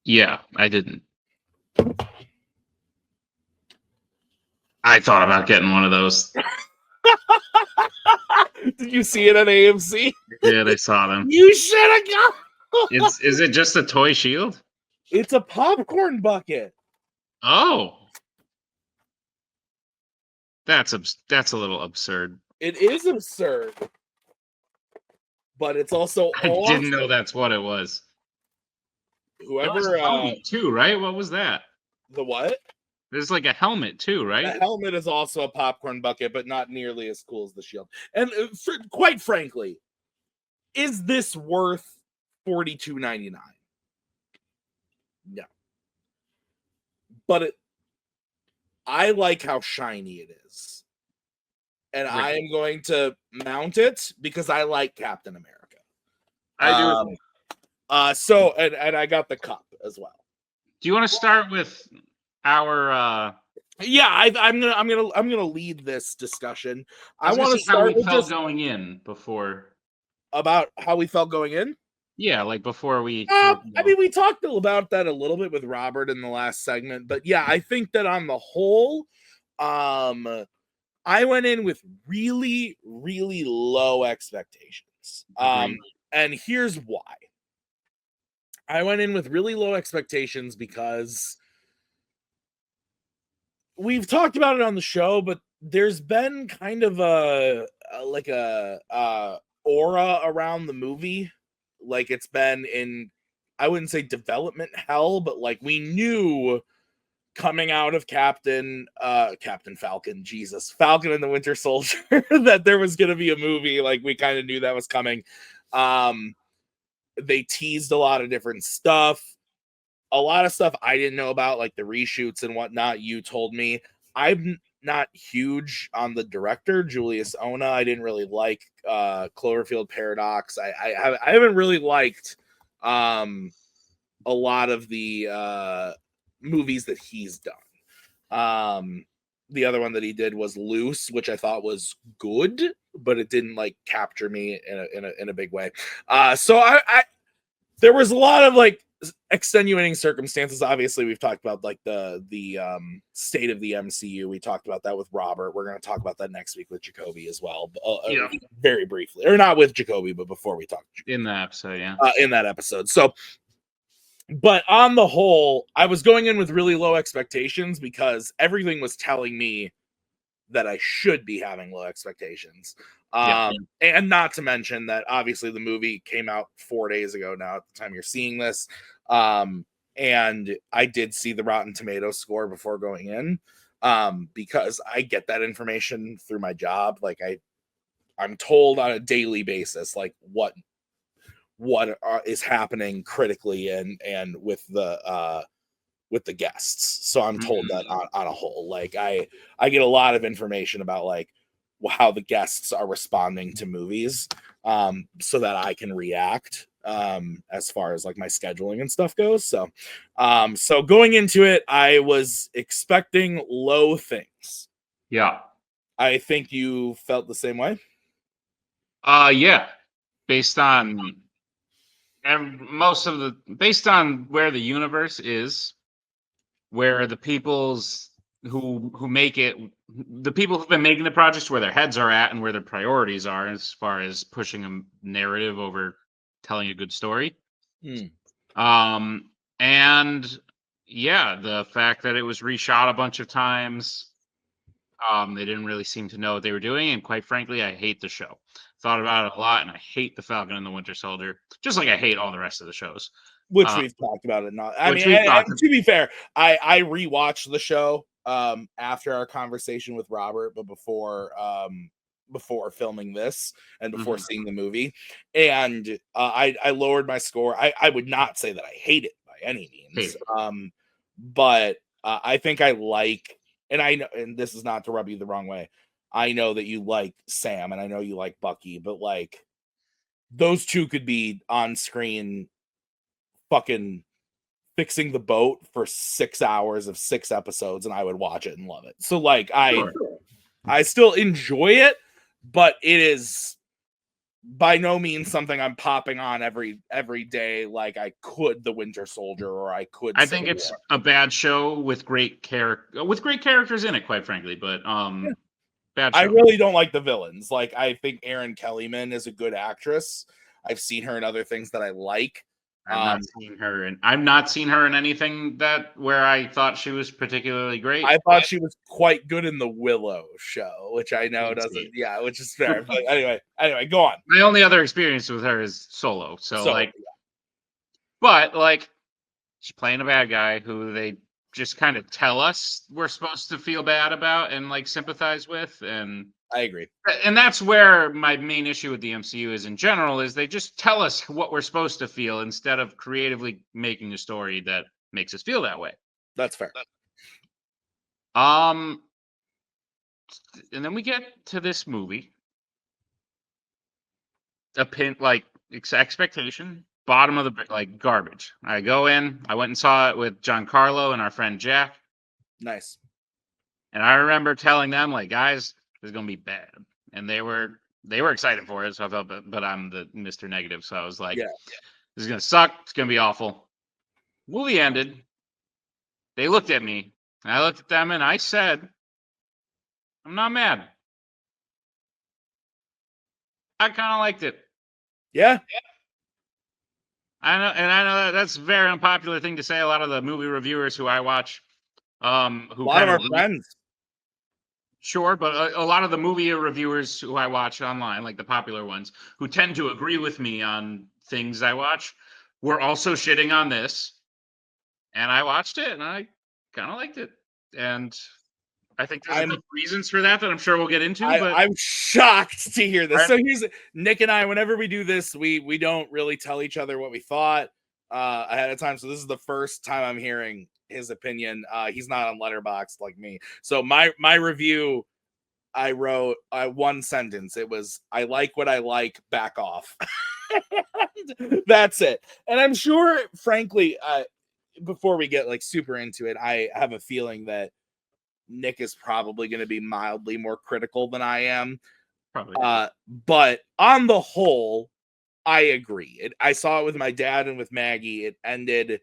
Yeah, I didn't. I thought about getting one of those. Did you see it at AMC? Yeah, I saw them. You should have gone. Is it just a toy shield? It's a popcorn bucket. Oh, that's a little absurd. It is absurd, but it's also I awesome. didn't know that's what it was. Whoever helmet too, right? What was that? the what? There's like a helmet too, right? The helmet is also a popcorn bucket, but not nearly as cool as the shield. And quite frankly, is this worth $42.99? No. But I like how shiny it is. And I am going to mount it because I like Captain America. I do. So I got the cup as well. Do you want to start with our Yeah, I'm gonna lead this discussion. I want to how start we with felt just going in before. about how we felt going in. Yeah, like before we. I mean, we talked about that a little bit with Robert in the last segment, but yeah, I think that on the whole, I went in with really, really low expectations. And here's why. I went in with really low expectations because we've talked about it on the show, but there's been kind of a aura around the movie. Like it's been in, I wouldn't say development hell, but like we knew coming out of Captain Falcon, Falcon and the Winter Soldier, that there was going to be a movie. Like we kind of knew that was coming. They teased a lot of different stuff. A lot of stuff I didn't know about, like the reshoots and whatnot. You told me. I'm not huge on the director, Julius Ona. I didn't really like Cloverfield Paradox. I haven't really liked a lot of the movies that he's done. The other one that he did was Loose, which I thought was good, but it didn't like capture me in a big way. So I there was a lot of like extenuating circumstances. Obviously, we've talked about like the state of the MCU. We talked about that with Robert. We're going to talk about that next week with Jacoby as well. Very briefly, or not with Jacoby, but before we talk in that episode, yeah. In that episode. So But on the whole, I was going in with really low expectations because everything was telling me that I should be having low expectations. And not to mention that obviously the movie came out 4 days ago now at the time you're seeing this. And I did see the Rotten Tomatoes score before going in, because I get that information through my job. Like I'm told on a daily basis, like what is happening critically and with the guests. So I'm told that on a whole, like I get a lot of information about like how the guests are responding to movies, so that I can react, as far as like my scheduling and stuff goes. So going into it, I was expecting low things. Yeah. I think you felt the same way. Yeah. Based on based on where the universe is, where the people's who make it, the people who've been making the projects, where their heads are at and where their priorities are as far as pushing a narrative over telling a good story. And yeah, the fact that it was reshot a bunch of times, they didn't really seem to know what they were doing, and quite frankly, I hate the show. Thought about it a lot, and I hate the Falcon and the Winter Soldier, just like I hate all the rest of the shows. Which we've talked about it. I mean, to be fair, I rewatched the show after our conversation with Robert, but before filming this and before seeing the movie, and I lowered my score. I would not say that I hate it by any means, but I think I like, and I know, and this is not to rub you the wrong way, I know that you like Sam and I know you like Bucky, but like those two could be on screen fucking fixing the boat for 6 hours of 6 episodes and I would watch it and love it. So like I still enjoy it, but it is by no means something I'm popping on every day like I could the Winter Soldier or I could. I think it's a bad show with great characters in it, quite frankly, but bad show. I really don't like the villains. Like I think Erin Kellyman is a good actress. I've seen her in other things that I like. I'm not seeing her in anything where I thought she was particularly great. I thought she was quite good in the Willow show, which I know doesn't. Yeah, which is fair. But anyway, go on. My only other experience with her is Solo. But like, she's playing a bad guy who they just kind of tell us we're supposed to feel bad about and like sympathize with, and I agree. And that's where my main issue with the MCU is in general, is they just tell us what we're supposed to feel instead of creatively making a story that makes us feel that way. That's fair. And then we get to this movie. Expectation, bottom of the like garbage. I go in, I went and saw it with Giancarlo and our friend Jack. Nice. And I remember telling them, like, guys, this is gonna be bad. And they were excited for it, so I felt but I'm the Mr. Negative, so I was like, this is gonna suck, it's gonna be awful. Movie ended. They looked at me, and I looked at them, and I said, I'm not mad. I kind of liked it. Yeah. I know that's a very unpopular thing to say. A lot of the movie reviewers who I watch, who a lot of our friends. Sure, but a lot of the movie reviewers who I watch online, like the popular ones, who tend to agree with me on things I watch, were also shitting on this. And I watched it, and I kind of liked it. And I think there's reasons for that I'm sure we'll get into. But I'm shocked to hear this. So here's Nick and I, whenever we do this, we don't really tell each other what we thought ahead of time. So this is the first time I'm hearing his opinion. He's not on Letterboxd like me. So my review, I wrote one sentence. It was, I like what I like, back off. That's it. And I'm sure, frankly, before we get like super into it, I have a feeling that Nick is probably going to be mildly more critical than I am. Probably. But on the whole, I agree. I saw it with my dad and with Maggie. It ended.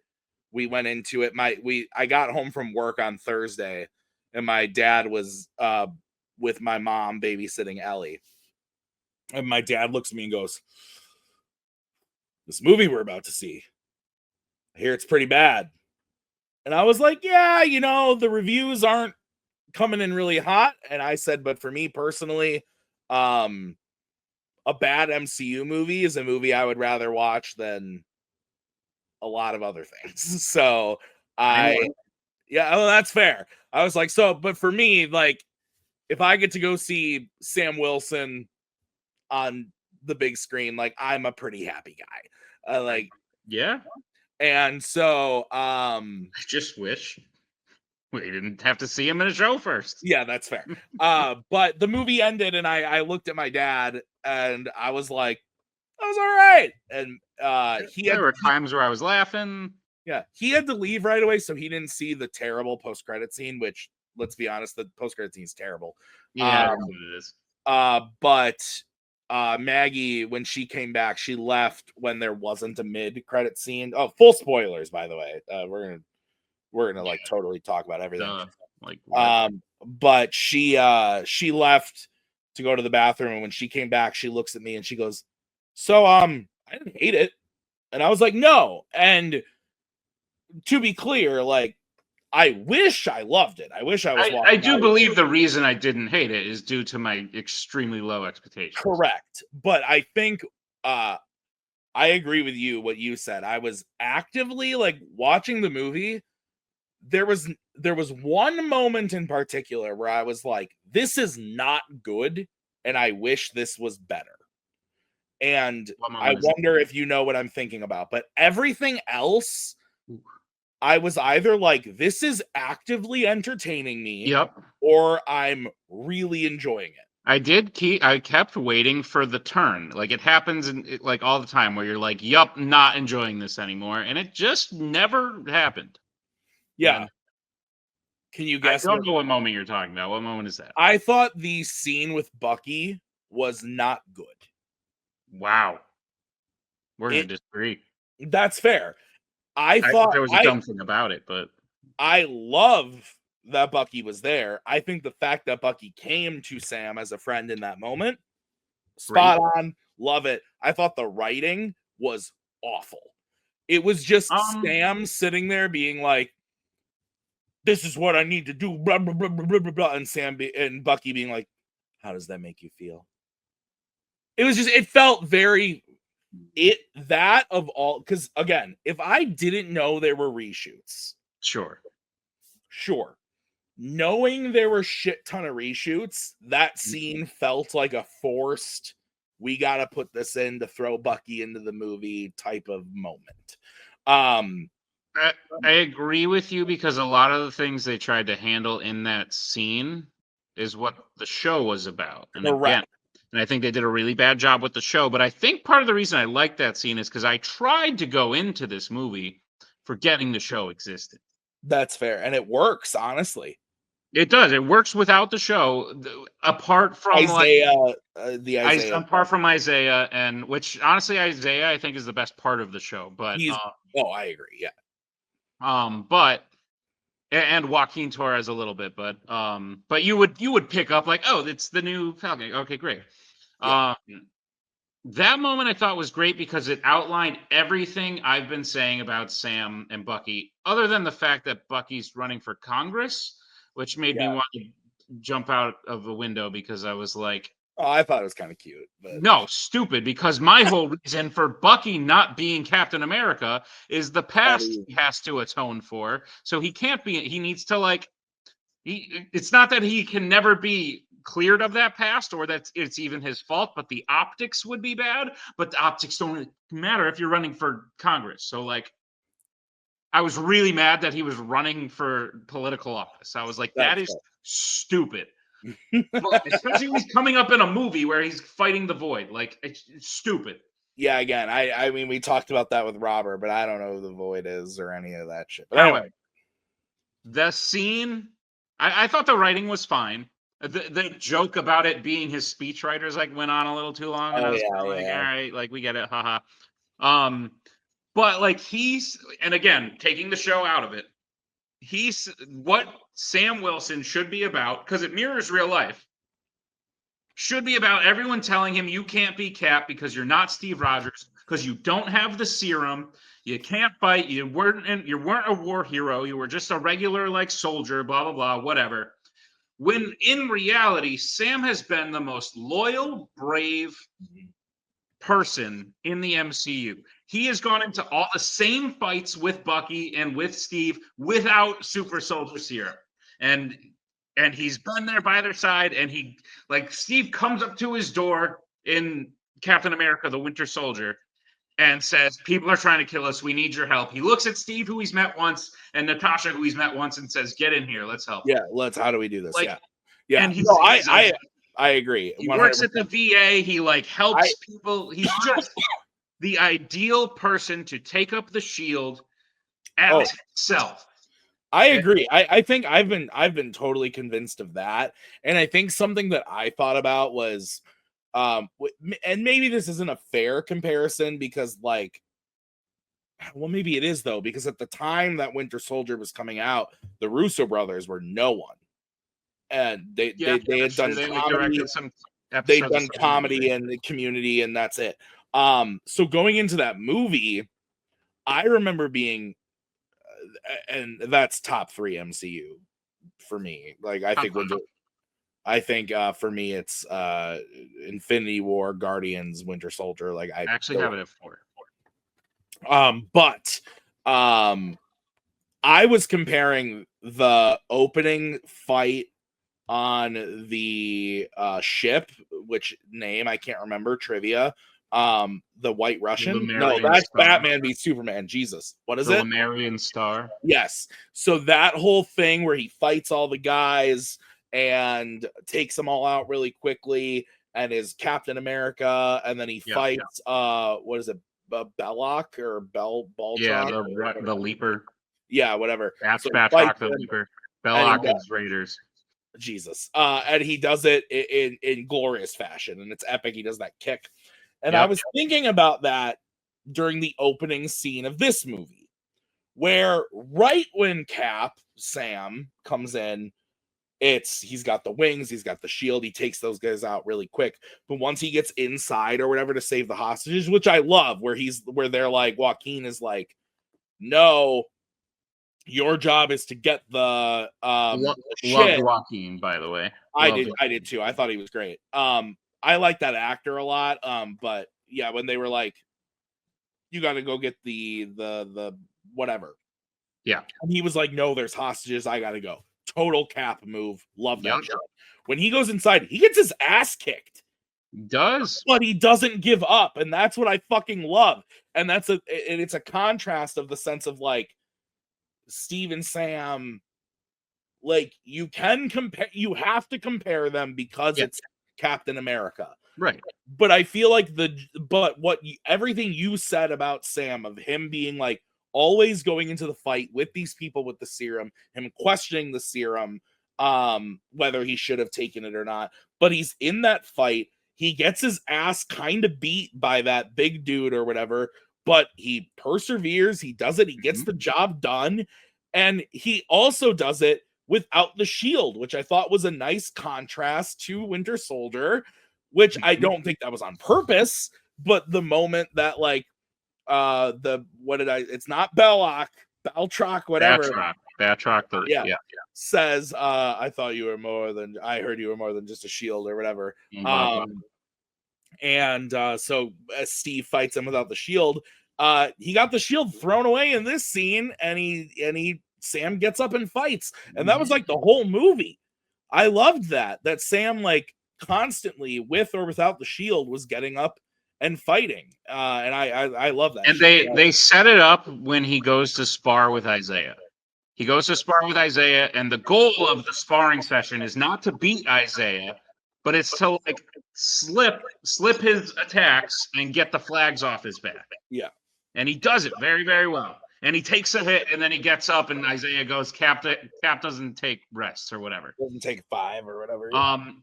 We went into it. I got home from work on Thursday, and my dad was with my mom babysitting Ellie. And my dad looks at me and goes, "This movie we're about to see, I hear it's pretty bad. And I was like, yeah, the reviews aren't coming in really hot. And I said, but for me personally, a bad MCU movie is a movie I would rather watch than a lot of other things. So yeah, well, that's fair. I was like, but for me, like, if I get to go see Sam Wilson on the big screen, like, I'm a pretty happy guy. Yeah. And so, I just wish we didn't have to see him in a show first. yeah, that's fair. But the movie ended, and I looked at my dad, and I was like, "That was all right." And there were times where I was laughing. Yeah, he had to leave right away, so he didn't see the terrible post-credit scene. Which, let's be honest, the post-credit scene is terrible. Yeah, that's what it is. But Maggie, when she came back, she left when there wasn't a mid-credit scene. Oh, full spoilers, by the way. We're gonna like totally talk about everything. But she left to go to the bathroom, and when she came back, she looks at me and she goes, "So I didn't hate it." And I was like, "No." And to be clear, like, I wish I loved it. I wish I was. I do believe the reason I didn't hate it is due to my extremely low expectations. Correct. But I think I agree with you, what you said. I was actively like watching the movie. There was one moment in particular where I was like, this is not good, and I wish this was better. And I wonder if you know what I'm thinking about. But everything else, I was either like, this is actively entertaining me, yep, or I'm really enjoying it. I kept waiting for the turn. Like, it happens like all the time where you're like, yup, not enjoying this anymore. And it just never happened. Yeah. And can you guess? I don't know what moment you're talking about. What moment is that? I thought the scene with Bucky was not good. Wow. We're going to disagree. That's fair. I thought there was a dumb thing about it, but I love that Bucky was there. I think the fact that Bucky came to Sam as a friend in that moment, spot on, love it. I thought the writing was awful. It was just Sam sitting there being like, this is what I need to do, blah, blah, blah, blah, blah, blah, and Bucky being like, how does that make you feel? It was just, it felt very, that of all, because again, if I didn't know there were reshoots, sure, knowing there were shit ton of reshoots, that scene felt like a forced, we gotta put this in to throw Bucky into the movie type of moment. I agree with you, because a lot of the things they tried to handle in that scene is what the show was about. And again, and I think they did a really bad job with the show. But I think part of the reason I like that scene is because I tried to go into this movie forgetting the show existed. That's fair. And it works, honestly. It does. It works without the show, apart from Isaiah, apart from Isaiah, and which honestly, Isaiah, I think, is the best part of the show. But I agree. Yeah. But and Joaquin Torres a little bit, but you would pick up like, oh, it's the new Falcon. Okay, great. Yeah. That moment I thought was great because it outlined everything I've been saying about Sam and Bucky, other than the fact that Bucky's running for Congress, which made me want to jump out of a window, because I was like, oh, I thought it was kind of cute. But... No, stupid, because my whole reason for Bucky not being Captain America is the past he has to atone for. So he can't be, he needs to it's not that he can never be cleared of that past or that it's even his fault, but the optics would be bad. But the optics don't matter if you're running for Congress. So I was really mad that he was running for political office. I was like, that is stupid. Especially when he's coming up in a movie where he's fighting the Void. It's stupid. Yeah, again, I mean, we talked about that with Robert, but I don't know who the Void is or any of that shit. But anyway, the scene, I thought the writing was fine. The joke about it being his speechwriters went on a little too long, and I was all right, we get it, haha. But he's, and again, taking the show out of it, he's what Sam Wilson should be about, because it mirrors real life, should be about everyone telling him you can't be Cap because you're not Steve Rogers, because you don't have the serum, You can't fight. You weren't a war hero. You were just a regular like soldier. Blah blah blah. Whatever. When in reality, Sam has been the most loyal, brave person in the MCU. He has gone into all the same fights with Bucky and with Steve without Super Soldier Serum. And he's been there by their side, and he like Steve comes up to his door in Captain America the Winter Soldier and says, "People are trying to kill us. We need your help." He looks at Steve, who he's met once, and Natasha, who he's met once, and says, "Get in here. Let's help." Yeah, how do we do this? Like, yeah. And No, I agree. he 100%. works at the VA. He like helps people. He's just the ideal person to take up the shield as himself. I agree. I think I've been totally convinced of that. And I think something that I thought about was and maybe this isn't a fair comparison because like well maybe it is though, because at the time that Winter Soldier was coming out, the Russo brothers were no one. And they had done comedy. They'd done comedy and the Community, and that's it. So going into that movie, I remember being and that's top 3 MCU for me. Like I think for me it's Infinity War, Guardians, Winter Soldier. Like I actually have it at 4. But I was comparing the opening fight on the ship, which name I can't remember, trivia. The White Russian. No, that's Star. Batman v Superman. Jesus, what is it? Lemurian Star. Yes. So that whole thing where he fights all the guys and takes them all out really quickly, and is Captain America, and then he fights what is it, Belloc or Baltrock? Yeah, the Leaper. Yeah, whatever. That's Batroc the Leaper. Belloc is Raiders. Jesus. And he does it in glorious fashion, and it's epic. He does that kick. And I was thinking about that during the opening scene of this movie, where right when Sam comes in, he's got the wings, he's got the shield, he takes those guys out really quick. But once he gets inside or whatever to save the hostages, which I love, where they're like, Joaquin is like, no, your job is to get the loved Joaquin, by the way. I did too. I thought he was great. I like that actor a lot. But yeah, when they were like, you got to go get the whatever. Yeah. And he was like, no, there's hostages. I got to go. Total Cap move. Love that shit. When he goes inside, he gets his ass kicked. He does. But he doesn't give up. And that's what I fucking love. And it's a contrast of the sense of like Steve and Sam. Like you have to compare them because it's Captain America. Right. But I feel like everything you said about Sam, of him being like always going into the fight with these people with the serum, him questioning the serum, whether he should have taken it or not, but he's in that fight, he gets his ass kind of beat by that big dude or whatever, but he perseveres, he does it, he gets the job done, and he also does it without the shield, which I thought was a nice contrast to Winter Soldier, which I don't think that was on purpose, but the moment that like it's not Belloc, Baltrock, whatever. Batroc, says, I heard you were more than just a shield or whatever. So as Steve fights him without the shield, he got the shield thrown away in this scene, and Sam gets up and fights, and that was like the whole movie. I loved that Sam like constantly with or without the shield was getting up and fighting, and I love that. And they set it up when he goes to spar with Isaiah. He goes to spar with Isaiah, and the goal of the sparring session is not to beat Isaiah, but it's to like slip his attacks and get the flags off his back. Yeah, and he does it very, very well. And he takes a hit, and then he gets up, and Isaiah goes, Cap doesn't take rests or whatever. Doesn't take 5 or whatever.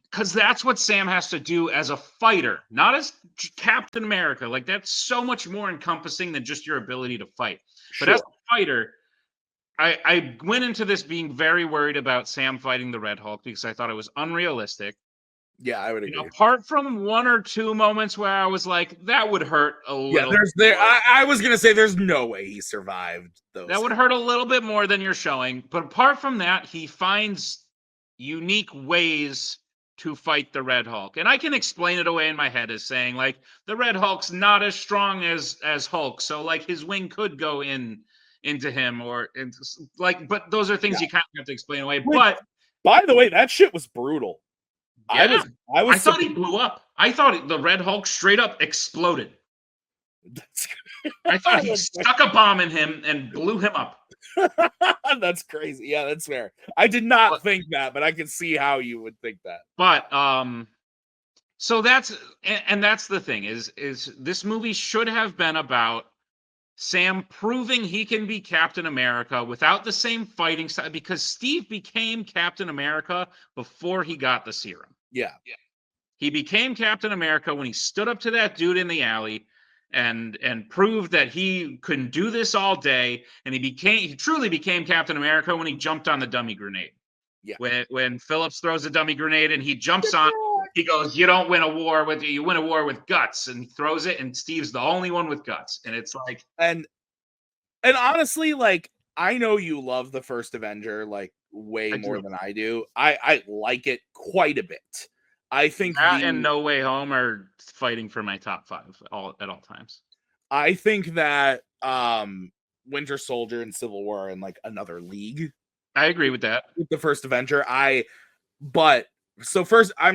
Because that's what Sam has to do as a fighter, not as Captain America. Like, that's so much more encompassing than just your ability to fight. Sure. But as a fighter, I went into this being very worried about Sam fighting the Red Hulk because I thought it was unrealistic. Yeah, I would agree. Apart from one or two moments where I was like, that would hurt a little. I was gonna say there's no way he survived those. That would hurt a little bit more than you're showing. But apart from that, he finds unique ways to fight the Red Hulk. And I can explain it away in my head as saying, like, the Red Hulk's not as strong as Hulk. So, like, his wing could go into him but those are things you kind of have to explain away. But by the way, that shit was brutal. Yeah. I thought he blew up. I thought the Red Hulk straight up exploded. I thought he stuck a bomb in him and blew him up. That's crazy. Yeah, that's fair. I did not think that, but I can see how you would think that. But so that's the thing is this movie should have been about Sam proving he can be Captain America without the same fighting side, because Steve became Captain America before he got the serum. Yeah. He became Captain America when he stood up to that dude in the alley and proved that he could do this all day. And he truly became Captain America when he jumped on the dummy grenade. Yeah. When Phillips throws a dummy grenade and he jumps on, he goes, "You don't win a war with you win a war with guts." And he throws it, and Steve's the only one with guts. And it's like, and honestly, like, I know you love the first Avenger like way more than I do. I like it quite a bit. I think that and No Way Home are fighting for my top 5 at all times. I think that Winter Soldier and Civil War are in like another league. I agree with that. With the first Avenger, I'm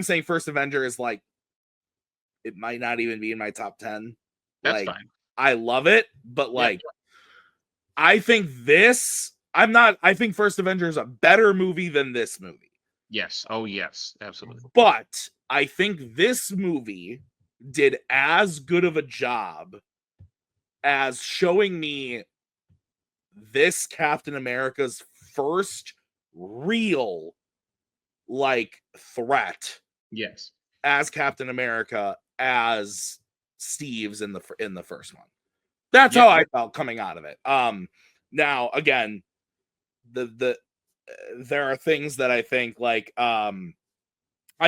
saying first Avenger is like, it might not even be in my top 10. That's fine. I love it, but like, I think I think First Avenger is a better movie than this movie. Yes. Oh, yes. Absolutely. But I think this movie did as good of a job as showing me this Captain America's first real like threat. Yes. As Captain America as Steve's in the first one. That's how I felt coming out of it. Now again, there are things that I think like I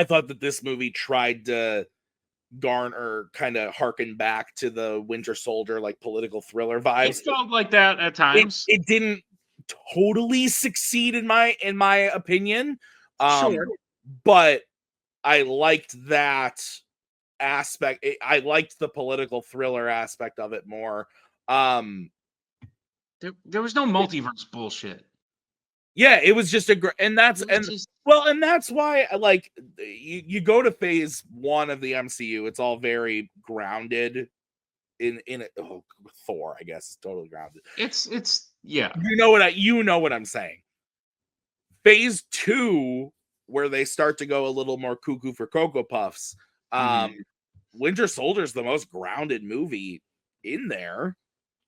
thought that this movie tried to garner kind of harken back to the Winter Soldier like political thriller vibes. It felt like that at times. It didn't totally succeed in my opinion. Sure. But I liked that aspect. I liked the political thriller aspect of it more. There was no multiverse bullshit. Yeah, it was just that's why like you go to phase 1 of the MCU, it's all very grounded in Thor, I guess is totally grounded. It's yeah. You know what I'm saying. Phase 2, where they start to go a little more cuckoo for Cocoa Puffs. Winter Soldier is the most grounded movie in there.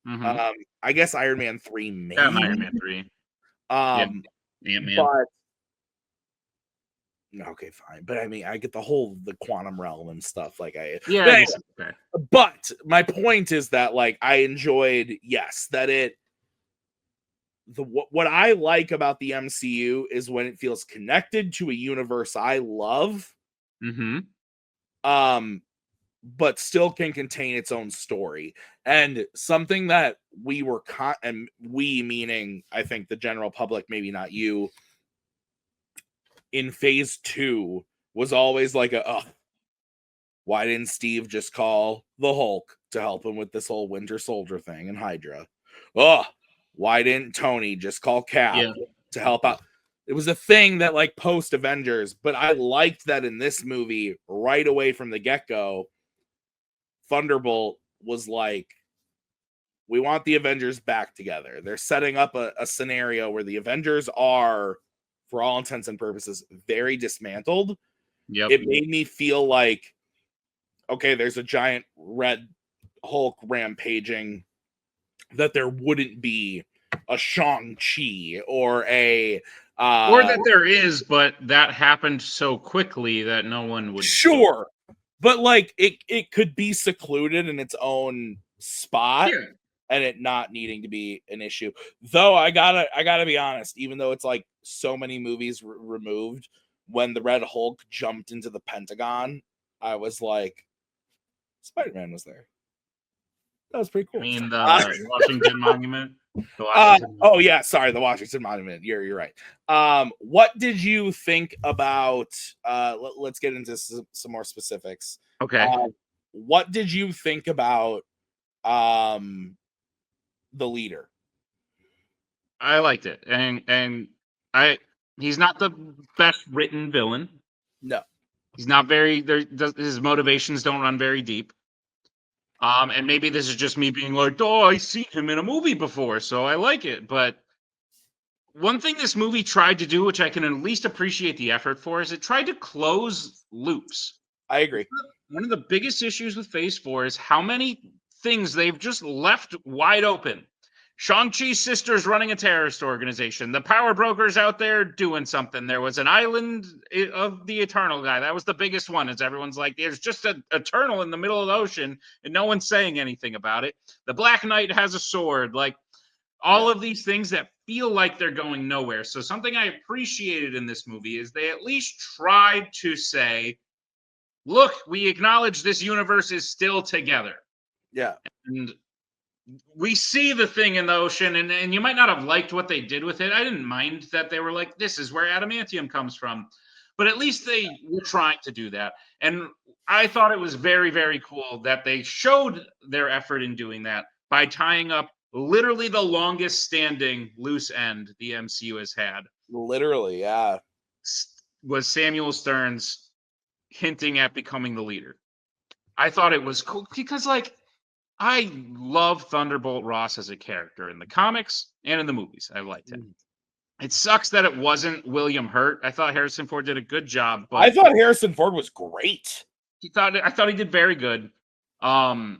I guess Iron Man 3 maybe. Iron Man 3. Ant-Man. But okay, fine. But I mean, I get the quantum realm and stuff. Like but my point is that like I enjoyed, what I like about the MCU is when it feels connected to a universe I love. But still can contain its own story. And something that we were and we meaning I think the general public, maybe not you, in phase 2 was always like why didn't Steve just call the Hulk to help him with this whole Winter Soldier thing and Hydra? Why didn't Tony just call Cap to help out? It was a thing that like post Avengers, but I liked that in this movie right away from the get-go. Thunderbolt was like, we want the Avengers back together. They're setting up a scenario where the Avengers are, for all intents and purposes, very dismantled. It made me feel like, okay, there's a giant red Hulk rampaging, that there wouldn't be a Shang-Chi or a... or that there is, but that happened so quickly that no one would... Sure. But like it could be secluded in its own spot and it not needing to be an issue. Though I gotta be honest, even though it's like so many movies removed, when the Red Hulk jumped into the Pentagon, I was like, Spider-Man was there. That was pretty cool. I mean, the Washington Monument. The Washington Oh yeah, sorry, the Washington Monument. You're right. What did you think about? Let's get into some more specifics. Okay. What did you think about the leader? I liked it, and he's not the best written villain. No, He's not very his motivations don't run very deep. And maybe this is just me being like, oh, I seen him in a movie before, so I like it. But one thing this movie tried to do, which I can at least appreciate the effort for, is it tried to close loops. I agree. One of the biggest issues with Phase 4 is how many things they've just left wide open. Shang-Chi's sister's running a terrorist organization. The power broker's out there doing something. There was an island of the Eternal guy. That was the biggest one, as everyone's like, there's just an Eternal in the middle of the ocean, and no one's saying anything about it. The Black Knight has a sword. Like, all of these things that feel like they're going nowhere. So something I appreciated in this movie is they at least tried to say, look, we acknowledge this universe is still together. Yeah. And we see the thing in the ocean, and you might not have liked what they did with it. I didn't mind that they were like, this is where adamantium comes from. But at least they were trying to do that. And I thought it was very, very cool that they showed their effort in doing that by tying up literally the longest standing loose end the MCU has had. Literally, yeah. Was Samuel Stearns hinting at becoming the leader. I thought it was cool because, like, I love Thunderbolt Ross as a character in the comics and in the movies. I liked him. It sucks that it wasn't William Hurt. I thought Harrison Ford did a good job. But I thought Harrison Ford was great. I thought he did very good. Sorry,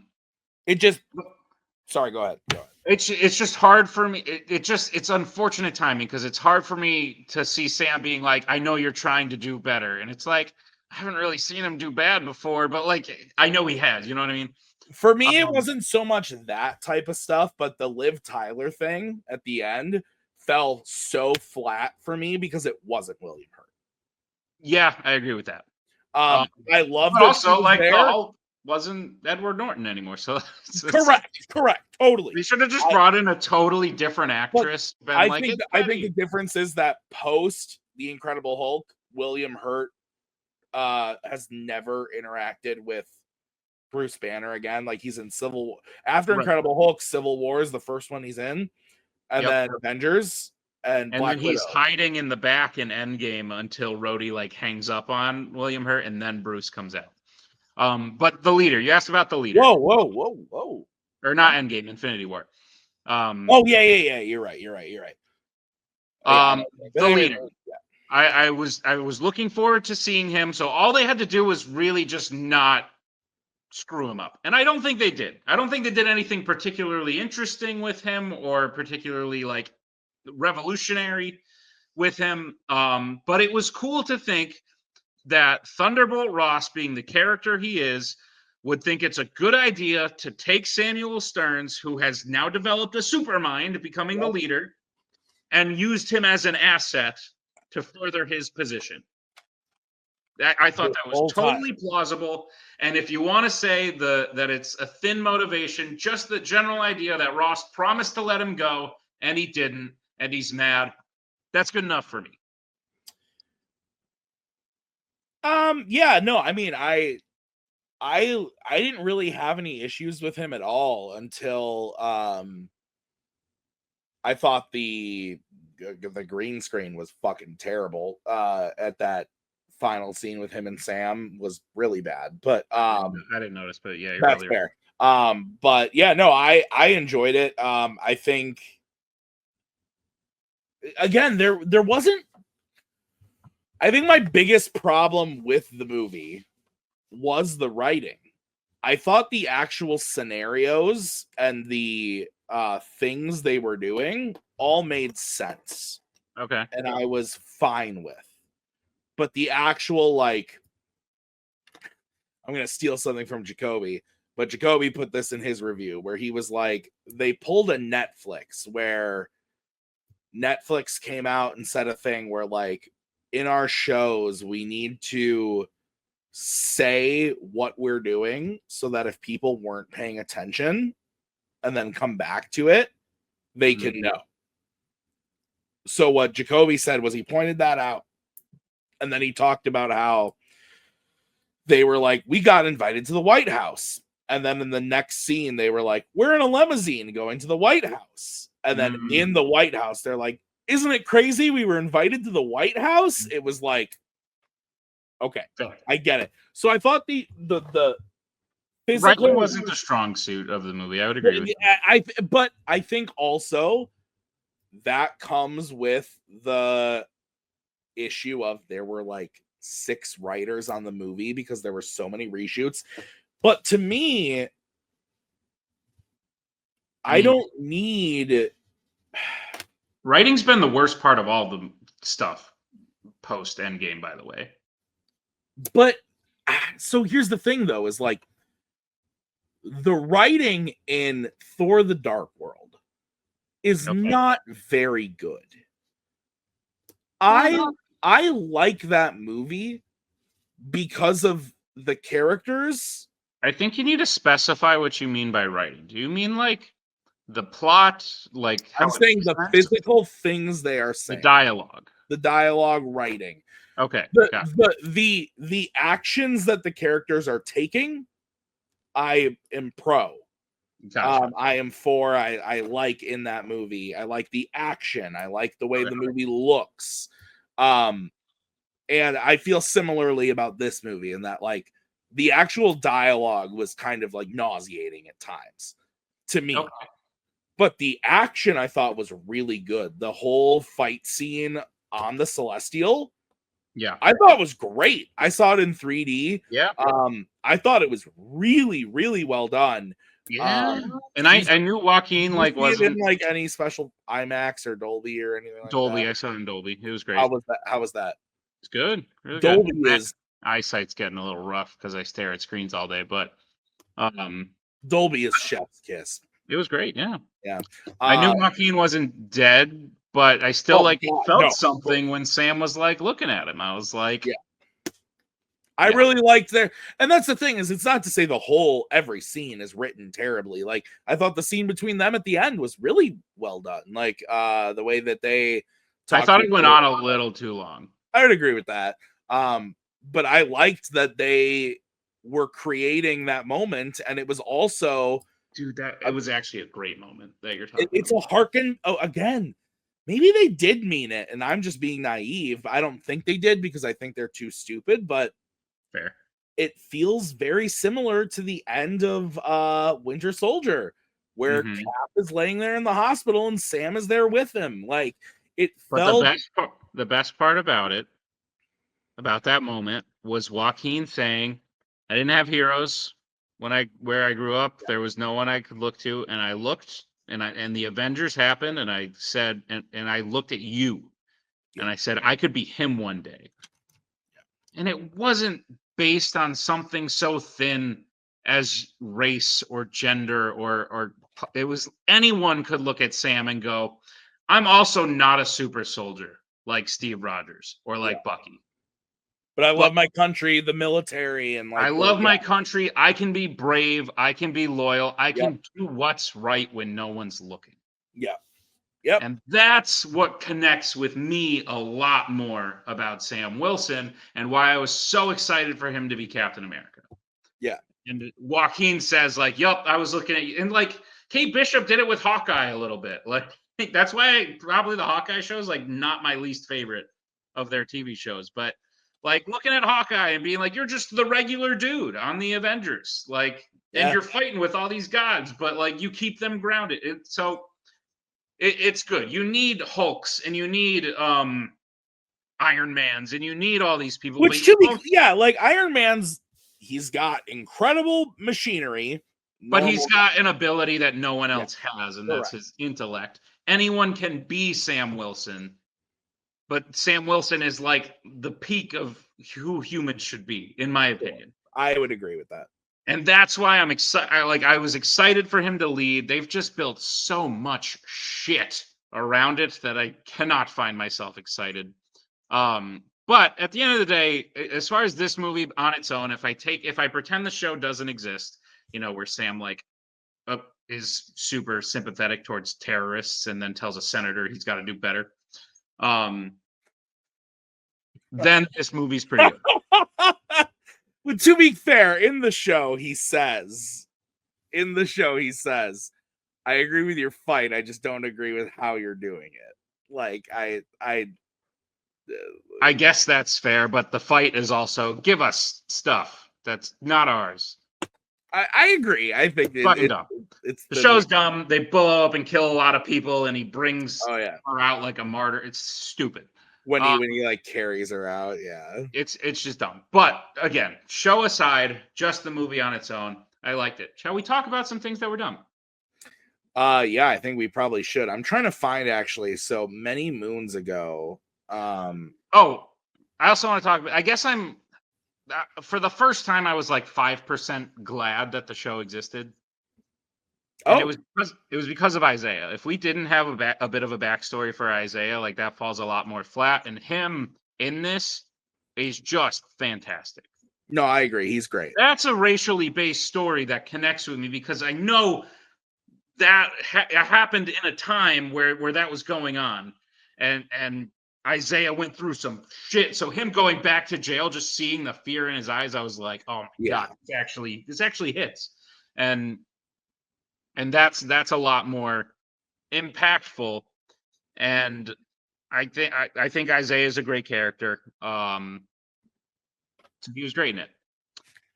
go ahead. It's just hard for me. It's unfortunate timing because it's hard for me to see Sam being like, I know you're trying to do better. And it's like, I haven't really seen him do bad before, but like, I know he has, you know what I mean? For me, it wasn't so much that type of stuff, but the Liv Tyler thing at the end fell so flat for me because it wasn't William Hurt. Yeah, I agree with that. I love that. Also, like, the Hulk wasn't Edward Norton anymore. So correct, totally. They should have just brought in a totally different actress. I think the difference is that post The Incredible Hulk, William Hurt has never interacted with Bruce Banner again. Like, he's in Civil War. After Incredible Hulk, Civil War is the first one he's in, and then Avengers and Black then he's Widow. hiding in the back in Endgame until Rhodey like hangs up on William Hurt, and then Bruce comes out. But the leader, you asked about the leader. Whoa. Or not Endgame, Infinity War. Yeah. You're right. The leader. Yeah. I was looking forward to seeing him. So all they had to do was really just not screw him up. And I don't think they did. I don't think they did anything particularly interesting with him or particularly like revolutionary with him. But it was cool to think that Thunderbolt Ross, being the character he is, would think it's a good idea to take Samuel Stearns, who has now developed a supermind, becoming the leader, and used him as an asset to further his position. I thought that was totally plausible. And if you want to say that it's a thin motivation, just the general idea that Ross promised to let him go and he didn't, and he's mad, that's good enough for me. Yeah, no, I mean, I didn't really have any issues with him at all until I thought the green screen was fucking terrible at that final scene with him and Sam was really bad. But I didn't notice, but yeah, that's fair. But yeah, no, I enjoyed it. I think again there wasn't. I think my biggest problem with the movie was the writing. I thought the actual scenarios and the things they were doing all made sense. Okay. And I was fine with. But the actual, like, I'm going to steal something from Jacoby, but Jacoby put this in his review where he was like, they pulled a Netflix where Netflix came out and said a thing where, like, in our shows, we need to say what we're doing so that if people weren't paying attention and then come back to it, they can know. So what Jacoby said was he pointed that out, and then he talked about how they were like, we got invited to the White House. And then in the next scene, they were like, we're in a limousine going to the White House. And then in the White House, they're like, isn't it crazy? We were invited to the White House. It was like, okay, I get it. So I thought the physical Writing wasn't the strong suit of the movie. I would agree with you. But I think also that comes with the issue of there were like 6 writers on the movie because there were so many reshoots. But to me, I don't need. Writing's been the worst part of all the stuff post Endgame, by the way. But so here's the thing, though, is like the writing in Thor: The Dark World is not very good. I like that movie because of the characters. I think you need to specify what you mean by writing. Do you mean like the plot, like how I'm saying the physical things they are saying, the dialogue writing. Okay. The actions that the characters are taking, I am pro. Gotcha. I am for. I like in that movie. I like the action. I like the way the movie looks. And I feel similarly about this movie in that like the actual dialogue was kind of like nauseating at times to me. Okay. But the action I thought was really good. The whole fight scene on the Celestial, I thought was great. I saw it in 3D. Yeah. I thought it was really, really well done. Yeah. And I knew Joaquin like wasn't in like any special IMAX or Dolby or anything like Dolby. that. I saw it in Dolby. It was great. How was that? It's good. Really Dolby good. is eyesight's getting a little rough because I stare at screens all day, but Dolby is chef's kiss. It was great. Yeah. Yeah. I knew Joaquin wasn't dead, but I still felt something when Sam was like looking at him. I was like, I really liked there. And that's the thing is it's not to say every scene is written terribly. Like I thought the scene between them at the end was really well done. Like the way that they I thought it went on a little too long. I would agree with that. But I liked that they were creating that moment, and it was also it was actually a great moment that you're talking it's about. a hearken again. Maybe they did mean it, and I'm just being naive. I don't think they did because I think they're too stupid, but fair. It feels very similar to the end of Winter Soldier, where Cap is laying there in the hospital and Sam is there with him. Like it felt. The best part about that moment was Joaquin saying, "I didn't have heroes where I grew up. There was no one I could look to, and I looked, and the Avengers happened, and I said, and I looked at you, and I said I could be him one day." And it wasn't based on something so thin as race or gender or it was anyone could look at Sam and go, I'm also not a super soldier like Steve Rogers or like Bucky. But I love my country, the military, and like I love my country. I can be brave. I can be loyal. I can do what's right when no one's looking. Yeah. Yep. And that's what connects with me a lot more about Sam Wilson and why I was so excited for him to be Captain America. Yeah. And Joaquin says, like, yup, I was looking at you. And like Kate Bishop did it with Hawkeye a little bit. Like, I think that's why probably the Hawkeye show is like not my least favorite of their TV shows. But like looking at Hawkeye and being like, you're just the regular dude on the Avengers. Like, and you're fighting with all these gods, but like you keep them grounded. It's good. You need Hulks and you need Iron Mans and you need all these people. Which should be like Iron Man's he's got incredible machinery. But he's got an ability that no one else has, and that's his intellect. Anyone can be Sam Wilson, but Sam Wilson is like the peak of who humans should be, in my opinion. I would agree with that. And that's why I'm excited. I was excited for him to lead. They've just built so much shit around it that I cannot find myself excited. But at the end of the day, as far as this movie on its own, if I pretend the show doesn't exist, where Sam is super sympathetic towards terrorists and then tells a senator he's got to do better, then this movie's pretty good. But to be fair, in the show he says, I agree with your fight. I just don't agree with how you're doing it. Like I guess that's fair, but the fight is also give us stuff that's not ours. I agree. I think it's the show's dumb. They blow up and kill a lot of people, and he brings her out like a martyr. It's stupid. When he like carries her out, yeah. It's just dumb. But again, show aside, just the movie on its own, I liked it. Shall we talk about some things that were dumb? Yeah, I think we probably should. I'm trying to find actually. So many moons ago. I also want to talk about. I guess for the first time, I was like 5% glad that the show existed. And it was because of Isaiah. If we didn't have a bit of a backstory for Isaiah, like that falls a lot more flat. And him in this is just fantastic. No, I agree. He's great. That's a racially based story that connects with me because I know that happened in a time where that was going on, and Isaiah went through some shit. So him going back to jail, just seeing the fear in his eyes, I was like, oh my God, this actually hits. And that's a lot more impactful. And I think Isaiah is a great character. He was great in it.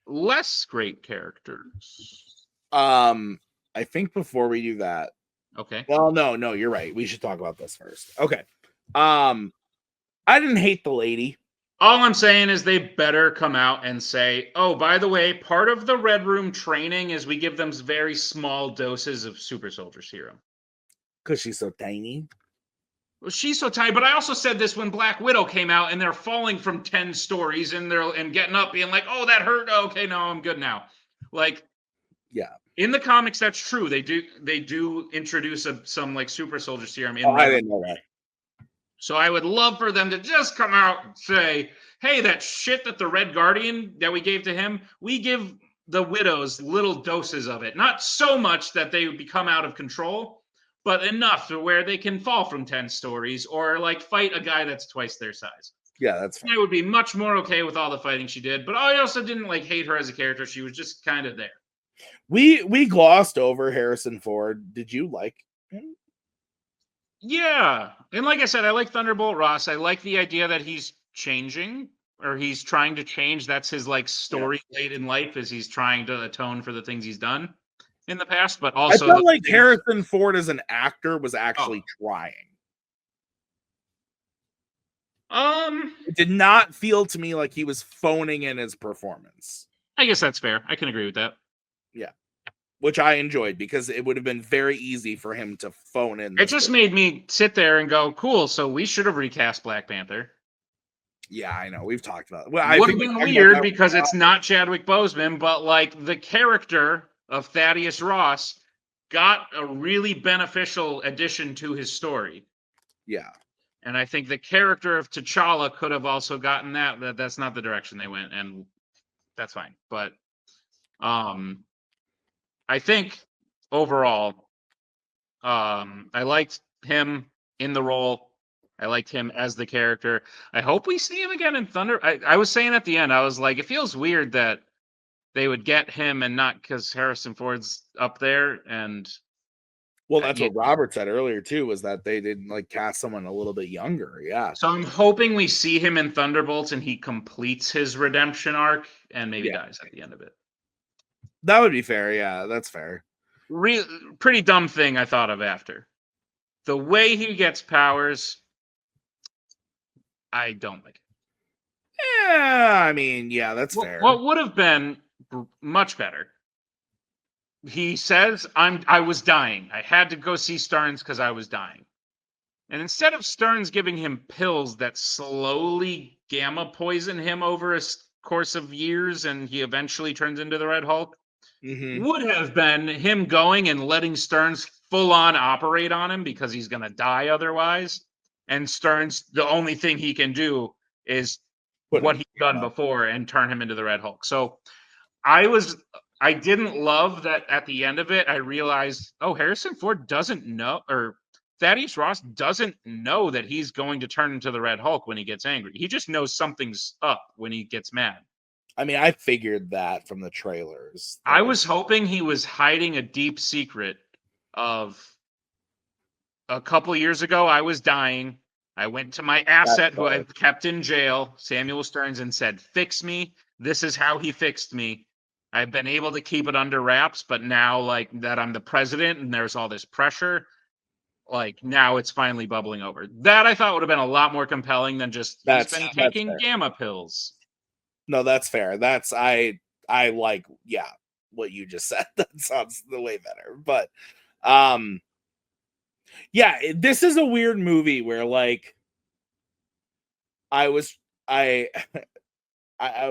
Less great characters. I think before we do that. Okay. Well, no, you're right. We should talk about this first. Okay. I didn't hate the lady. All I'm saying is they better come out and say, oh, by the way, part of the Red Room training is we give them very small doses of super soldier serum. Because she's so tiny. Well, she's so tiny, but I also said this when Black Widow came out and they're falling from 10 stories and getting up being like, oh, that hurt. Okay, no, I'm good now. Like, yeah. In the comics, that's true. They do introduce some like super soldier serum. I didn't know that. So I would love for them to just come out and say, hey, that shit that the Red Guardian that we gave to him, we give the widows little doses of it. Not so much that they become out of control, but enough to where they can fall from 10 stories or like fight a guy that's twice their size. Yeah, that's fine. I would be much more okay with all the fighting she did, but I also didn't like hate her as a character. She was just kind of there. We glossed over Harrison Ford. Did you like him? Yeah. And like I said, I like Thunderbolt Ross. I like the idea that he's changing or he's trying to change. That's his like story late in life is he's trying to atone for the things he's done in the past. But also I felt like Harrison Ford as an actor was actually trying. It did not feel to me like he was phoning in his performance. I guess that's fair. I can agree with that. Yeah. Which I enjoyed because it would have been very easy for him to phone in. It just made me sit there and go, cool, so we should have recast Black Panther. Yeah, I know. We've talked about it. Well, it would have been weird because it's not Chadwick Boseman, but like the character of Thaddeus Ross got a really beneficial addition to his story. Yeah. And I think the character of T'Challa could have also gotten that. That's not the direction they went, and that's fine. But I think overall, I liked him in the role. I liked him as the character. I hope we see him again in Thunder. I was saying at the end, I was like, it feels weird that they would get him and not because Harrison Ford's up there. And well, that's what Robert said earlier too, was that they didn't like cast someone a little bit younger. Yeah. So I'm hoping we see him in Thunderbolts and he completes his redemption arc and maybe dies at the end of it. That would be fair. Yeah, that's fair. Pretty dumb thing I thought of after. The way he gets powers, I don't like it. Yeah, I mean, yeah, that's fair. What would have been much better? He says, I was dying. I had to go see Stearns because I was dying. And instead of Stearns giving him pills that slowly gamma poison him over a course of years and he eventually turns into the Red Hulk, would have been him going and letting Stearns full on operate on him because he's going to die otherwise. And Stearns, the only thing he can do is Put what him he's done before and turn him into the Red Hulk. So I didn't love that at the end of it. I realized, oh, Harrison Ford doesn't know, or Thaddeus Ross doesn't know that he's going to turn into the Red Hulk when he gets angry. He just knows something's up when he gets mad. I mean, I figured that from the trailers. I was hoping he was hiding a deep secret of a couple years ago. I was dying. I went to my asset who I've kept in jail, Samuel Stearns, and said, fix me. This is how he fixed me. I've been able to keep it under wraps, but now, like, that I'm the president and there's all this pressure, like, now it's finally bubbling over. That I thought would have been a lot more compelling than just he's been taking gamma pills. No, that's fair. That's I like, yeah, what you just said. That sounds the way better. But yeah, this is a weird movie where, like, I was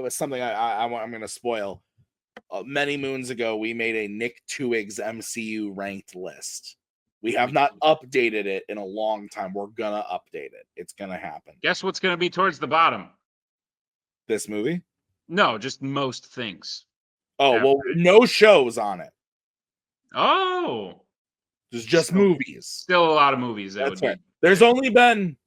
something I'm going to spoil. Many moons ago, we made a Nick Tuig's MCU ranked list. We have not updated it in a long time. We're gonna update it. It's gonna happen. Guess what's gonna be towards the bottom? This movie? No, just most things. Oh, well, no shows on it. Oh, there's just movies. Still a lot of movies. That's right. There's only been,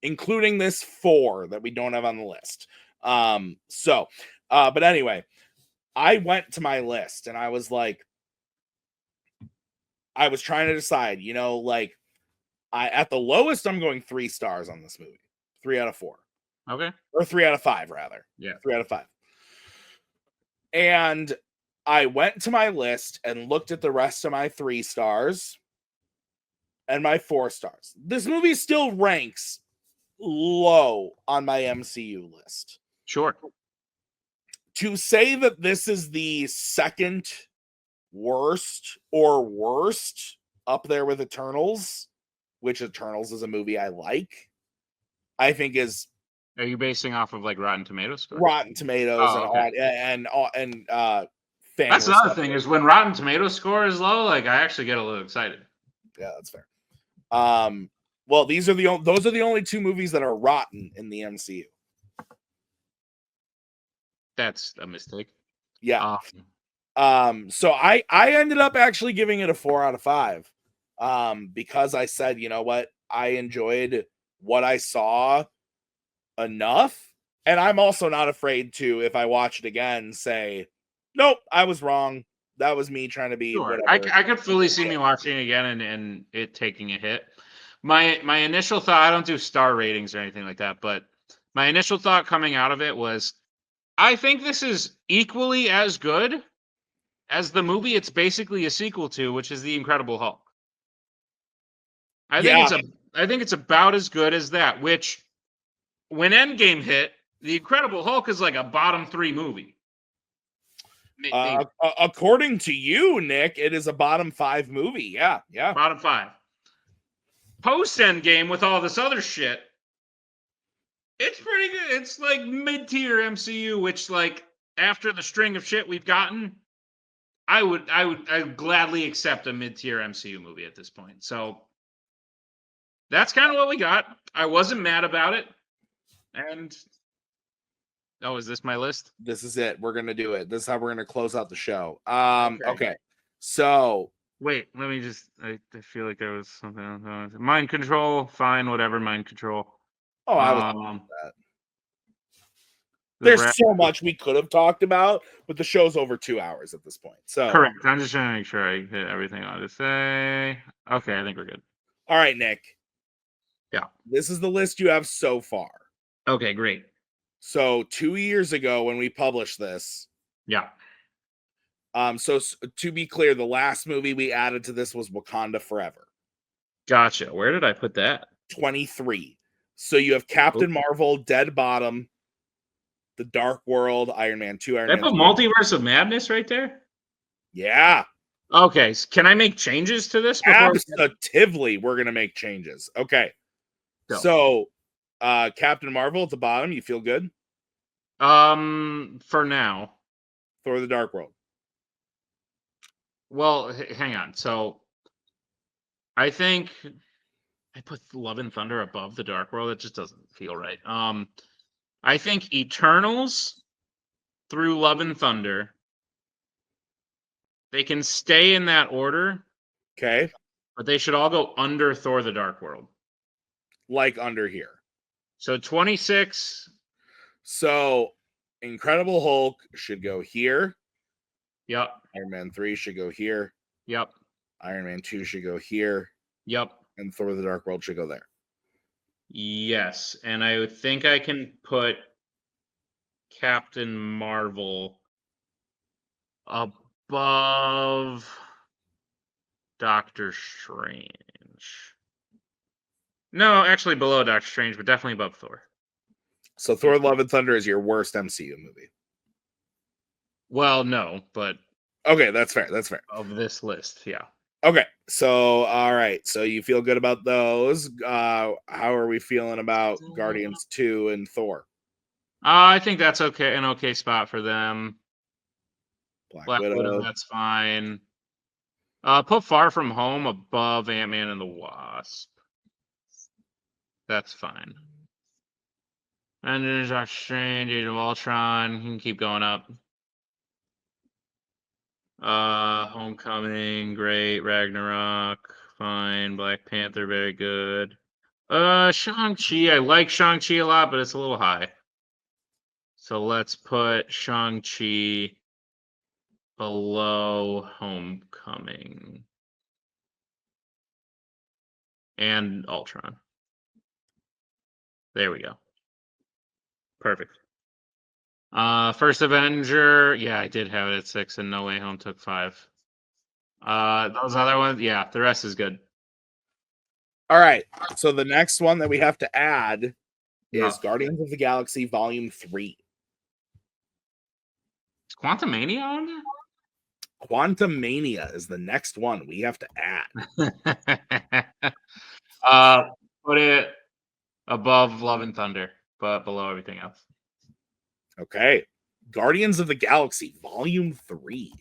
including this, 4 that we don't have on the list. But anyway, I went to my list and I was like, I was trying to decide, you know, like, at the lowest, I'm going 3 stars on this movie. 3 out of 4. Okay. Or 3 out of 5, rather. Yeah. 3 out of 5. And I went to my list and looked at the rest of my 3 stars and my 4 stars. This movie still ranks low on my MCU list. Sure. To say that this is the second worst or worst up there with Eternals, which Eternals is a movie I like, I think is. Are you basing off of, like, Rotten Tomatoes scores? Rotten Tomatoes and that's another thing is when Rotten Tomatoes score is low, like, I actually get a little excited. Yeah, that's fair. Well, those are the only 2 movies that are rotten in the MCU. That's a mistake. Yeah. So I ended up actually giving it a 4 out of 5. Because I said, you know what, I enjoyed what I saw enough, and I'm also not afraid to, if I watch it again, say, nope, I was wrong. That was me trying to be whatever. I could fully see me watching it again and it taking a hit. My initial thought, I don't do star ratings or anything like that, but my initial thought coming out of it was, I think this is equally as good as the movie it's basically a sequel to, which is The Incredible Hulk. I think it's about as good as that, which, when Endgame hit, The Incredible Hulk is like a bottom 3 movie. According to you, Nick, it is a bottom 5 movie. Yeah. Bottom 5. Post Endgame with all this other shit, it's pretty good. It's like mid-tier MCU, which, like, after the string of shit we've gotten, I would gladly accept a mid-tier MCU movie at this point. So that's kind of what we got. I wasn't mad about it. And is this my list? This is it. We're gonna do it. This is how we're gonna close out the show. Okay. So wait, let me just. I feel like there was something else. Mind control, fine, whatever. Mind control. Oh, I was that. There's so much we could have talked about, but the show's over 2 hours at this point. So correct. I'm just trying to make sure I hit everything I want to say. Okay, I think we're good. All right, Nick. Yeah. This is the list you have so far. Okay, great. So 2 years ago when we published this. Yeah. So to be clear, the last movie we added to this was Wakanda Forever. Gotcha. Where did I put that? 23. So you have Captain Marvel, Dead Bottom, The Dark World, Iron Man 2, Iron Man 3. Multiverse of Madness right there? Yeah. Okay. Can I make changes to this? Positively, we're going to make changes. Okay. So, Captain Marvel at the bottom, you feel good? For now. Thor: The Dark World. Well, hang on. So, I think I put Love and Thunder above the Dark World. It just doesn't feel right. I think Eternals through Love and Thunder. They can stay in that order, Okay. but they should all go under Thor: The Dark World. Like under here. So 26. So Incredible Hulk should go here. Yep. Iron Man 3 should go here. Yep. Iron Man 2 should go here. Yep. And Thor: The Dark World should go there. Yes. And I think I can put Captain Marvel above Doctor Strange. No, actually below Doctor Strange, but definitely above Thor. So Thor: Love and Thunder is your worst MCU movie. Well, no, but okay, that's fair. That's fair. Of this list, yeah. Okay, so all right, so you feel good about those. How are we feeling about Guardians 2 and Thor? I think that's okay, an okay spot for them. Black Widow, that's fine. Put Far From Home above Ant-Man and the Wasp. That's fine. And there's Doctor Strange, Age of Ultron. You can keep going up. Homecoming, great. Ragnarok, fine. Black Panther, very good. Shang-Chi, I like Shang-Chi a lot, but it's a little high. So let's put Shang-Chi below Homecoming. And Ultron. There we go. Perfect. First Avenger, yeah, I did have it at 6, and No Way Home took 5. Those other ones, yeah, the rest is good. All right, so the next one that we have to add Yeah. is Guardians of the Galaxy Volume 3. Is Quantumania on there? Quantumania is the next one we have to add. Put it above Love and Thunder, but below everything else. Okay. Guardians of the Galaxy Volume 3.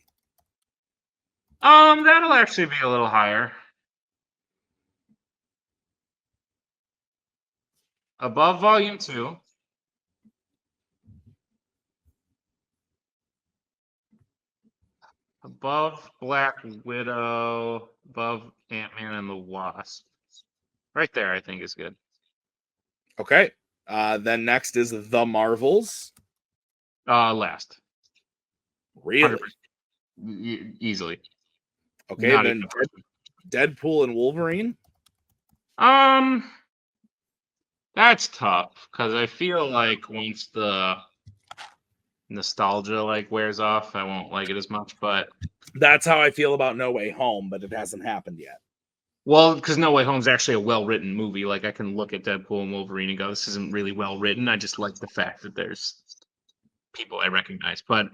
That'll actually be a little higher. Above Volume 2. Above Black Widow, above Ant-Man and the Wasp. Right there, I think is good. Okay. Then next is The Marvels. Last. Really? Easily. Okay, Not then Deadpool and Wolverine. That's tough because I feel like once the nostalgia wears off, I won't like it as much. But that's how I feel about No Way Home, but it hasn't happened yet. Well, because No Way Home is actually a well-written movie. Like I can look at Deadpool and Wolverine and go, "This isn't really well written." I just like the fact that there's people I recognize. But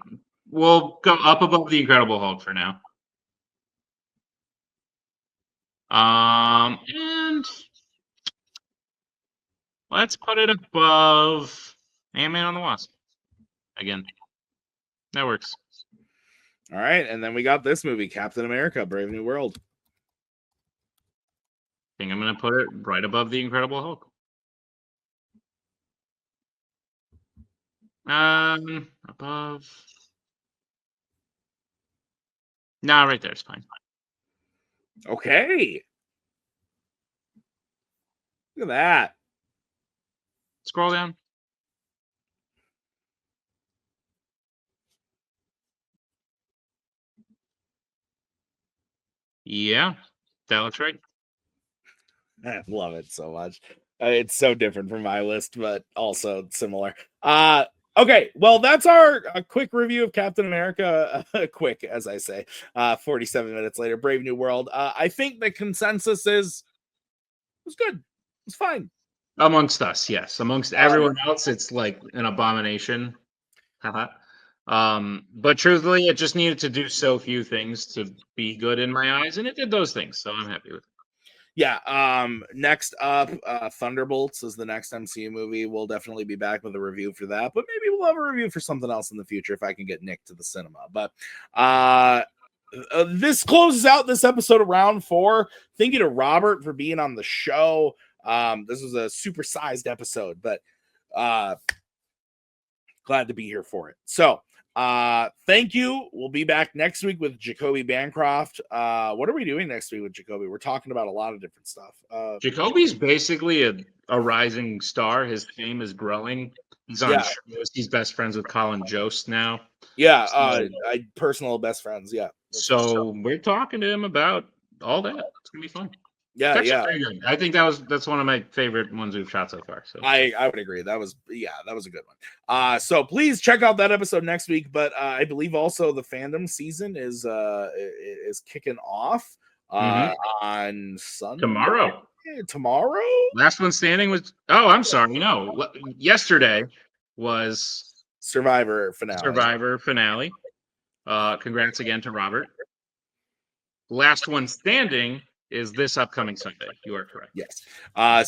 we'll go up above the Incredible Hulk for now. And let's put it above Ant-Man and the Wasp. Again, that works. All right, and then we got this movie, Captain America: Brave New World. I think I'm going to put it right above the Incredible Hulk. Above. Nah, right there is fine. Okay. Look at that. Scroll down. Yeah, that looks right. I love it so much. It's so different from my list, but also similar. Okay, well, that's our quick review of Captain America. Quick, as I say. 47 minutes later, Brave New World. I think the consensus is it was good. It was fine. Amongst us, yes. Amongst everyone else, it's like an abomination. But truthfully, it just needed to do so few things to be good in my eyes, and it did those things, so I'm happy with it. Yeah. Next up, Thunderbolts is the next MCU movie. We'll definitely be back with a review for that, but maybe we'll have a review for something else in the future if I can get Nick to the cinema. But this closes out this episode of round 4. Thank you to Robert for being on the show. This was a supersized episode, but glad to be here for it. So thank you. We'll be back next week with Jacoby Bancroft. What are we doing next week with Jacoby? We're talking about a lot of different stuff. Jacoby's basically a rising star. His fame is growing. He's on shows. He's best friends with Colin Jost now. Yeah, So- I personal best friends. Yeah. So we're talking to him about all that. It's gonna be fun. Yeah, That's yeah. very good. I think that's one of my favorite ones we've shot so far. So I would agree. That was a good one. So please check out that episode next week. But I believe also the fandom season is kicking off on Sunday. Tomorrow. Last one standing was. Oh, I'm sorry. No, yesterday was Survivor finale. Congrats again to Robert. Last one standing is this upcoming Sunday. You are correct. Yes.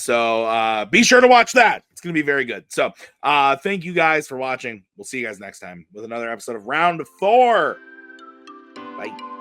So be sure to watch that. It's going to be very good. So thank you guys for watching. We'll see you guys next time with another episode of Round 4. Bye.